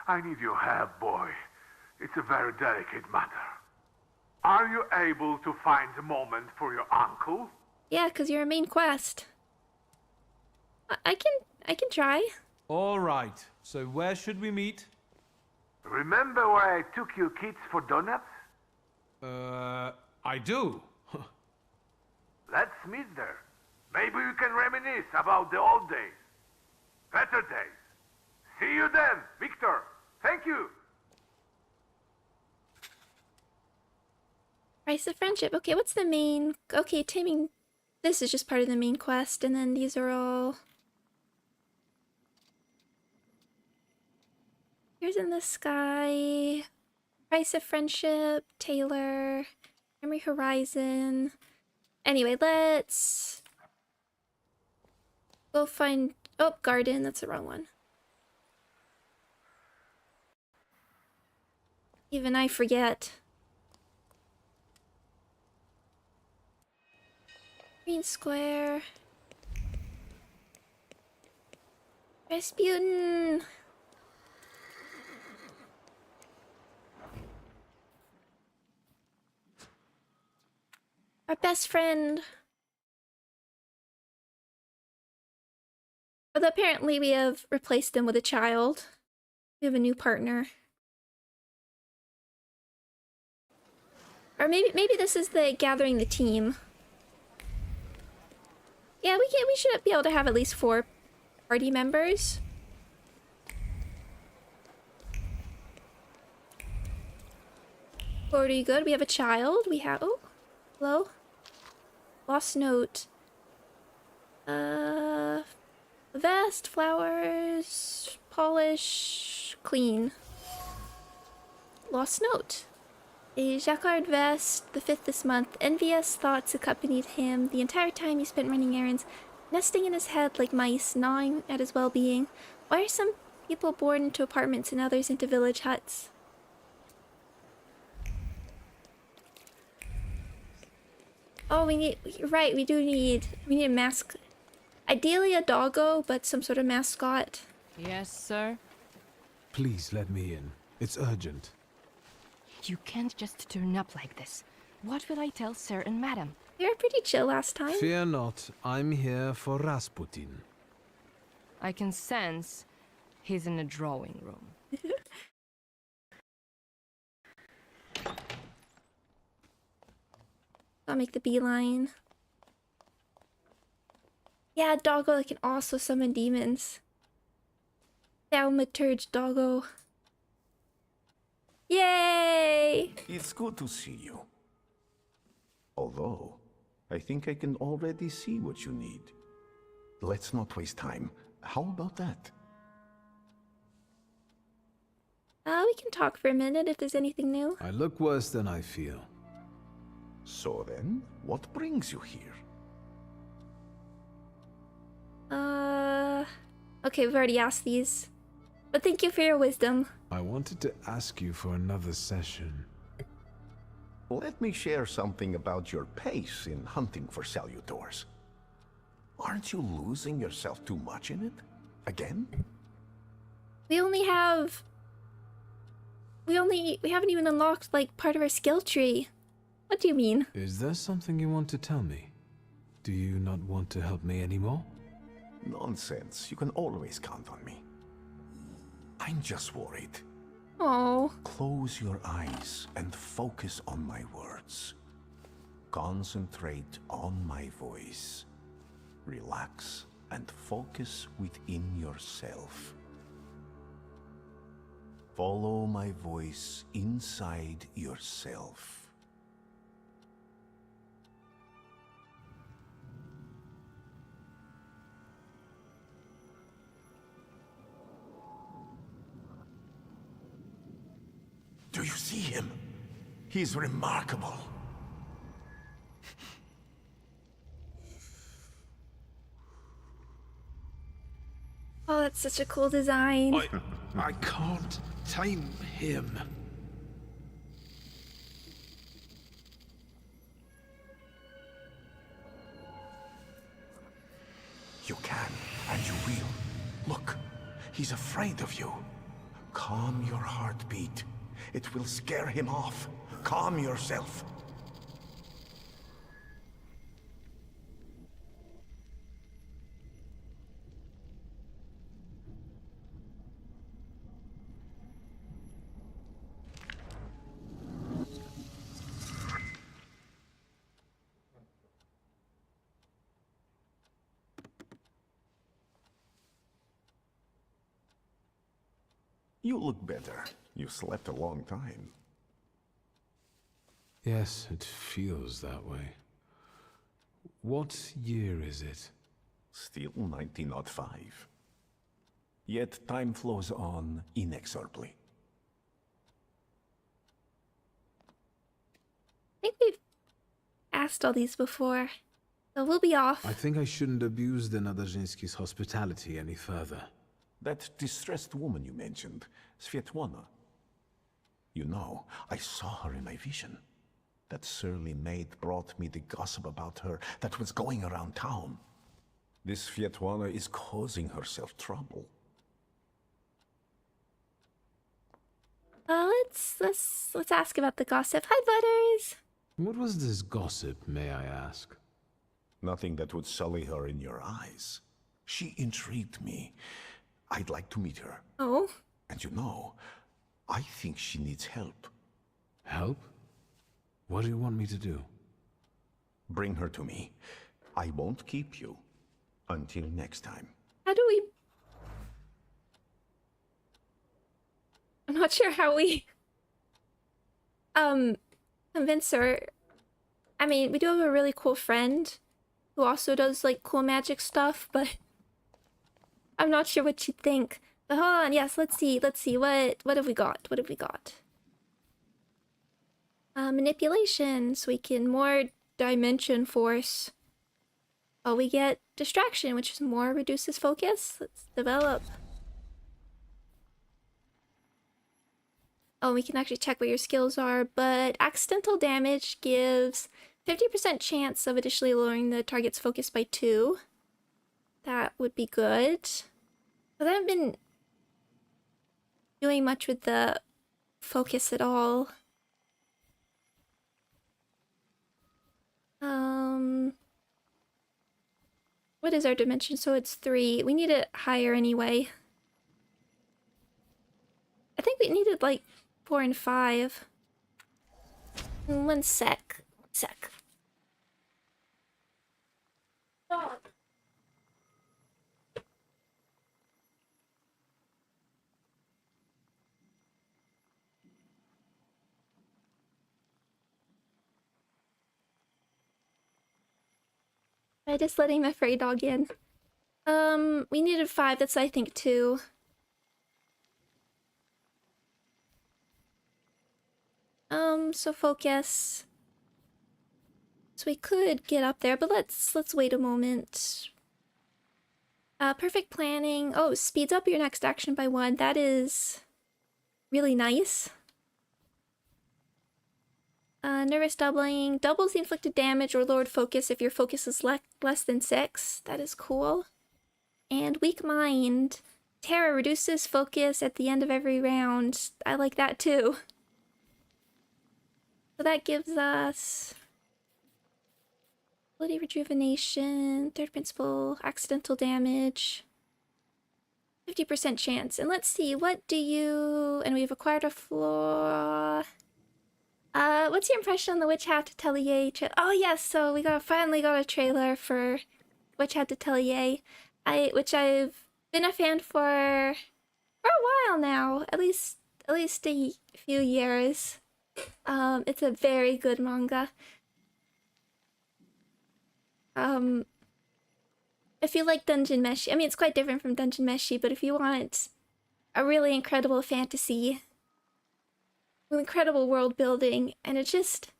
I need your help, boy. It's a very delicate matter. Are you able to find a moment for your uncle? Yeah, 'cause you're a main quest. I can try. All right. So where should we meet? Remember where I took you kids for donuts? I do. Let's meet there. Maybe we can reminisce about the old days. Better days. See you then, Victor. Thank you. Price of friendship. Okay, what's the main... Okay, taming... This is just part of the main quest, and then these are all... Here's in the sky... Price of friendship, Taylor, Memory Horizon... Anyway, let's... Go find... Oh, garden, that's the wrong one. Even I forget. Green Square. Rasputin! Our best friend. Although apparently we have replaced him with a child. We have a new partner. Or maybe this is the gathering the team. Yeah, we should be able to have at least 4 party members. Pretty good. We have a child. We have... Oh, hello? Lost note. Vest, flowers, polish, clean. Lost note. A jacquard vest, the 5th this month. Envious thoughts accompanied him the entire time he spent running errands, nesting in his head like mice, gnawing at his well-being. Why are some people born into apartments and others into village huts? Oh, we need... Right, we need a mask. Ideally a doggo, but some sort of mascot. Yes, sir? Please let me in. It's urgent. You can't just turn up like this. What will I tell sir and madam? They were pretty chill last time. Fear not, I'm here for Rasputin. I can sense he's in the drawing room. I'll make the beeline. Yeah, doggo that can also summon demons. Thaumaturge doggo. Yay! It's good to see you. Although, I think I can already see what you need. Let's not waste time. How about that? We can talk for a minute if there's anything new. I look worse than I feel. So then, what brings you here? Okay, we've already asked these. But thank you for your wisdom. I wanted to ask you for another session. Let me share something about your pace in hunting for salutors. Aren't you losing yourself too much in it? Again? We haven't even unlocked, like, part of our skill tree. What do you mean? Is there something you want to tell me? Do you not want to help me anymore? Nonsense. You can always count on me. I'm just worried. Oh. Close your eyes and focus on my words. Concentrate on my voice. Relax and focus within yourself. Follow my voice inside yourself. Do you see him? He's remarkable. Oh, that's such a cool design. I can't tame him. You can, and you will. Look, he's afraid of you. Calm your heartbeat. It will scare him off. Calm yourself. You look better. You slept a long time. Yes, it feels that way. What year is it? Still 1905. Yet time flows on inexorably. I think we've asked all these before. So we'll be off. I think I shouldn't abuse the Nadrzynski's hospitality any further. That distressed woman you mentioned, Svetlana. You know, I saw her in my vision. That surly maid brought me the gossip about her that was going around town. This Svetlana is causing herself trouble. Let's ask about the gossip. Hi, Butters. What was this gossip, may I ask? Nothing that would sully her in your eyes. She intrigued me. I'd like to meet her. Oh? And you know, I think she needs help. Help? What do you want me to do? Bring her to me. I won't keep you. Until next time. How do we... I'm not sure how we... convince her. I mean, we do have a really cool friend who also does, like, cool magic stuff, but... I'm not sure what she'd think. But hold on, yes, let's see. What have we got? What have we got? Manipulation, so we can more dimension force. Oh, we get distraction, which is more reduces focus. Let's develop. Oh, we can actually check what your skills are, but accidental damage gives 50% chance of additionally lowering the target's focus by 2. That would be good. But I haven't been doing much with the focus at all. What is our dimension? So it's 3. We need it higher anyway. I think we needed like 4 and 5. One sec. Oh. By just letting my fairy dog in. We needed 5, that's I think 2. So focus. So we could get up there, but let's wait a moment. Perfect planning. Oh, speeds up your next action by 1. That is really nice. Nervous doubling. Doubles the inflicted damage or lowered focus if your focus is less than 6. That is cool. And weak mind. Terror reduces focus at the end of every round. I like that too. So that gives us ability rejuvenation, third principle, accidental damage, 50% chance. And let's see, what do you... And we've acquired a floor. What's your impression on the Witch Hat Atelier? Oh yes, so we finally got a trailer for Witch Hat Atelier, which I've been a fan for a while now, at least a few years. It's a very good manga. If you like Dungeon Meshi, I mean, it's quite different from Dungeon Meshi, but if you want a really incredible fantasy with incredible world building, and it's just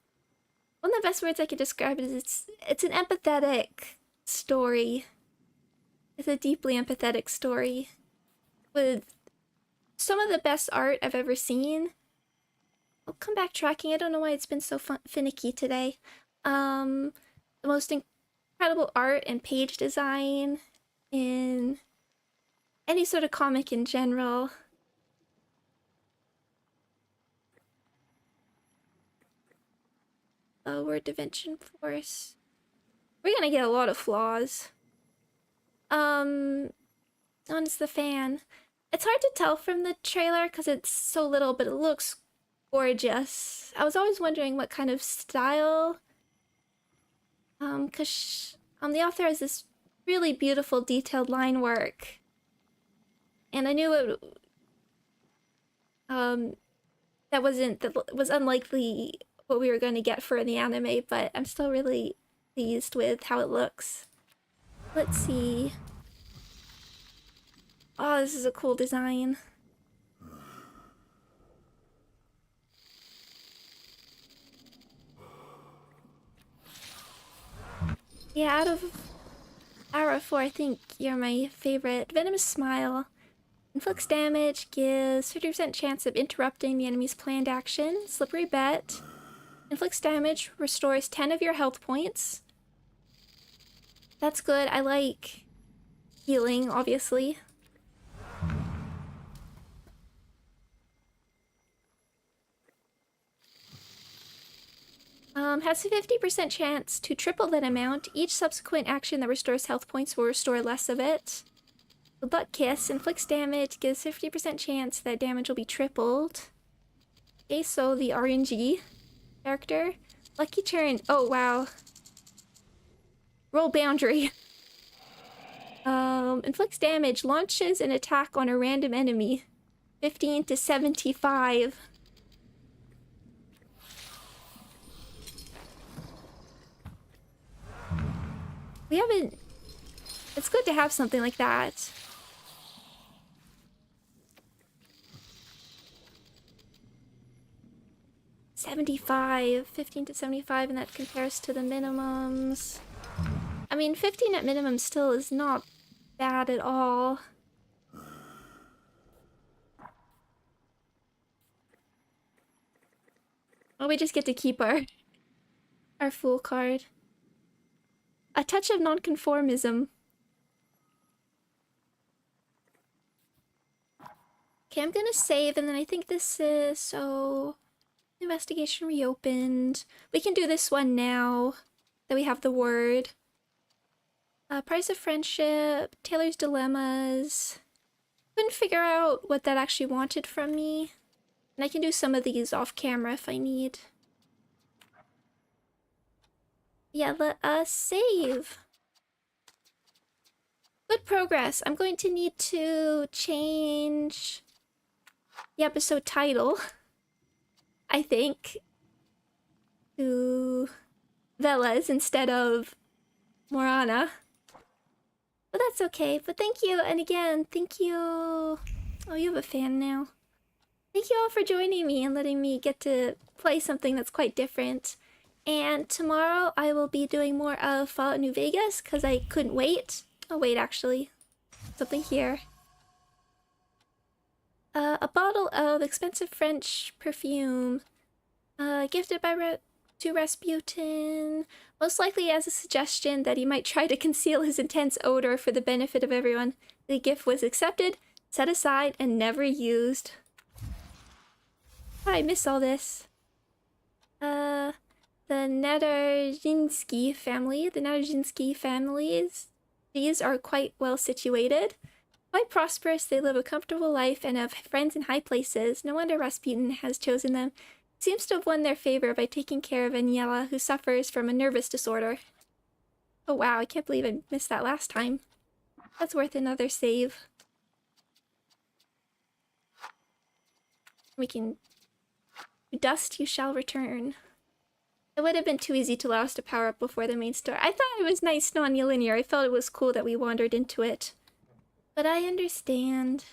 one of the best words I could describe it is it's an empathetic story. It's a deeply empathetic story with some of the best art I've ever seen. I'll come back tracking. I don't know why it's been so finicky today. The most incredible art and page design in any sort of comic in general. Word Dimension Force. We're gonna get a lot of flaws. Honest the fan. It's hard to tell from the trailer because it's so little, but it looks gorgeous. I was always wondering what kind of style. Cause the author has this really beautiful detailed line work, and I knew it. That was unlikely what we were going to get for the anime, but I'm still really pleased with how it looks. Let's see. Oh, this is a cool design. Yeah, out of Ara 4, I think you're my favorite. Venomous Smile. Inflicts damage, gives 50% chance of interrupting the enemy's planned action. Slippery Bet. Inflicts damage, restores 10 of your health points. That's good. I like healing, obviously. Has a 50% chance to triple that amount. Each subsequent action that restores health points will restore less of it. The Butt Kiss inflicts damage, gives 50% chance that damage will be tripled. Okay, so the RNG character. Lucky Turn. Oh, wow. Roll Boundary. Inflicts damage, launches an attack on a random enemy. 15 to 75. We haven't... It's good to have something like that. $75, 15 to 75, and that compares to the minimums. I mean, 15 at minimum still is not bad at all. Oh, we just get to keep our Fool card. A touch of nonconformism. Okay, I'm gonna save, and then I think this is... So... Investigation reopened. We can do this one now that we have the word. Price of Friendship, Taylor's Dilemmas. Couldn't figure out what that actually wanted from me. And I can do some of these off camera if I need. Yeah, let us save. Good progress. I'm going to need to change the episode title, I think, to Veles instead of Morana. But that's okay. But thank you, and again, thank you. Oh, you have a fan now. Thank you all for joining me and letting me get to play something that's quite different. And tomorrow I will be doing more of Fallout New Vegas because I couldn't wait. Oh wait, actually. Something here. A bottle of expensive French perfume. Gifted by to Rasputin. Most likely as a suggestion that he might try to conceal his intense odor for the benefit of everyone. The gift was accepted, set aside, and never used. I miss all this. The Nadarzyński family. The Nadarzyński families. These are quite well situated. Quite prosperous, they live a comfortable life and have friends in high places. No wonder Rasputin has chosen them. Seems to have won their favor by taking care of Aniela, who suffers from a nervous disorder. Oh wow, I can't believe I missed that last time. That's worth another save. We can... To dust you shall return. It would have been too easy to allow us to power up before the main story. I thought it was nice non-linear. I felt it was cool that we wandered into it. But I understand.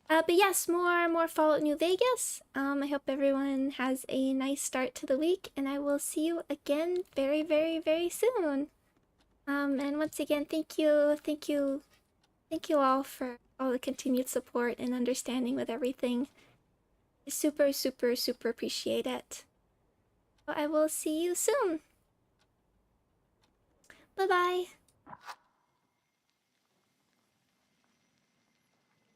But yes, more Fallout New Vegas. I hope everyone has a nice start to the week, and I will see you again very, very, very soon. And once again, thank you all for all the continued support and understanding with everything. I super, super, super appreciate it. So I will see you soon. Bye-bye.